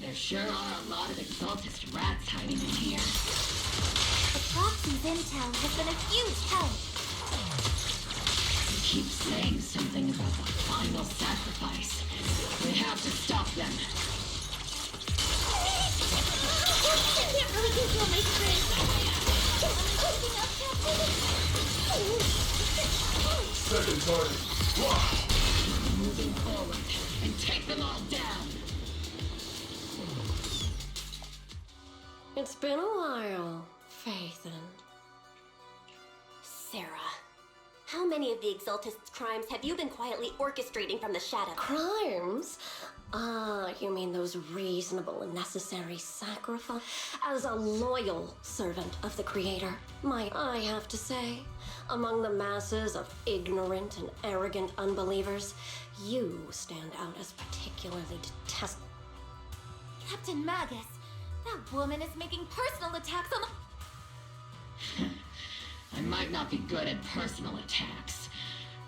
There sure are a lot of Exaltist rats hiding in here. The Proxy's intel has been a huge help. They keep saying something about the final sacrifice. We have to stop them. I can't really control my strength. Keeping up, Captain. Second target. Keep moving forward and take them all down. It's been a while, Phaethon. Sarah, how many of the Exaltist's crimes have you been quietly orchestrating from the shadow? Crimes? You mean those reasonable and necessary sacrifices? As a loyal servant of the Creator, I have to say, among the masses of ignorant and arrogant unbelievers, you stand out as particularly detestable. Captain Magus, that woman is making personal attacks on the... I might not be good at personal attacks,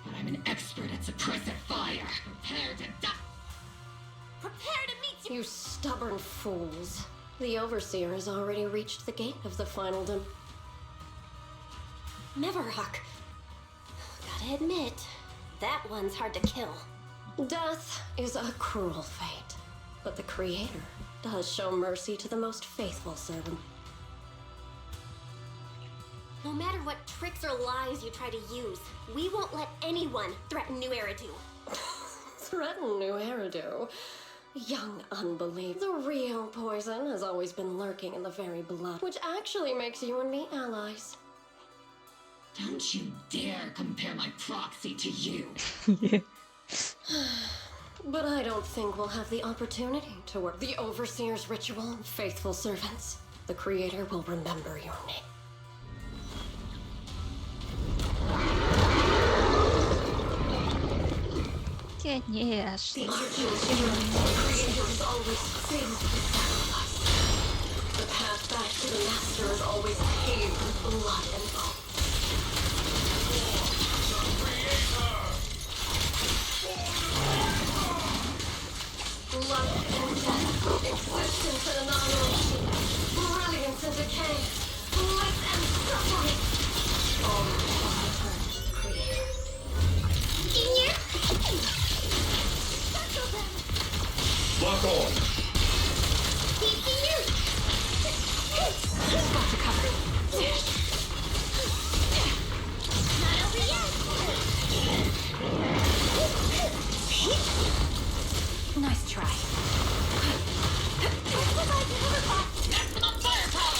but I'm an expert at suppressive fire. Prepare to die. Prepare to meet you. You stubborn fools. The Overseer has already reached the gate of the finaldom. Neverhawk. Gotta admit, that one's hard to kill. Death is a cruel fate, but the Creator does show mercy to the most faithful servant. No matter what tricks or lies you try to use, we won't let anyone threaten New Eridu. Threaten New Eridu? Young unbeliever. The real poison has always been lurking in the very blood, which actually makes you and me allies. Don't you dare compare my proxy to you. But I don't think we'll have the opportunity to work the Overseer's ritual, faithful servants. The Creator will remember your name. Конечно. The path back to the Master is always paved with blood and bone. Life and death, existence and annihilation, brilliance and decay, bliss and suffering. All return to the Creator. Lock on. Got to cover. Not over yet. Nice try. Maximum firepower.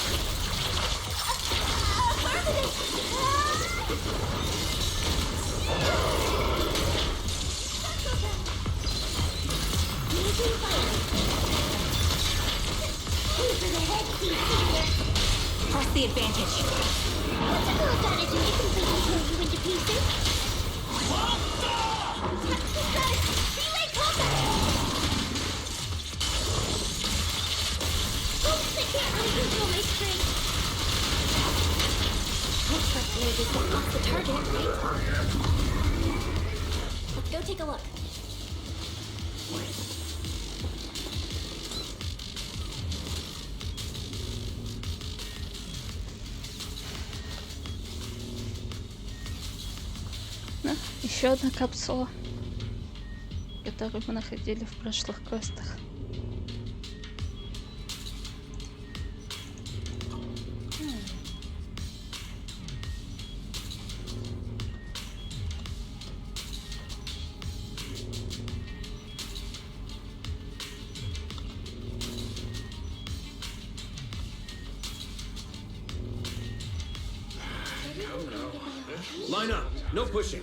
Press the advantage. What's a girl's attitude? You completely tear you into pieces. Relay combat! Oops, I can't really control my strength. Looks like Blade is getting off the target. Let's go take a look. Еще одна капсула, которую мы находили в прошлых квестах. Line up, no pushing.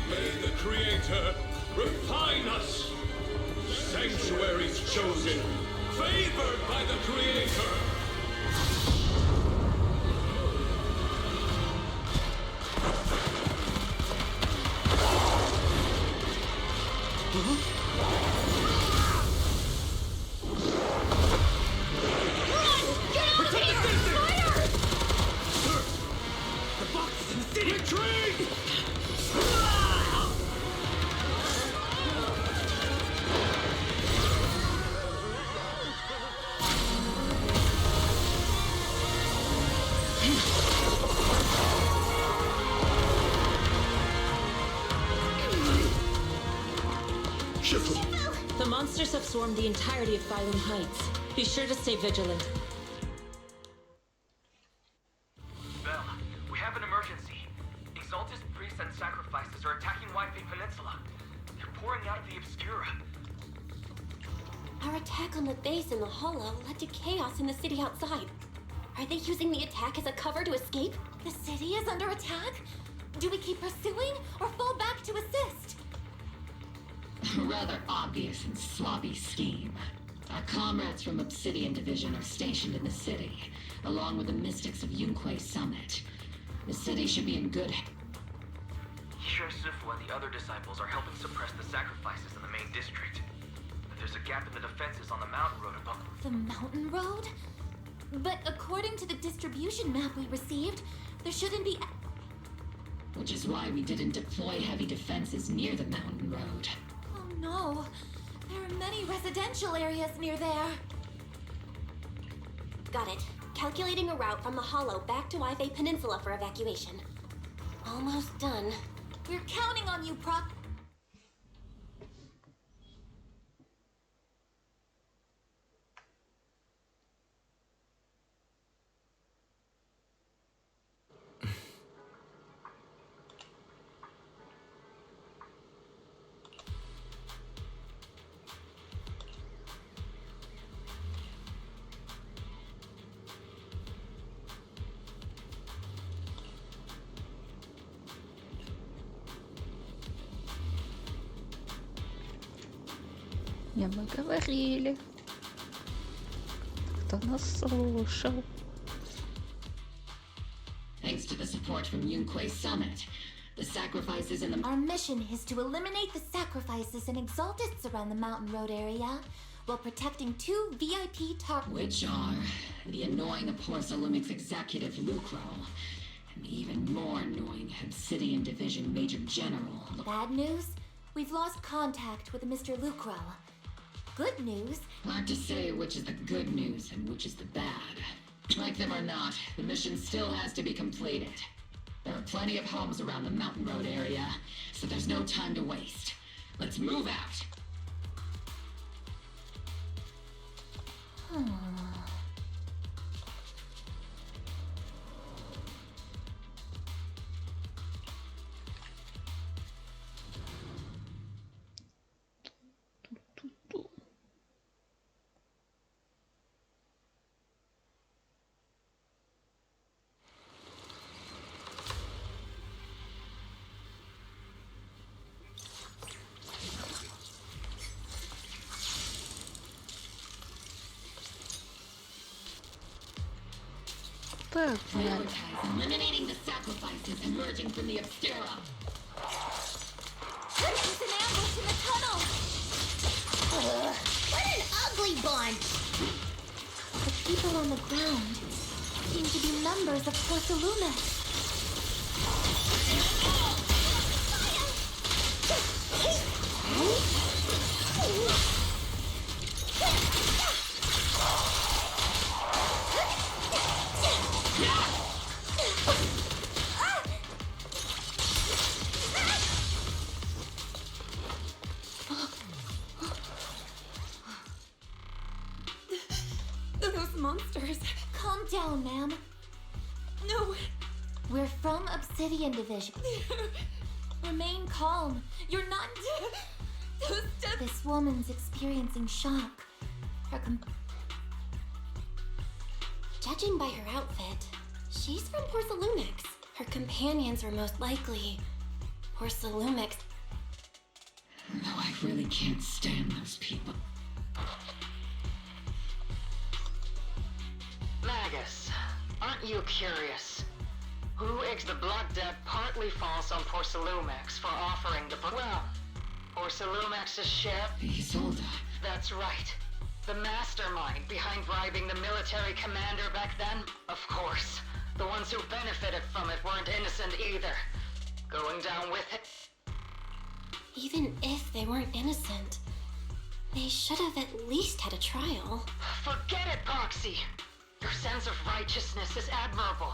May the Creator refine us. Sanctuaries chosen, favored by the Creator. The monsters have swarmed the entirety of Phylum Heights. Be sure to stay vigilant. Belle, we have an emergency. Exaltus priests and sacrifices are attacking Wi-Fi Peninsula. They're pouring out of the Obscura. Our attack on the base in the Hollow led to chaos in the city outside. Are they using the attack as a cover to escape? The city is under attack? Do we keep pursuing or fall back to assist? A rather obvious and sloppy scheme. Our comrades from Obsidian Division are stationed in the city, along with the mystics of Yunque Summit. The city should be in good hands. Sure Sifu and the other disciples are helping suppress the sacrifices in the main district. But there's a gap in the defenses on the mountain road above. The mountain road? But according to the distribution map we received, there shouldn't be... Which is why we didn't deploy heavy defenses near the mountain road. Oh no, there are many residential areas near there. Got it. Calculating a route from the Hollow back to Wi-Fi Peninsula for evacuation. Almost done. We're counting on you, Proc. Не, мы говорили. Кто нас слушал? Thanks to the support from Yunque's summit, the sacrifices in the... Our mission is to eliminate the sacrifices and exaltists around the Mountain Road area while protecting 2 VIP targets. Which are the annoying Porcelumix executive Lucro, and the even more annoying Obsidian Division Major General. Bad news? We've lost contact with Mr. Lucro. Good news? Hard to say which is the good news and which is the bad. Like them or not, the mission still has to be completed. There are plenty of homes around the Mountain Road area, so there's no time to waste. Let's move out! Prioritize eliminating the sacrifices emerging from the Obscura. There's an ambush in the tunnel! What an ugly bunch! The people on the ground seem to be members of Porcelumix. Those monsters. Calm down, ma'am. No. We're from Obsidian Division. Remain calm. You're not... This woman's experiencing shock. Judging by her outfit, she's from Porcelumix. Her companions were most likely Porcelumix. No, I really can't stand those people. Magus, aren't you curious? Who eggs the blood debt partly falls on Porcelumix for offering the... Well, Porcelumix's share... Isolde. That's right. The mastermind behind bribing the military commander back then? Of course. The ones who benefited from it weren't innocent either. Going down with it? Even if they weren't innocent, they should have at least had a trial. Forget it, Proxy! Your sense of righteousness is admirable.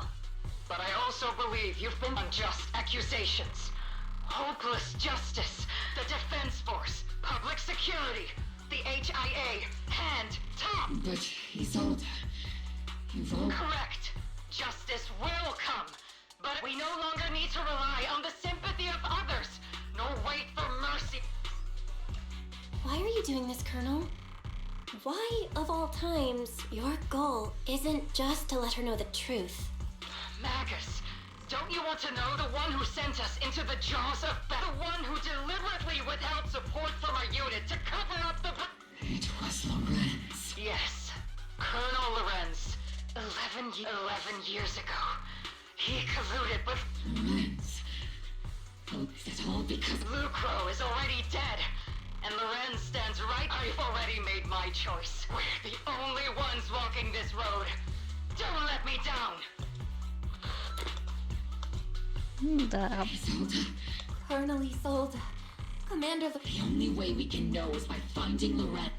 But I also believe you've been unjust accusations. Hopeless justice, the Defense Force, public security, the HIA, and top! But Isolde, you've all... Correct. Justice will come. But we no longer need to rely on the sympathy of others, nor wait for mercy. Why are you doing this, Colonel? Why, of all times, your goal isn't just to let her know the truth? Magus, don't you want to know the one who sent us into the jaws of battle? The one who deliberately withheld support from our unit to cover up the... It was Lorenz. Yes, Colonel Lorenz. 11 years ago. He colluded with... Lorenz. Oh, is it all because... Lucro is already dead. And Lorenz stands right. I've already made my choice. We're the only ones walking this road. Don't let me down. Да. Colonel Isolde. Commander... The only way we can know is by finding Lorenz.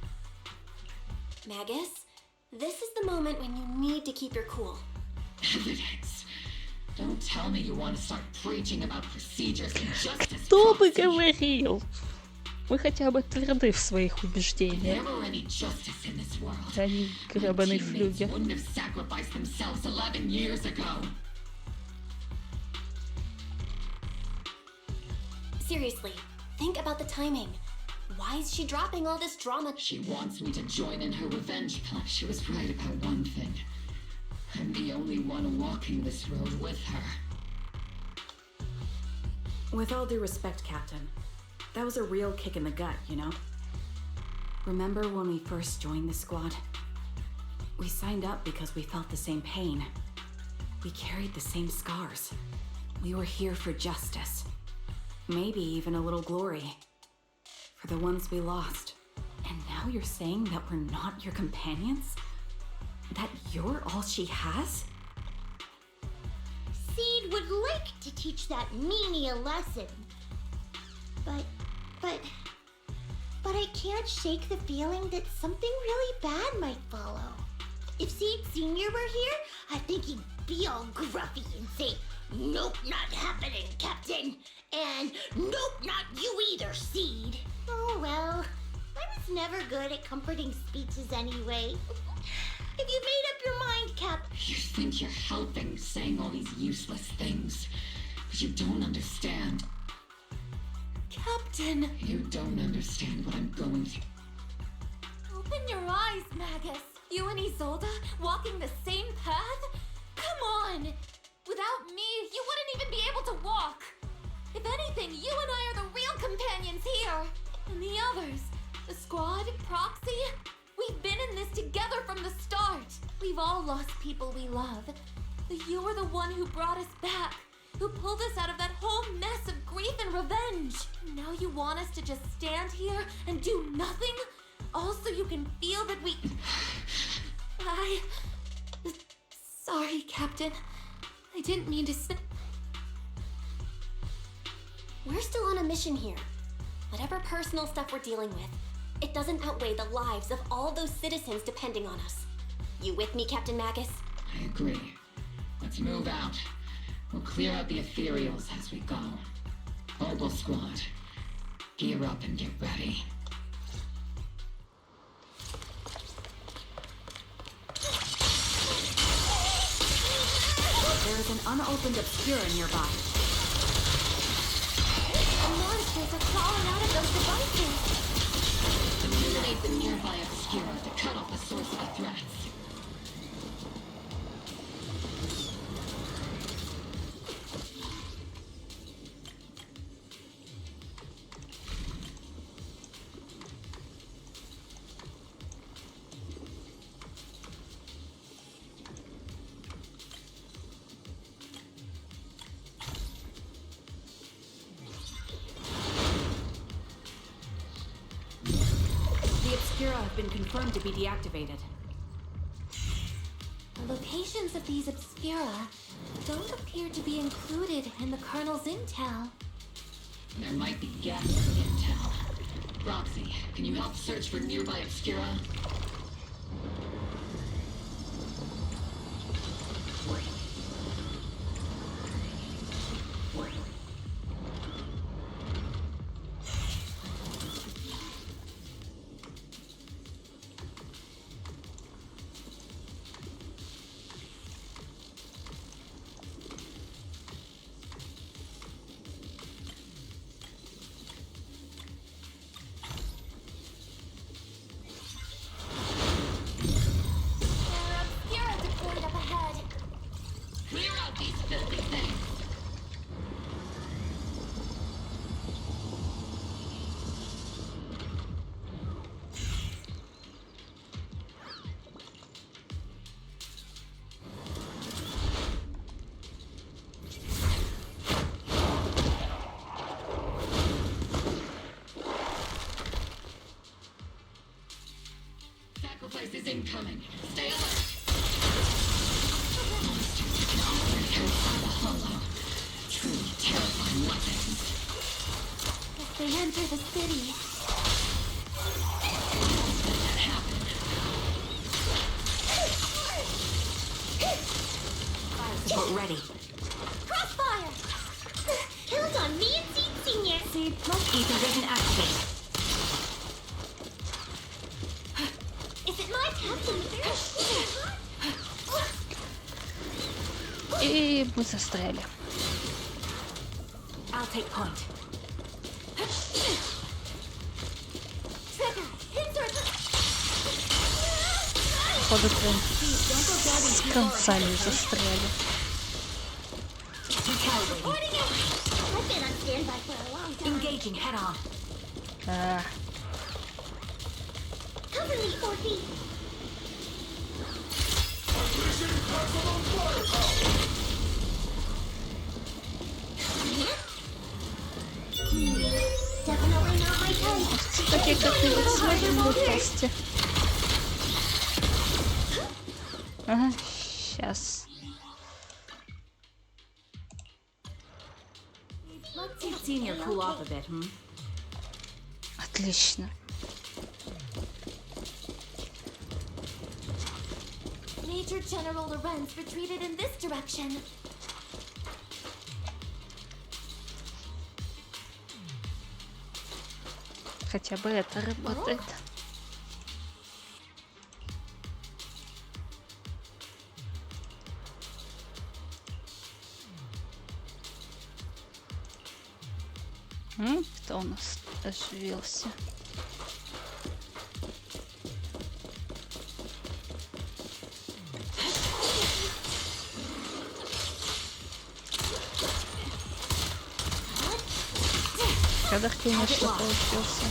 Magus, this is the moment when you need to keep your cool. Evidence. Don't tell me you want to start preaching about procedures and justice. Кто бы говорил? Мы хотя бы тверды в своих убеждениях. Они гребаные флюги. Seriously, think about the timing. Why is she dropping all this drama? She wants me to join in her revenge plan. She was right about one thing. I'm the only one walking this road with her. With all due respect, Captain, that was a real kick in the gut, you know? Remember when we first joined the squad? We signed up because we felt the same pain. We carried the same scars. We were here for justice. Maybe even a little glory. For the ones we lost. And now you're saying that we're not your companions? That you're all she has? Seed would like to teach that meanie a lesson. But I can't shake the feeling that something really bad might follow. If Seed Sr. were here, I think he'd be all gruffy and say, "Nope, not happening, Captain." And "Nope, not you either, Seed." Oh well, I was never good at comforting speeches anyway. If you made up your mind, Cap... You think you're helping, saying all these useless things. But you don't understand. Captain! You don't understand what I'm going through. Open your eyes, Magus. You and Isolde walking the same path? Come on! Without me, you wouldn't even be able to walk. If anything, you and I are the real companions here. And the others, the squad, Proxy, we've been in this together from the start. We've all lost people we love. But you were the one who brought us back, who pulled us out of that whole mess of grief and revenge. Now you want us to just stand here and do nothing? All so you can feel that we... Sorry, Captain. I didn't mean to say... We're still on a mission here. Whatever personal stuff we're dealing with, it doesn't outweigh the lives of all those citizens depending on us. You with me, Captain Magus? I agree. Let's move out. We'll clear out the ethereals as we go. Opal Squad, gear up and get ready. There is an unopened Obscura nearby. The monsters are crawling out of those devices. Eliminate the nearby Obscura to cut off the source of the threats. Have been confirmed to be deactivated. The locations of these Obscura don't appear to be included in the Colonel's intel. There might be gaps in the intel. Roxy, can you help search for nearby Obscura? Is incoming. Stay alert. Monsters can operate outside the hollow. Truly terrifying weapons. If they enter the city... Let that happen. Fire support ready. Crossfire! Count on me and Seed Senior. Seed plus ether vision activated. И мы застряли. I'll take point. Походу прям с концами застряли. Engaging head on. Cover me, Orphe! Definitely not my type. Такие как-нибудь смотрим в тесте. Ага, сейчас. Let's see senior cool off a bit, hmm? Отлично. Major General Lorenz retreated in this direction. Хотя бы это работает. Кто у нас оживился? Кадр, конечно, получился.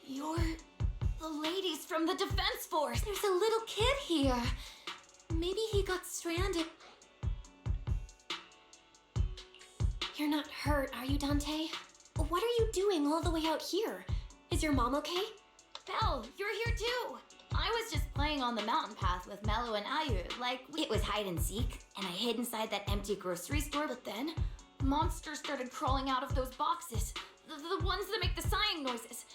You're the ladies from the Defense Force. There's a little kid here. Maybe he got stranded. You're not hurt, are you, Dante? What are you doing all the way out here? Is your mom okay? Belle, you're here too. I was just playing on the mountain path with Mello and Ayu, like it was hide and seek, and I hid inside that empty grocery store, but then monsters started crawling out of those boxes. The ones that make the sighing noises.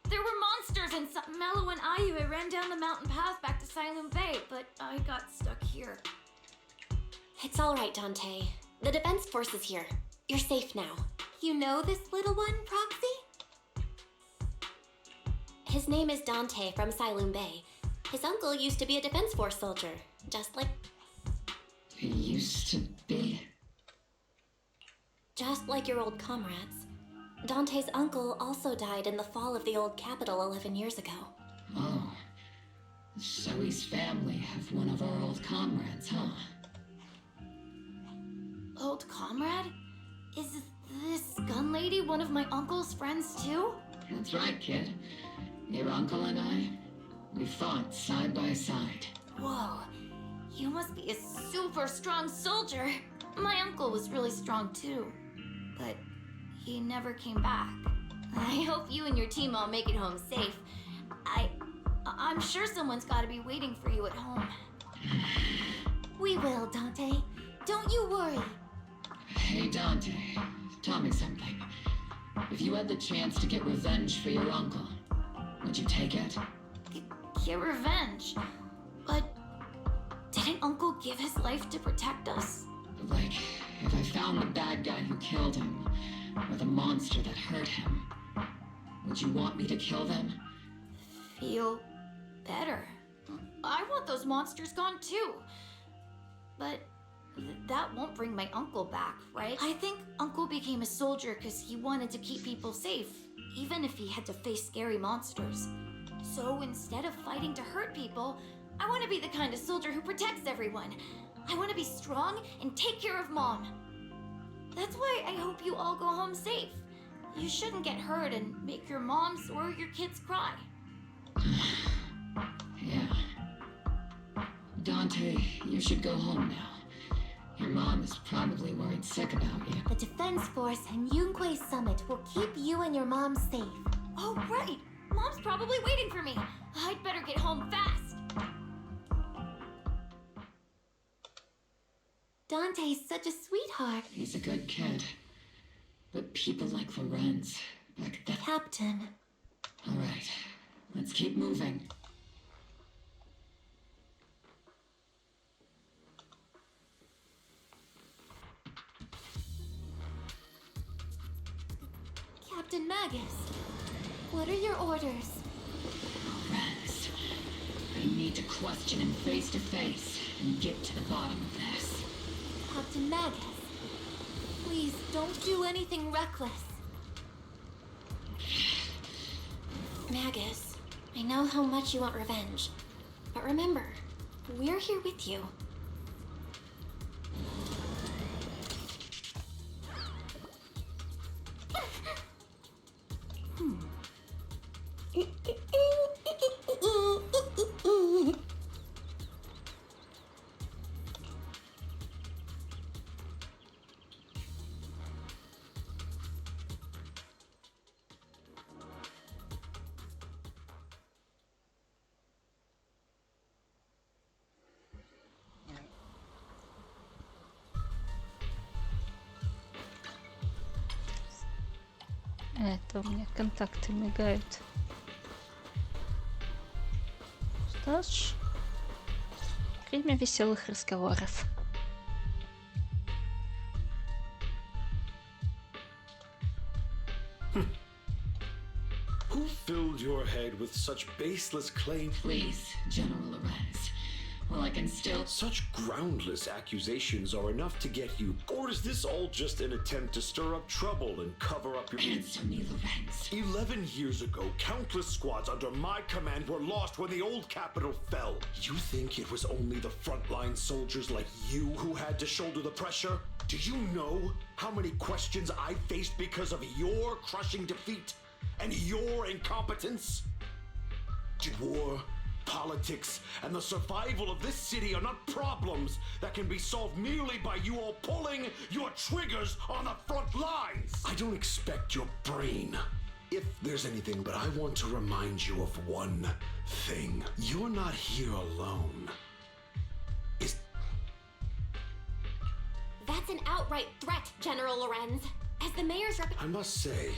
There were monsters and Mello and Ayu. I ran down the mountain path back to Silent Bay, but I got stuck here. It's all right, Dante. The Defense Force is here. You're safe now. You know this little one, Proxy? His name is Dante from Silent Bay. His uncle used to be a Defense Force soldier, just like... He used to be... Just like your old comrades. Dante's uncle also died in the fall of the old capital 11 years ago. Oh. So his family have one of our old comrades, huh? Old comrade? Is this gun lady one of my uncle's friends too? That's right, kid. Your uncle and I, we fought side by side. Whoa, you must be a super strong soldier. My uncle was really strong too, but he never came back. I hope you and your team all make it home safe. I'm sure someone's got to be waiting for you at home. We will, Dante. Don't you worry. Hey, Dante, tell me something. If you had the chance to get revenge for your uncle, would you take it? Get revenge? But didn't Uncle give his life to protect us? Like, if I found the bad guy who killed him, or the monster that hurt him, would you want me to kill them? Feel better. I want those monsters gone too. But that won't bring my uncle back, right? I think Uncle became a soldier because he wanted to keep people safe, even if he had to face scary monsters. So instead of fighting to hurt people, I want to be the kind of soldier who protects everyone. I want to be strong and take care of Mom. That's why I hope you all go home safe. You shouldn't get hurt and make your moms or your kids cry. Yeah. Dante, you should go home now. Your mom is probably worried sick about you. The Defense Force and Yunque Summit will keep you and your mom safe. Oh, right! Mom's probably waiting for me. I'd better get home fast. Dante's such a sweetheart. He's a good kid. But people like Lorenz, like that... Captain. All right, let's keep moving. Captain Magus, what are your orders? Lorenz, I need to question him face to face and get to the bottom of this. Captain Magus, please don't do anything reckless. Magus, I know how much you want revenge, but remember, we're here with you. Это у меня контакты мигают. Что ж, время веселых разговоров. Who filled your head with such baseless claims? Please, General Lorenz. Well, I can still... Such groundless accusations are enough to get you. Or is this all just an attempt to stir up trouble and cover up your... Answer me, Lorenz. 11 years ago, countless squads under my command were lost when the old capital fell. You think it was only the frontline soldiers like you who had to shoulder the pressure? Do you know how many questions I faced because of your crushing defeat and your incompetence? War, politics, and the survival of this city are not problems that can be solved merely by you all pulling your triggers on the front lines. I don't expect your brain, if there's anything, but I want to remind you of one thing. You're not here alone. That's an outright threat, General Lorenz. As the mayor's I must say,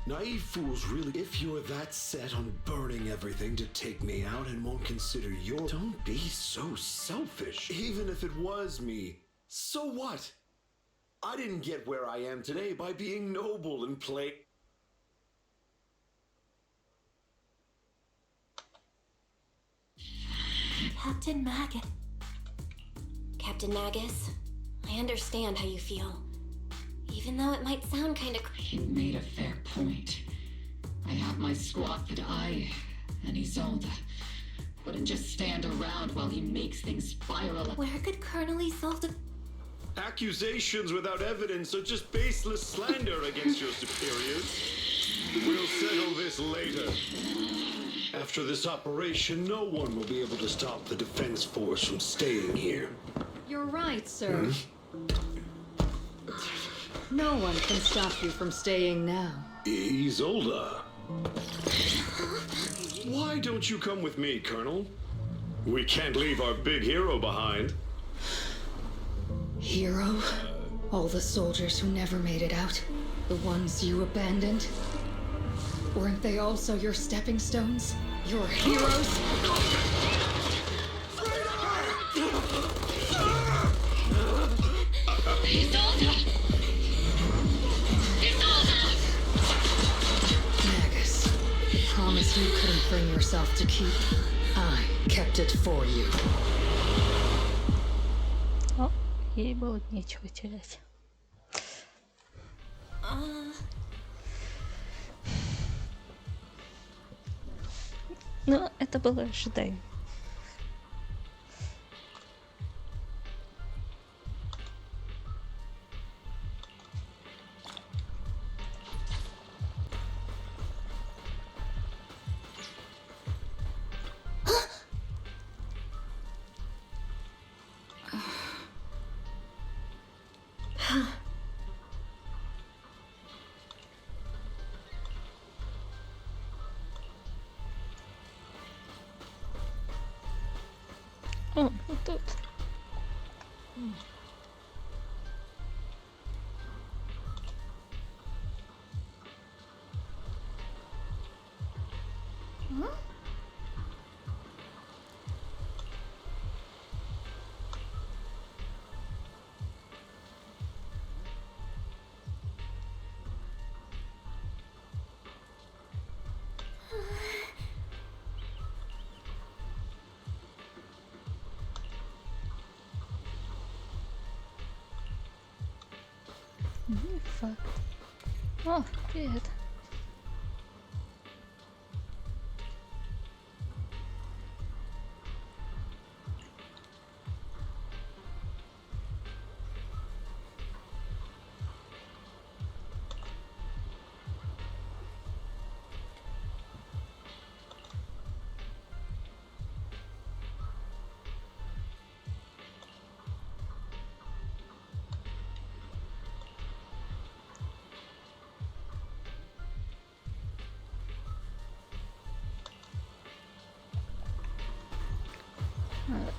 naive fools really, if you're that set on burning everything to take me out and won't consider your... Don't be so selfish. Even if it was me, so what? I didn't get where I am today by being noble and play... Captain Magus. Captain Magus, I understand how you feel. Even though it might sound kind of... He made a fair point. I have my squad, but I and Isolde wouldn't just stand around while he makes things spiral. Where could Colonel Isolde... Accusations without evidence are just baseless slander against your superiors. We'll settle this later. After this operation, no one will be able to stop the defense force from staying here. You're right, sir. No one can stop you from staying now. Isolde. Why don't you come with me, Colonel? We can't leave our big hero behind. Hero? All the soldiers who never made it out? The ones you abandoned? Weren't they also your stepping stones? Your heroes? Magus, promise you couldn't bring yourself to keep. I kept it for you. О, ей было нечего терять. Но это было ожидаемо. О, вот тут. Не факт. О, привет.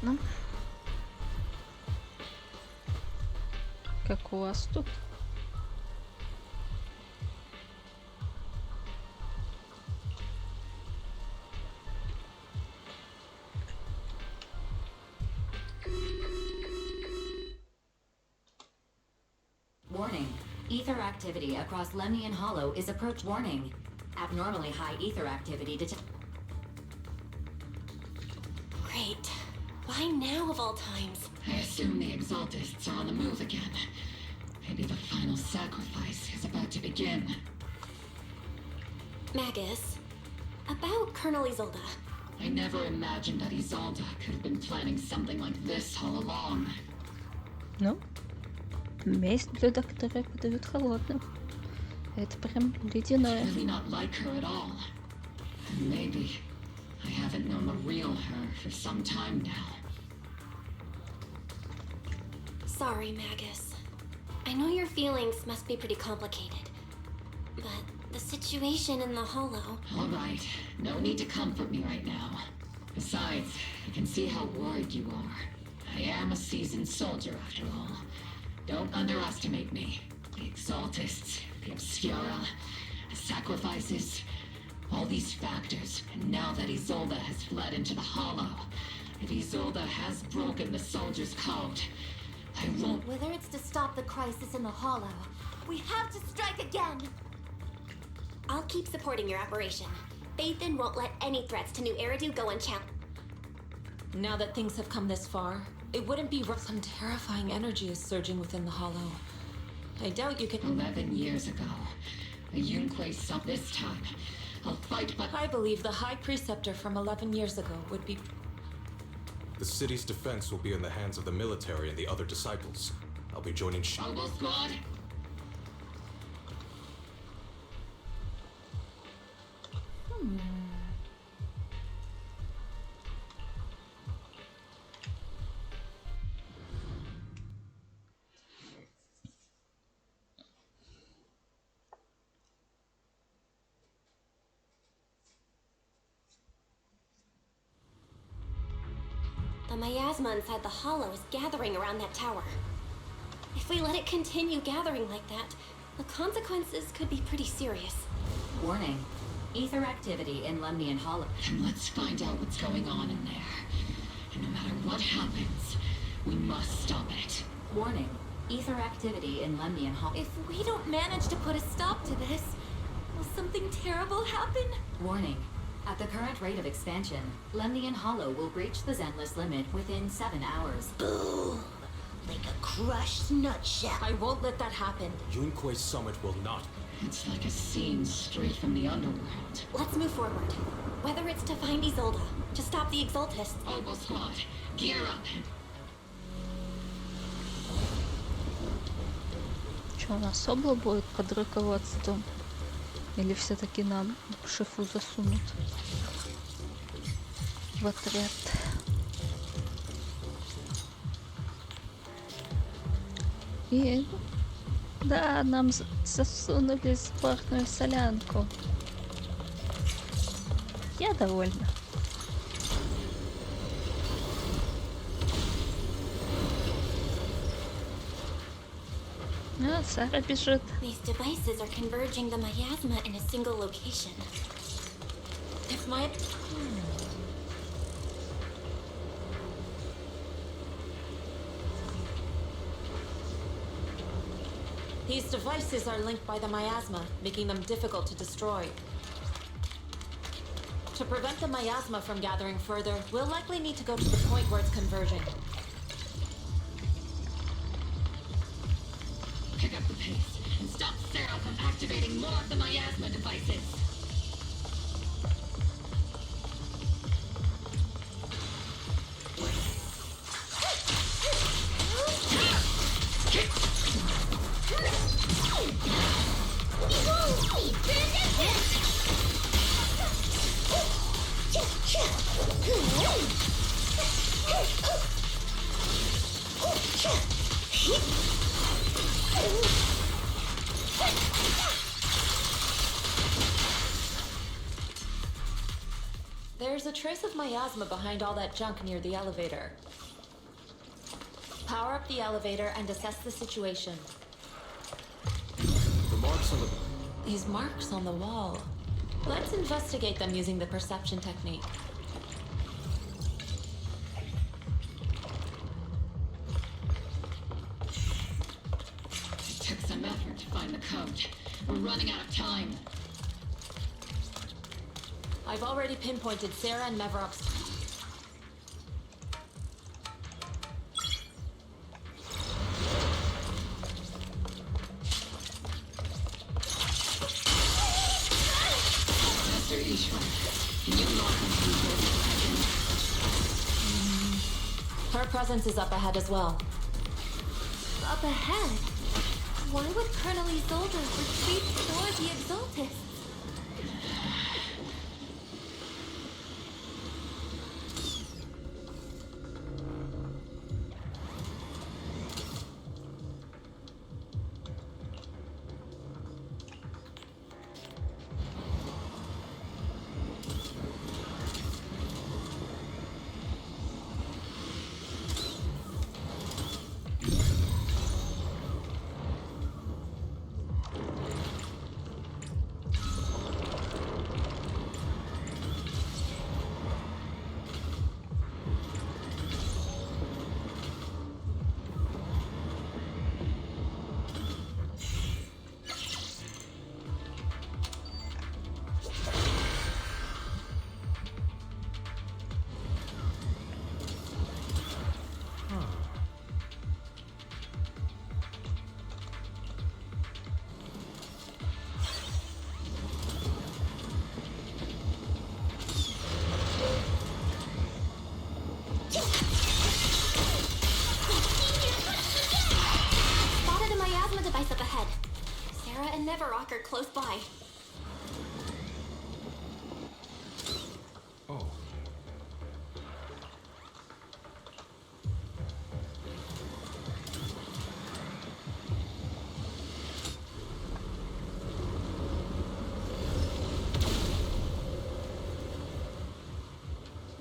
Ладно. Как у вас тут? Warning. Ether activity across Lemnian Hollow is approach. Warning. Abnormally high ether activity detected. Great. Why now of all times? I assume the Exaltists are on the move again. Maybe the final sacrifice is about to begin. Magus, about Colonel Isolde. I never imagined that Isolde could have been planning something like this all along. Ну, месть блюдо, которое подают холодным. Это прям ледяное. Really not like her at all. And maybe I haven't known the real her for some time now. Sorry, Magus. I know your feelings must be pretty complicated, but the situation in the Hollow... All right, no need to comfort me right now. Besides, I can see how worried you are. I am a seasoned soldier after all. Don't underestimate me. The Exaltists, the Obscura, the sacrifices, all these factors, and now that Isolde has fled into the Hollow, if Isolde has broken the soldier's code, I won't... Whether it's to stop the crisis in the Hollow, we have to strike again! I'll keep supporting your operation. Phaethon won't let any threats to New Eridu go unchallenged. Now that things have come this far, it wouldn't be rough. Some terrifying energy is surging within the Hollow. I doubt you can... 11 years ago, the Yunque saw this time. I'll fight, but... I believe the High Preceptor from 11 years ago would be... The city's defense will be in the hands of the military and the other disciples. I'll be joining Robo Squad? The miasma inside the Hollow is gathering around that tower. If we let it continue gathering like that, the consequences could be pretty serious. Warning. Ether activity in Lemnian Hollow. And let's find out what's going on in there. And no matter what happens, we must stop it. Warning. Ether activity in Lemnian Hollow. If we don't manage to put a stop to this, will something terrible happen? Warning. At the current rate of expansion, Lemnian Hollow will breach the Zenless limit within 7 hours. Boom! Like a crushed nutshell. I won't let that happen. Yunque Summit will not. It's like a scene straight from the underworld. Let's move forward. Whether it's to find Isolde, to stop the Exaltists... Robo Squad, gear up! Что, у нас обло будет под руководством? Или все-таки нам шефу засунут в отряд? И да, нам засунули сборную солянку. Я довольна. А, Сара бежит. These devices are converging the miasma in a single location. If my... These devices are linked by the miasma, making them difficult to destroy. To prevent the miasma from gathering further, we'll likely need to go to the point where it's converging. Pick up the pace. stop Sarah from activating more of the miasma devices. There's a trace of miasma behind all that junk near the elevator. Power up the elevator and assess the situation. The marks on the... These marks on the wall. Let's investigate them using the perception technique. It took some effort to find the code. We're running out of time. I've already pinpointed Sarah and Mevrock's. Master Ishwar, can you lock into Her presence is up ahead as well. Up ahead? Why would Colonel Isolde retreat toward the Exaltists? Up ahead. Sarah and Neverrock are close by. Oh.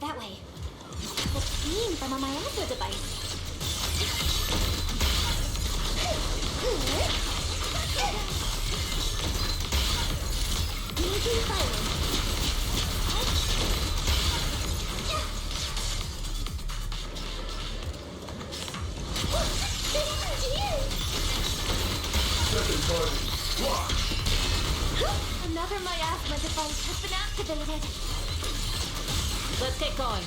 That way. The beam from a miasma device. Another miasma device has been activated. Let's get going.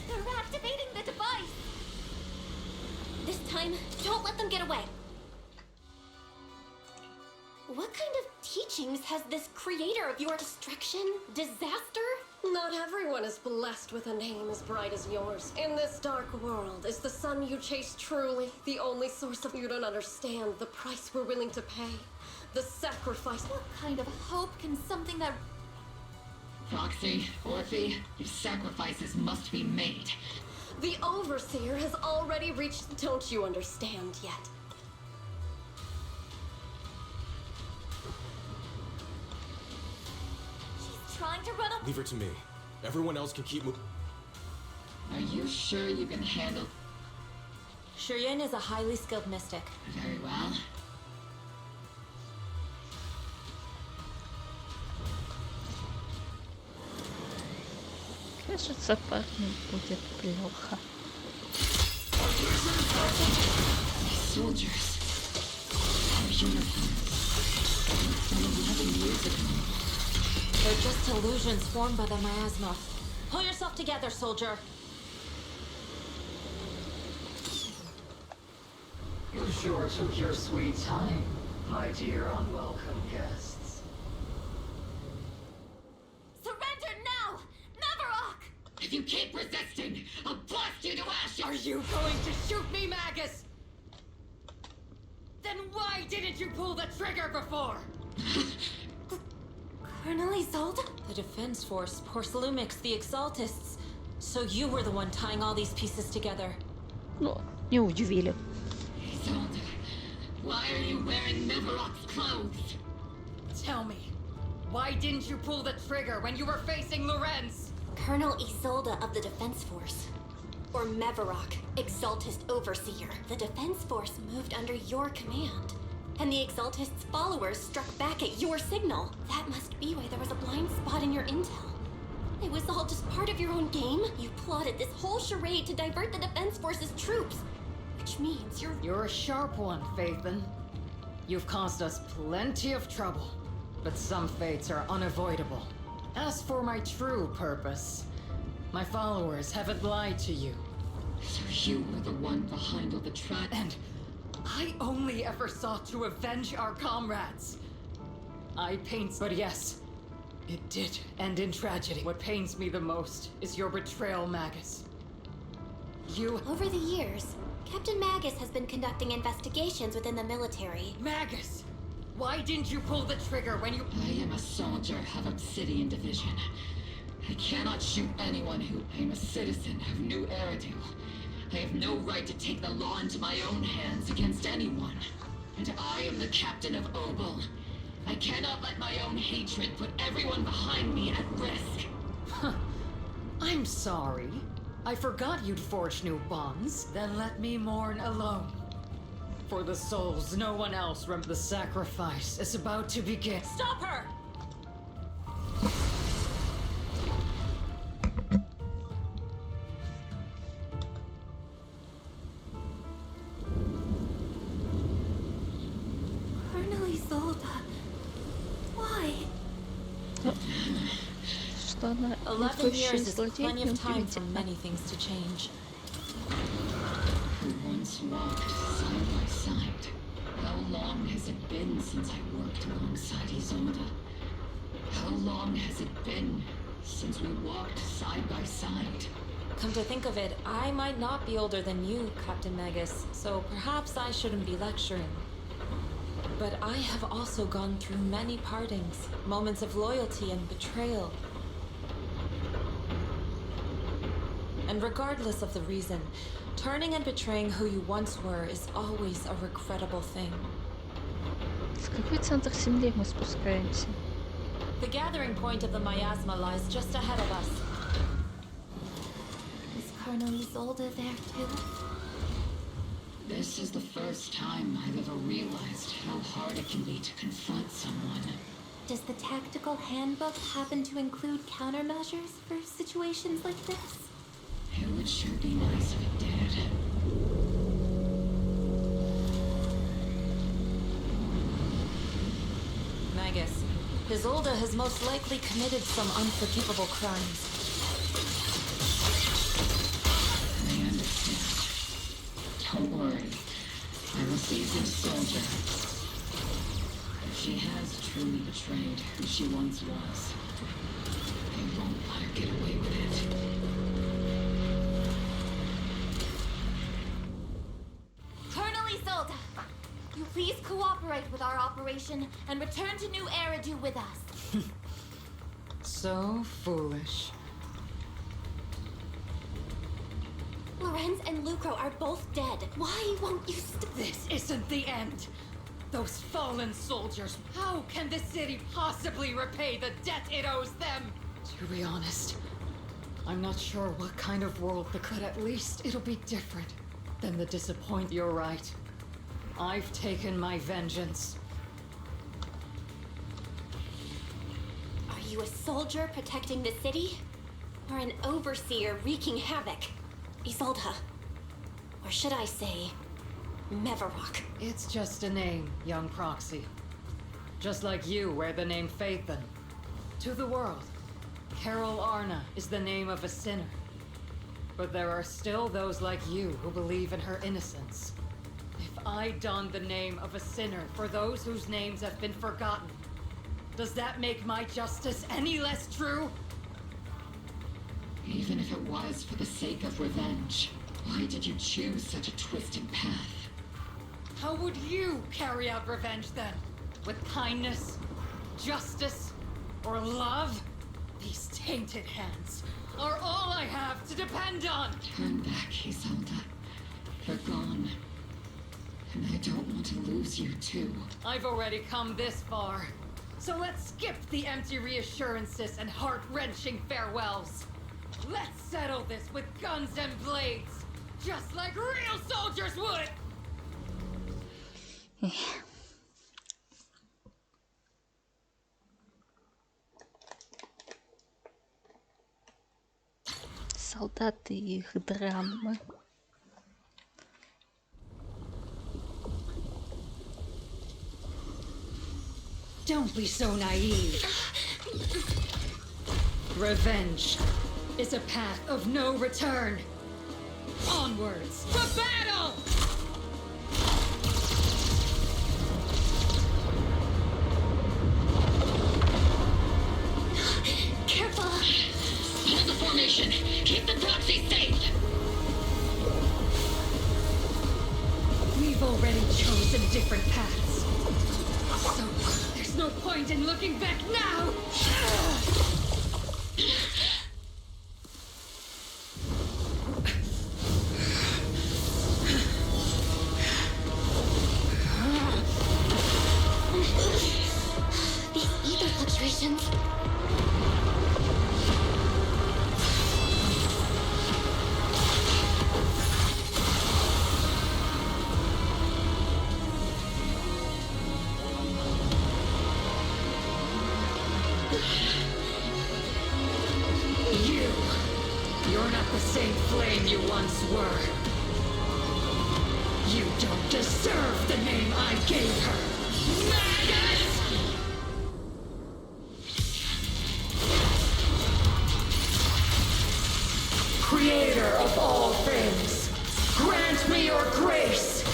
They're activating the device. This time, don't let them get away. What kind of teachings has this creator of your destruction, disaster? Not everyone is blessed with a name as bright as yours. In this dark world, is the sun you chase truly the only source of... You don't understand the price we're willing to pay. The sacrifice. What kind of hope can something that... Foxy, Orphe, your sacrifices must be made. The Overseer has already reached... Don't you understand yet? She's trying to run away. Leave her to me. Everyone else can keep moving. Are you sure you can handle... Shireen is a highly skilled mystic. Very well. Кажется, парню будет плохо. Soldiers. Our uniforms. From 11 years ago. They're just illusions formed by the miasma. Pull yourself together, soldier. You sure took your sweet time, my dear unwelcome guests. Surrender now! Neverok! If you keep resisting, I'll blast you to ashes! Are you going to shoot me, Magus? Then why didn't you pull the trigger before? Colonel Isolde? The Defense Force, Porcelumix, the Exaltists. So you were the one tying all these pieces together. Ну, не удивили. Isolde, why are you wearing Neverok's clothes? Tell me, why didn't you pull the trigger when you were facing Lorenz? Colonel Isolde of the Defense Force. Or Mevarok, Exaltist Overseer. The Defense Force moved under your command. And the Exaltist's followers struck back at your signal. That must be why there was a blind spot in your intel. It was all just part of your own game. You plotted this whole charade to divert the Defense Force's troops. Which means You're a sharp one, Phaethon. You've caused us plenty of trouble, but some fates are unavoidable. As for my true purpose, my followers haven't lied to you. So you were the one behind all the And I only ever sought to avenge our comrades. But yes, it did end in tragedy. What pains me the most is your betrayal, Magus. Over the years, Captain Magus has been conducting investigations within the military. Magus! Why didn't you pull the trigger when you— I am a soldier of Obsidian Division. I cannot shoot anyone who— I am a citizen of New Eridu. I have no right to take the law into my own hands against anyone. And I am the captain of Obel. I cannot let my own hatred put everyone behind me at risk. I'm sorry. I forgot you'd forged new bonds. Then let me mourn alone. For the souls no one else the sacrifice is about to begin. Stop her! Colonel Isolde. Why? Что она 11 высший years is злодей, plenty of time for неудивительно. many things to change. We once walked side by side. How long has it been since I worked alongside Isolde? How long has it been since we walked side by side? Come to think of it, I might not be older than you, Captain Magus, so perhaps I shouldn't be lecturing. But I have also gone through many partings, moments of loyalty and betrayal. And regardless of the reason, turning and betraying who you once were is always a regrettable thing. В какой центр Земли мы спускаемся? The gathering point of the miasma lies just ahead of us. Is Colonel Isolde there too? This is the first time I've ever realized how hard it can be to confront someone. Does the tactical handbook happen to include countermeasures for situations like this? It would sure be nice if it did. Magus, Isolde has most likely committed some unforgivable crimes. I understand. Don't worry. I'm a seasoned soldier. If she has truly betrayed who she once was, I won't let her get away with it. Colonel Isolde, you please cooperate with our operation and return to New Eridu with us. So foolish. Lorenz and Lucro are both dead. Why won't you This isn't the end. Those fallen soldiers, how can the city possibly repay the debt it owes them? To be honest, I'm not sure what kind of world, but at least it'll be different than the disappointment. You're right. I've taken my vengeance. Are you a soldier protecting the city? Or an overseer wreaking havoc? Isolde. Or should I say, Mevarok? It's just a name, young proxy. Just like you wear the name Phaethon. To the world, Carol Arna is the name of a sinner. But there are still those like you who believe in her innocence. If I don the name of a sinner for those whose names have been forgotten. Does that make my justice any less true? Even if it was for the sake of revenge, why did you choose such a twisted path? How would you carry out revenge then? With kindness, justice, or love? These tainted hands are all I have to depend on! Turn back, Isolde. They're gone. And I don't want to lose you too. I've already come this far. So let's skip the empty reassurances and heart-wrenching farewells. Let's settle this with guns and blades, just like real soldiers would! Солдаты и их драмы. Don't be so naive. Revenge is a path of no return. Onwards to battle! Careful! Hold the formation! Keep the proxy safe! We've already chosen different paths. So, there's no point in looking back now! These ether fluctuations. You're not the same flame you once were. You don't deserve the name I gave her. Maggot! Creator of all things, grant me your grace!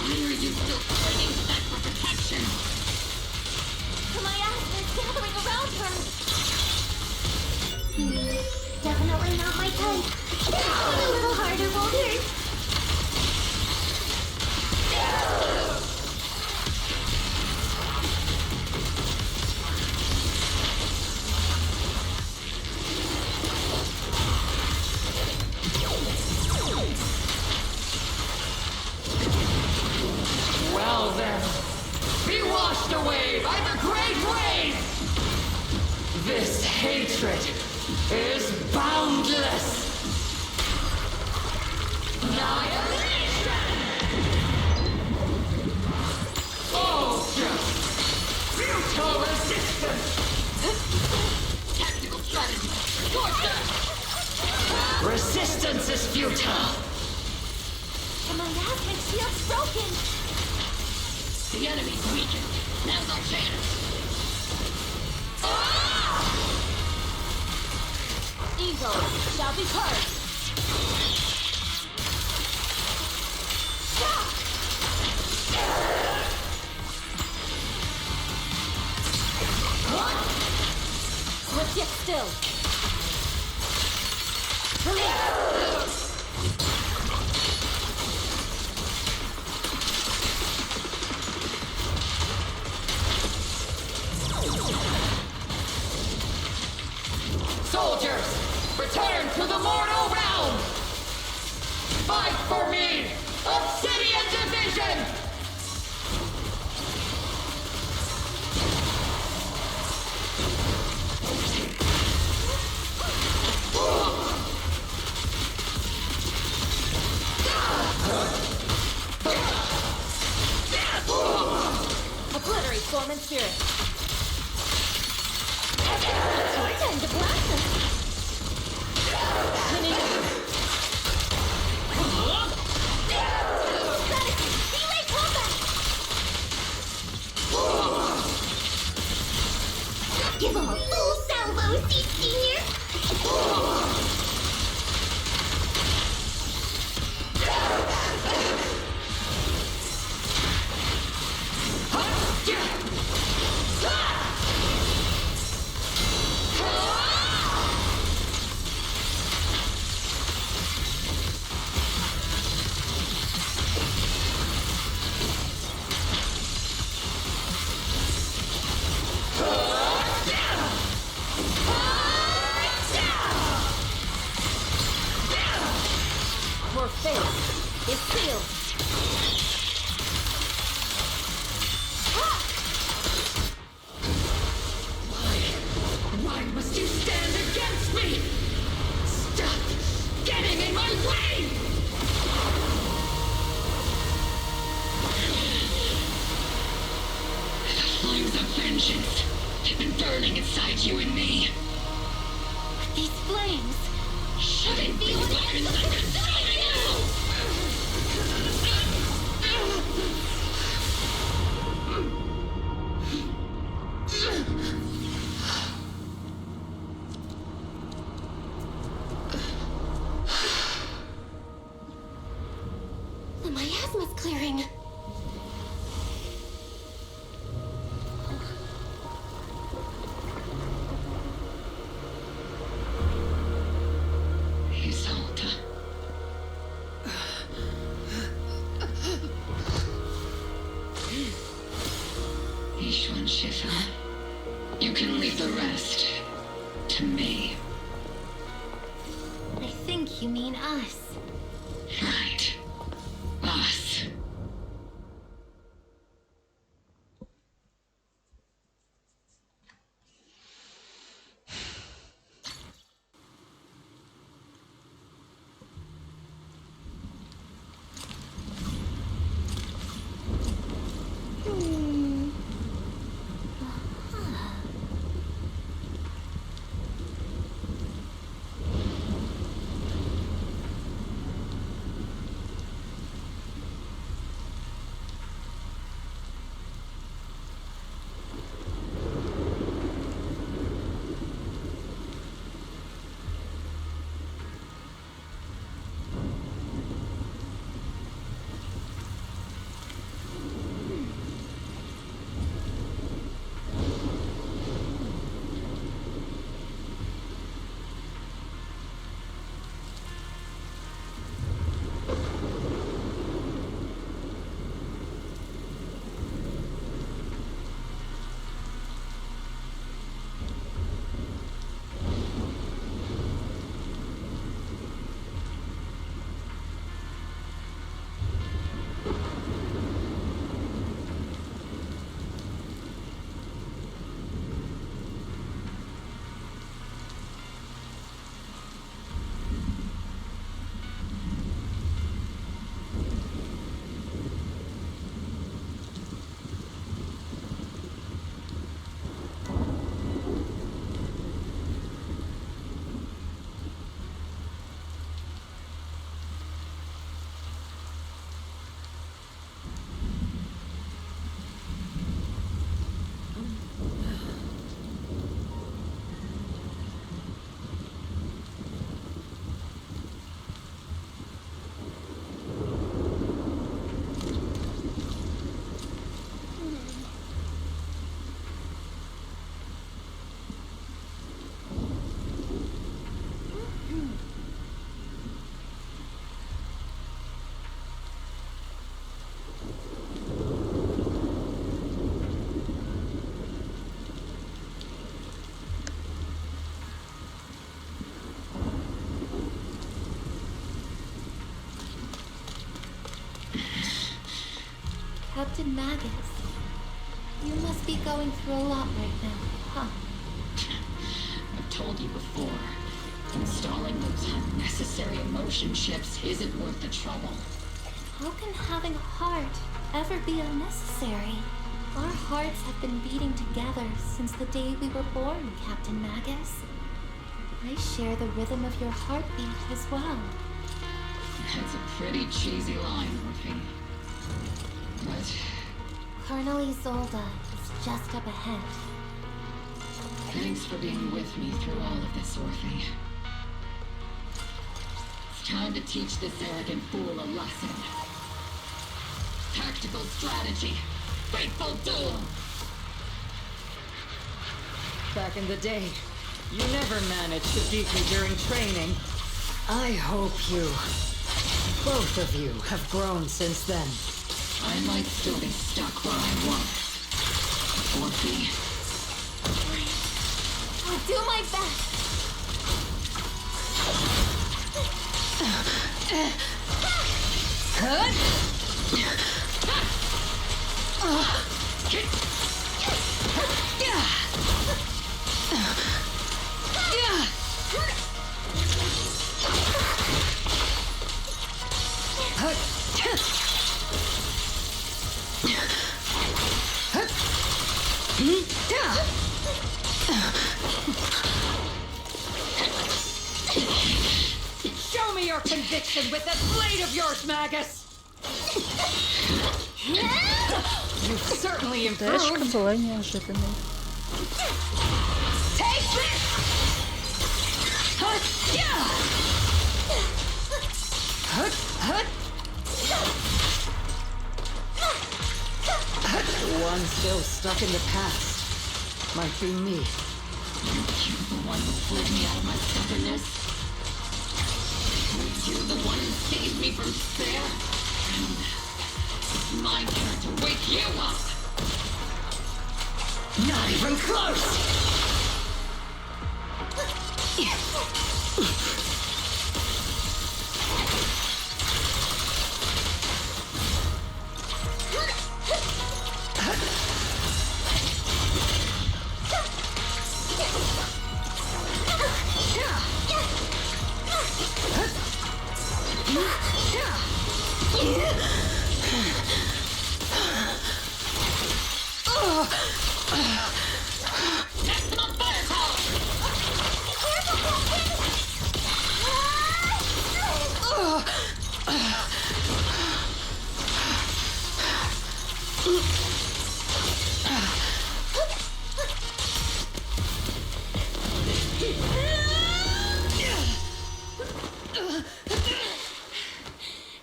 Why are you still fighting back for protection? My ass is gathering around her. Definitely not my type. A little harder won't hurt. Well then, be washed away by the great wave! This hatred is boundless! Annihilation! Ultra! Futile resistance! Tactical strategy! Torture! Resistance is futile! And my asthma shield's broken. The enemy's weakened. Now's our chance. Evil shall be purged. Let's get still. Soldiers, return to the mortal realm! Fight for me! Obsidian Division! Obliterate form and spirit. It's your turn to blast them. Relay combat! Give them a full salvo, senior! of vengeance have been burning inside you and me. These flames Shouldn't be what weapons it's that supposed to consume you! The miasma's clearing. Isolde. Ishwan Shifa. You can leave the rest to me. I think you mean us. Right. Us. Captain Magus, you must be going through a lot right now, huh? I've told you before, installing those unnecessary emotion chips isn't worth the trouble. How can having a heart ever be unnecessary? Our hearts have been beating together since the day we were born, Captain Magus. I share the rhythm of your heartbeat as well. That's a pretty cheesy line, Murphy. But Colonel Isolde is just up ahead. thanks for being with me through all of this, Orphe. It's time to teach this arrogant fool a lesson. Tactical strategy. Fateful duel. Back in the day, you never managed to beat me during training. I hope you, both of you, have grown since then. I might still be stuck where I was. Orphe. I'll do my best. Show me your conviction with that blade of yours, Magus! You've certainly Дальше improved. была неожиданной. Take this! One still stuck in the past. Might be me. You're the one who pulled me out of my stubbornness. You're the one who saved me from despair. And it's my turn to wake you up. Not even close!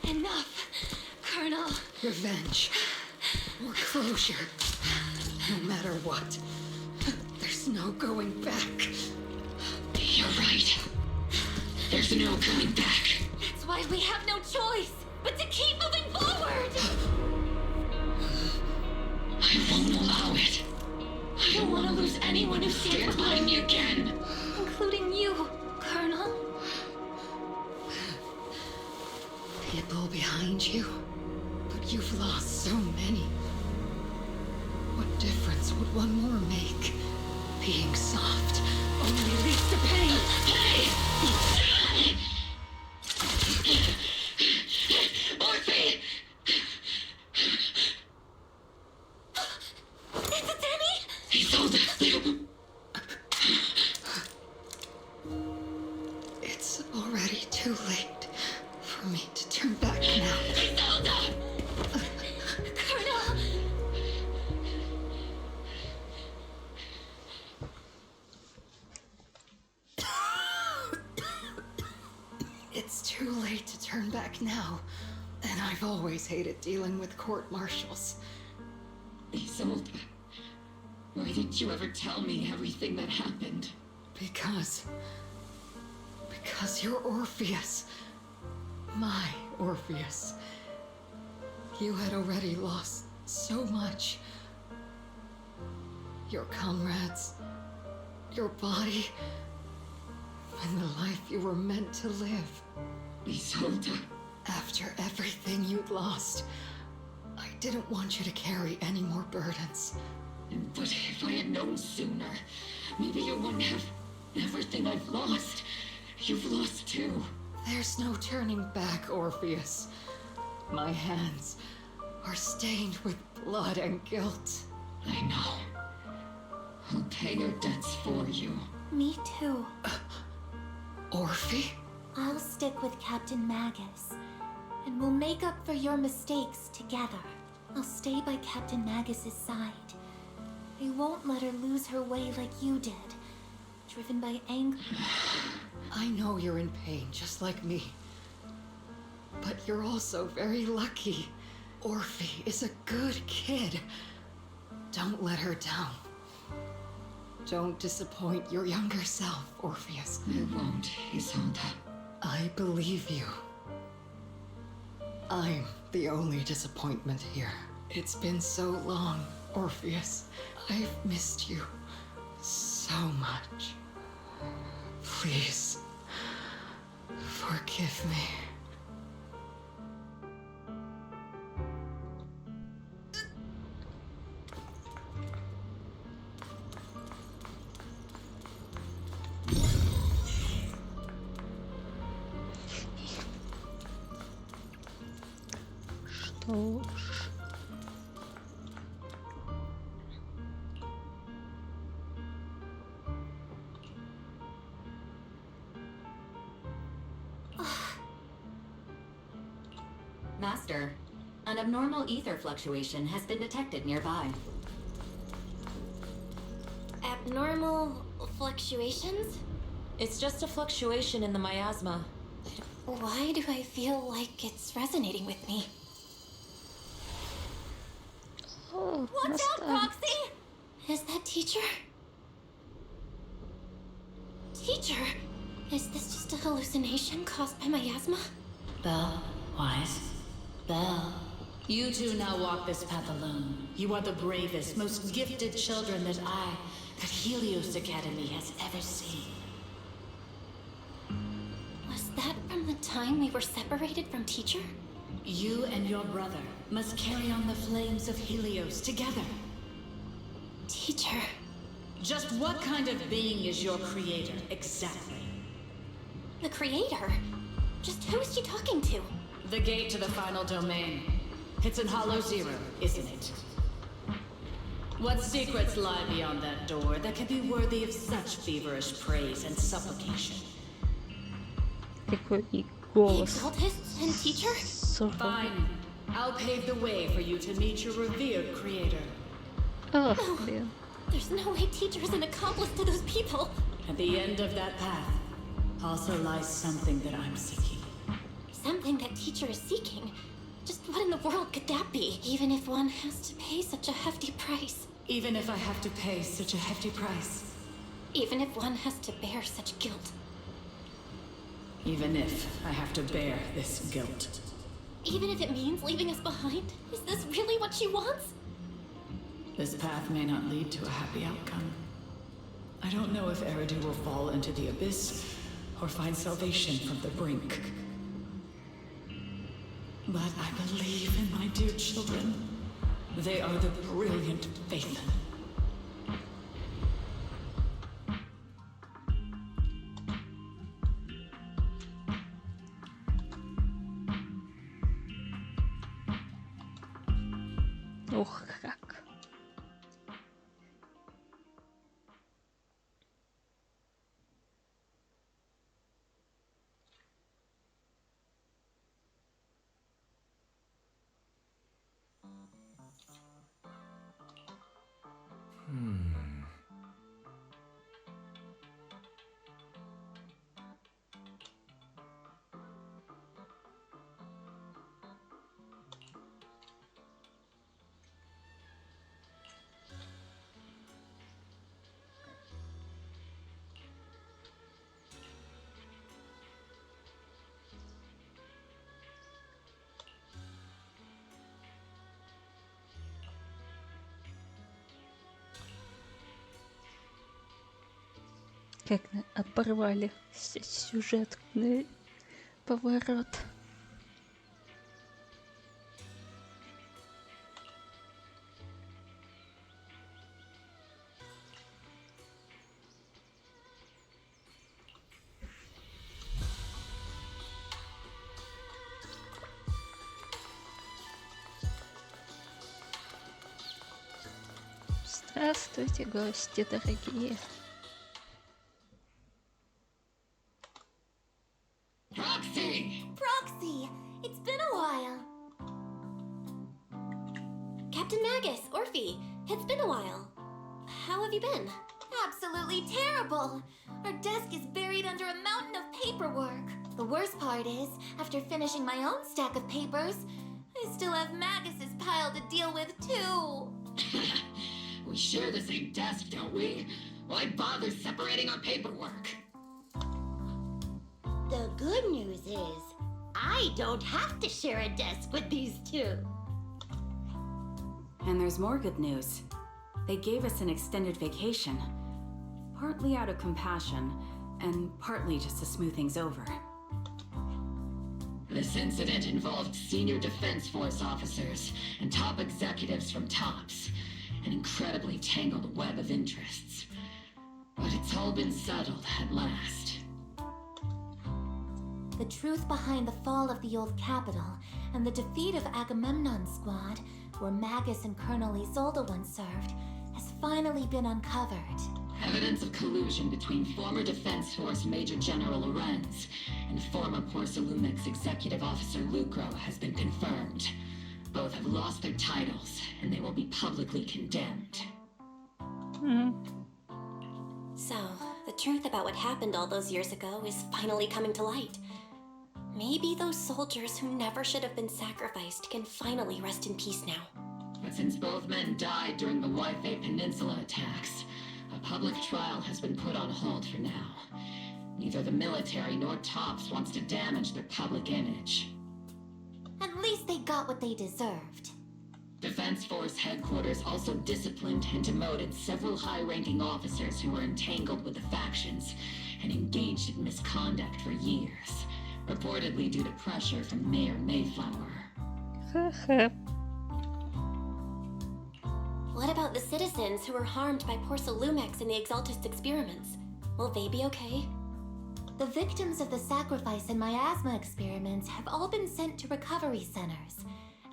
Enough, Colonel. Revenge. Or closure. No matter what. There's no going back. You're right. There's no going back. That's why we have no choice but to keep moving forward. I won't allow it. I don't want to lose anyone who stands behind me again. Including you, Colonel. People behind you. But you've lost so many. What difference would one more make? Being soft only leads to pain. Orphe! Is it Danny? He told us to. It's already too late for me to turn back now. Colonel! It's too late to turn back now. And I've always hated dealing with court-martials. Isolde, why didn't you ever tell me everything that happened? Because you're Orpheus. My Orpheus. You had already lost so much. Your comrades, your body, and the life you were meant to live. Isolde. After everything you'd lost, I didn't want you to carry any more burdens. But if I had known sooner, maybe you wouldn't have everything I've lost. You've lost too. There's no turning back, Orpheus. My hands are stained with blood and guilt. I know. I'll pay your debts for you. Me too. Orphe? I'll stick with Captain Magus, and we'll make up for your mistakes together. I'll stay by Captain Magus's side. I won't let her lose her way like you did, driven by anger. I know you're in pain, just like me. But you're also very lucky. Orphe is a good kid. Don't let her down. Don't disappoint your younger self, Orpheus. I won't, Isolde. I believe you. I'm the only disappointment here. It's been so long, Orpheus. I've missed you so much. Please, forgive me. Что ж. Master, an abnormal ether fluctuation has been detected nearby. Abnormal fluctuations? It's just a fluctuation in the miasma. Why do I feel like it's resonating with me? Oh, Watch out, Proxy! Is that teacher? Teacher? Is this just a hallucination caused by miasma? Belle, Wise, Belle. You two now walk this path alone. You are the bravest, most gifted children that Helios Academy has ever seen. Was that from the time we were separated from teacher? You and your brother must carry on the flames of Helios together. Teacher. Just what kind of being is your creator, exactly? The creator? Just who is she talking to? The gate to the final domain. It's in Hollow Zero, isn't it? What secrets lie beyond that door that can be worthy of such feverish praise and supplication? Какой голос. Exaltists and teacher? Fine. I'll pave the way for you to meet your revered creator. Oh, no. There's no way teacher is an accomplice to those people. At the end of that path also lies something that I'm seeking. Something that teacher is seeking? Just what in the world could that be? Even if one has to pay such a hefty price. Even if I have to pay such a hefty price. Even if one has to bear such guilt. Even if I have to bear this guilt. Even if it means leaving us behind? Is this really what she wants? This path may not lead to a happy outcome. I don't know if Eridu will fall into the abyss or find salvation from the brink. But I believe in my dear children. They are the brilliant Phaethon. Ух, как. Как оборвали сюжетный поворот. Здравствуйте, гости дорогие. Proxy! It's been a while. Captain Magus, Orphe, it's been a while. How have you been? Absolutely terrible! Our desk is buried under a mountain of paperwork. The worst part is, after finishing my own stack of papers, I still have Magus's pile to deal with too. We share the same desk, don't we? Why bother separating our paperwork? The good news is, I don't have to share a desk with these two. And there's more good news. They gave us an extended vacation. Partly out of compassion, and partly just to smooth things over. This incident involved senior Defense Force officers and top executives from TOPS. An incredibly tangled web of interests. But it's all been settled at last. The truth behind the fall of the old capital and the defeat of Agamemnon's squad, where Magus and Colonel Isolde once served, has finally been uncovered. Evidence of collusion between former Defense Force Major General Lorenz and former Porcelumex Executive Officer Lucro has been confirmed. Both have lost their titles, and they will be publicly condemned. So, the truth about what happened all those years ago is finally coming to light. Maybe those soldiers who never should have been sacrificed can finally rest in peace now. But since both men died during the Wi-Fi Peninsula attacks, a public trial has been put on hold for now. Neither the military nor TOPS wants to damage their public image. At least they got what they deserved. Defense Force headquarters also disciplined and demoted several high-ranking officers who were entangled with the factions and engaged in misconduct for years, reportedly due to pressure from Mayor Mayflower. What about the citizens who were harmed by Porcelumex in the Exaltist experiments? Will they be okay? The victims of the sacrifice and miasma experiments have all been sent to recovery centers,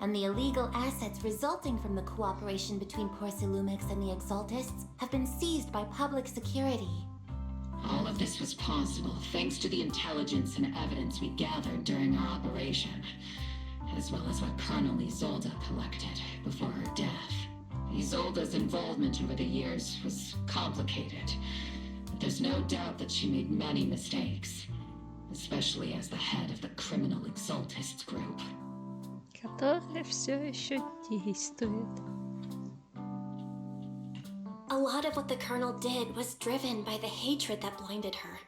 and the illegal assets resulting from the cooperation between Porcelumex and the Exaltists have been seized by public security. All of this was possible thanks to the intelligence and evidence we gathered during our operation, as well as what Colonel Isolde collected before her death. Isolde's involvement over the years was complicated, but there's no doubt that she made many mistakes, especially as the head of the criminal Exaltists group. Которая все еще действует. A lot of what the Colonel did was driven by the hatred that blinded her.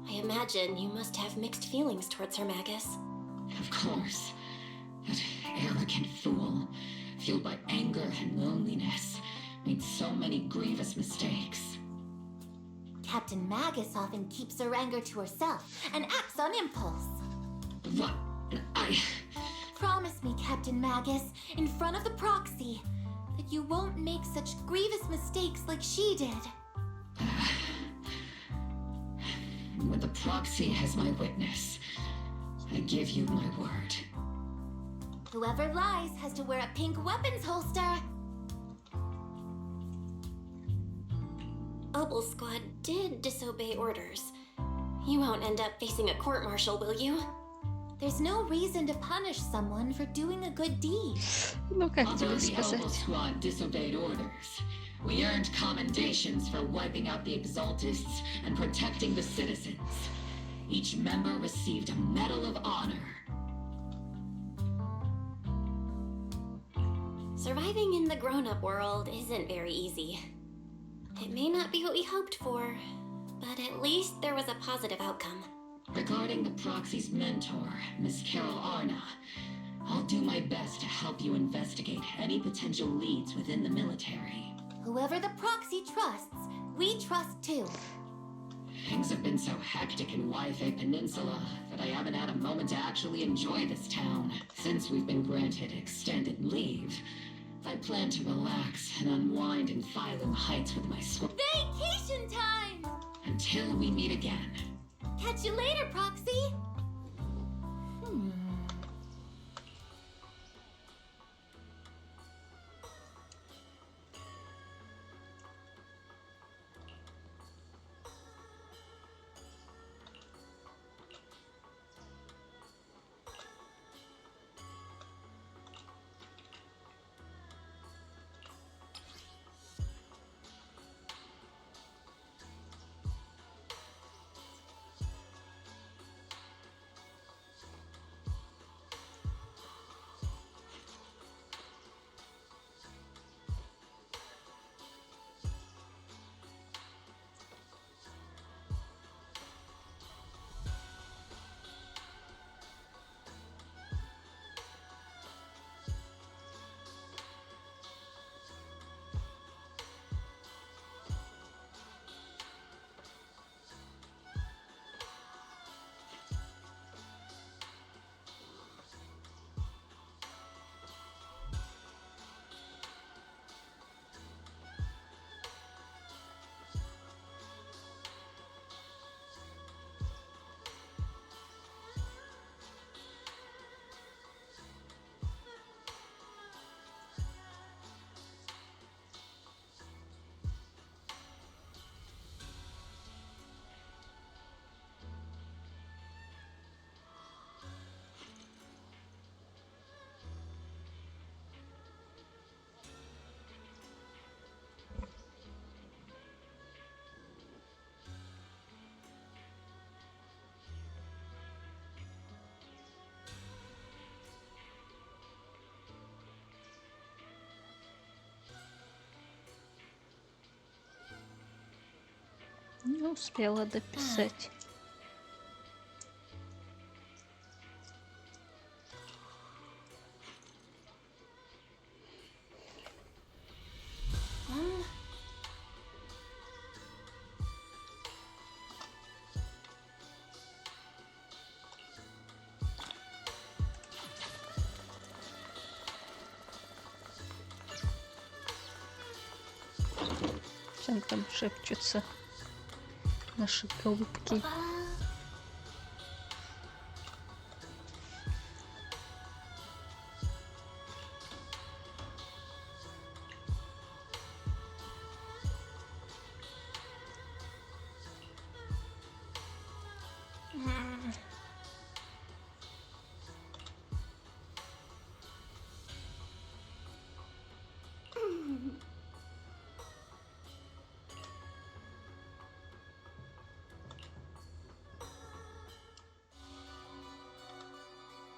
I imagine you must have mixed feelings towards her, Magus. Of course. That arrogant fool, fueled by anger and loneliness, made so many grievous mistakes. Captain Magus often keeps her anger to herself and acts on impulse. What? Promise me, Captain Magus, in front of the proxy, that you won't make such grievous mistakes like she did. With the proxy as my witness, I give you my word. Whoever lies has to wear a pink weapons holster. Opal Squad did disobey orders. You won't end up facing a court-martial, will you? There's no reason to punish someone for doing a good deed. Ну как Although тебе the Opal сказать? Squad disobeyed orders, we earned commendations for wiping out the Exaltists and protecting the citizens. Each member received a Medal of Honor. Surviving in the grown-up world isn't very easy. It may not be what we hoped for, but at least there was a positive outcome. Regarding the proxy's mentor, Miss Carol Arna, I'll do my best to help you investigate any potential leads within the military. Whoever the proxy trusts, we trust too. Things have been so hectic in Wi-Fi Peninsula that I haven't had a moment to actually enjoy this town. Since we've been granted extended leave, I plan to relax and unwind in Phylum Heights with my squad. Vacation time! Until we meet again. Catch you later, Proxy! Не успела дописать. Там шепчутся наши голубки.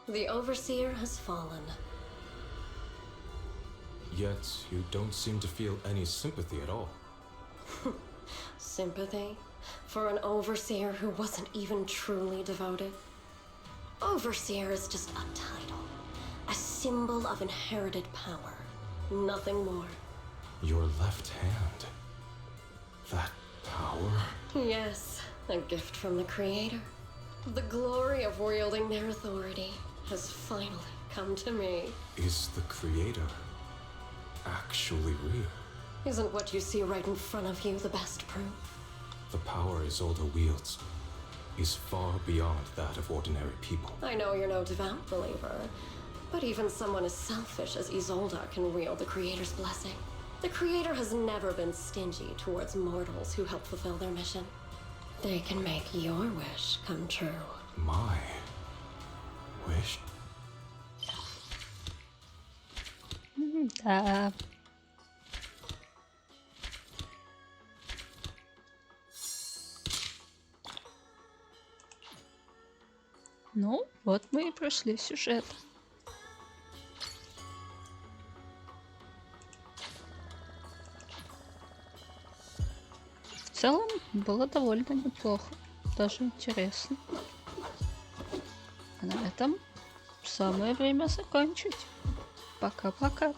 The Overseer has fallen. Yet, you don't seem to feel any sympathy at all. Sympathy? For an Overseer who wasn't even truly devoted? Overseer is just a title. A symbol of inherited power. Nothing more. Your left hand. That power? Yes, a gift from the Creator. The glory of wielding their authority has finally come to me. Is the Creator actually real? Isn't what you see right in front of you the best proof? The power Isolde wields is far beyond that of ordinary people. I know you're no devout believer, but even someone as selfish as Isolde can wield the Creator's blessing. The Creator has never been stingy towards mortals who help fulfill their mission. They can make your wish come true. My wish? Да. Ну, вот мы и прошли сюжет. В целом было довольно неплохо, даже интересно. А на этом самое время закончить. Пока-пока.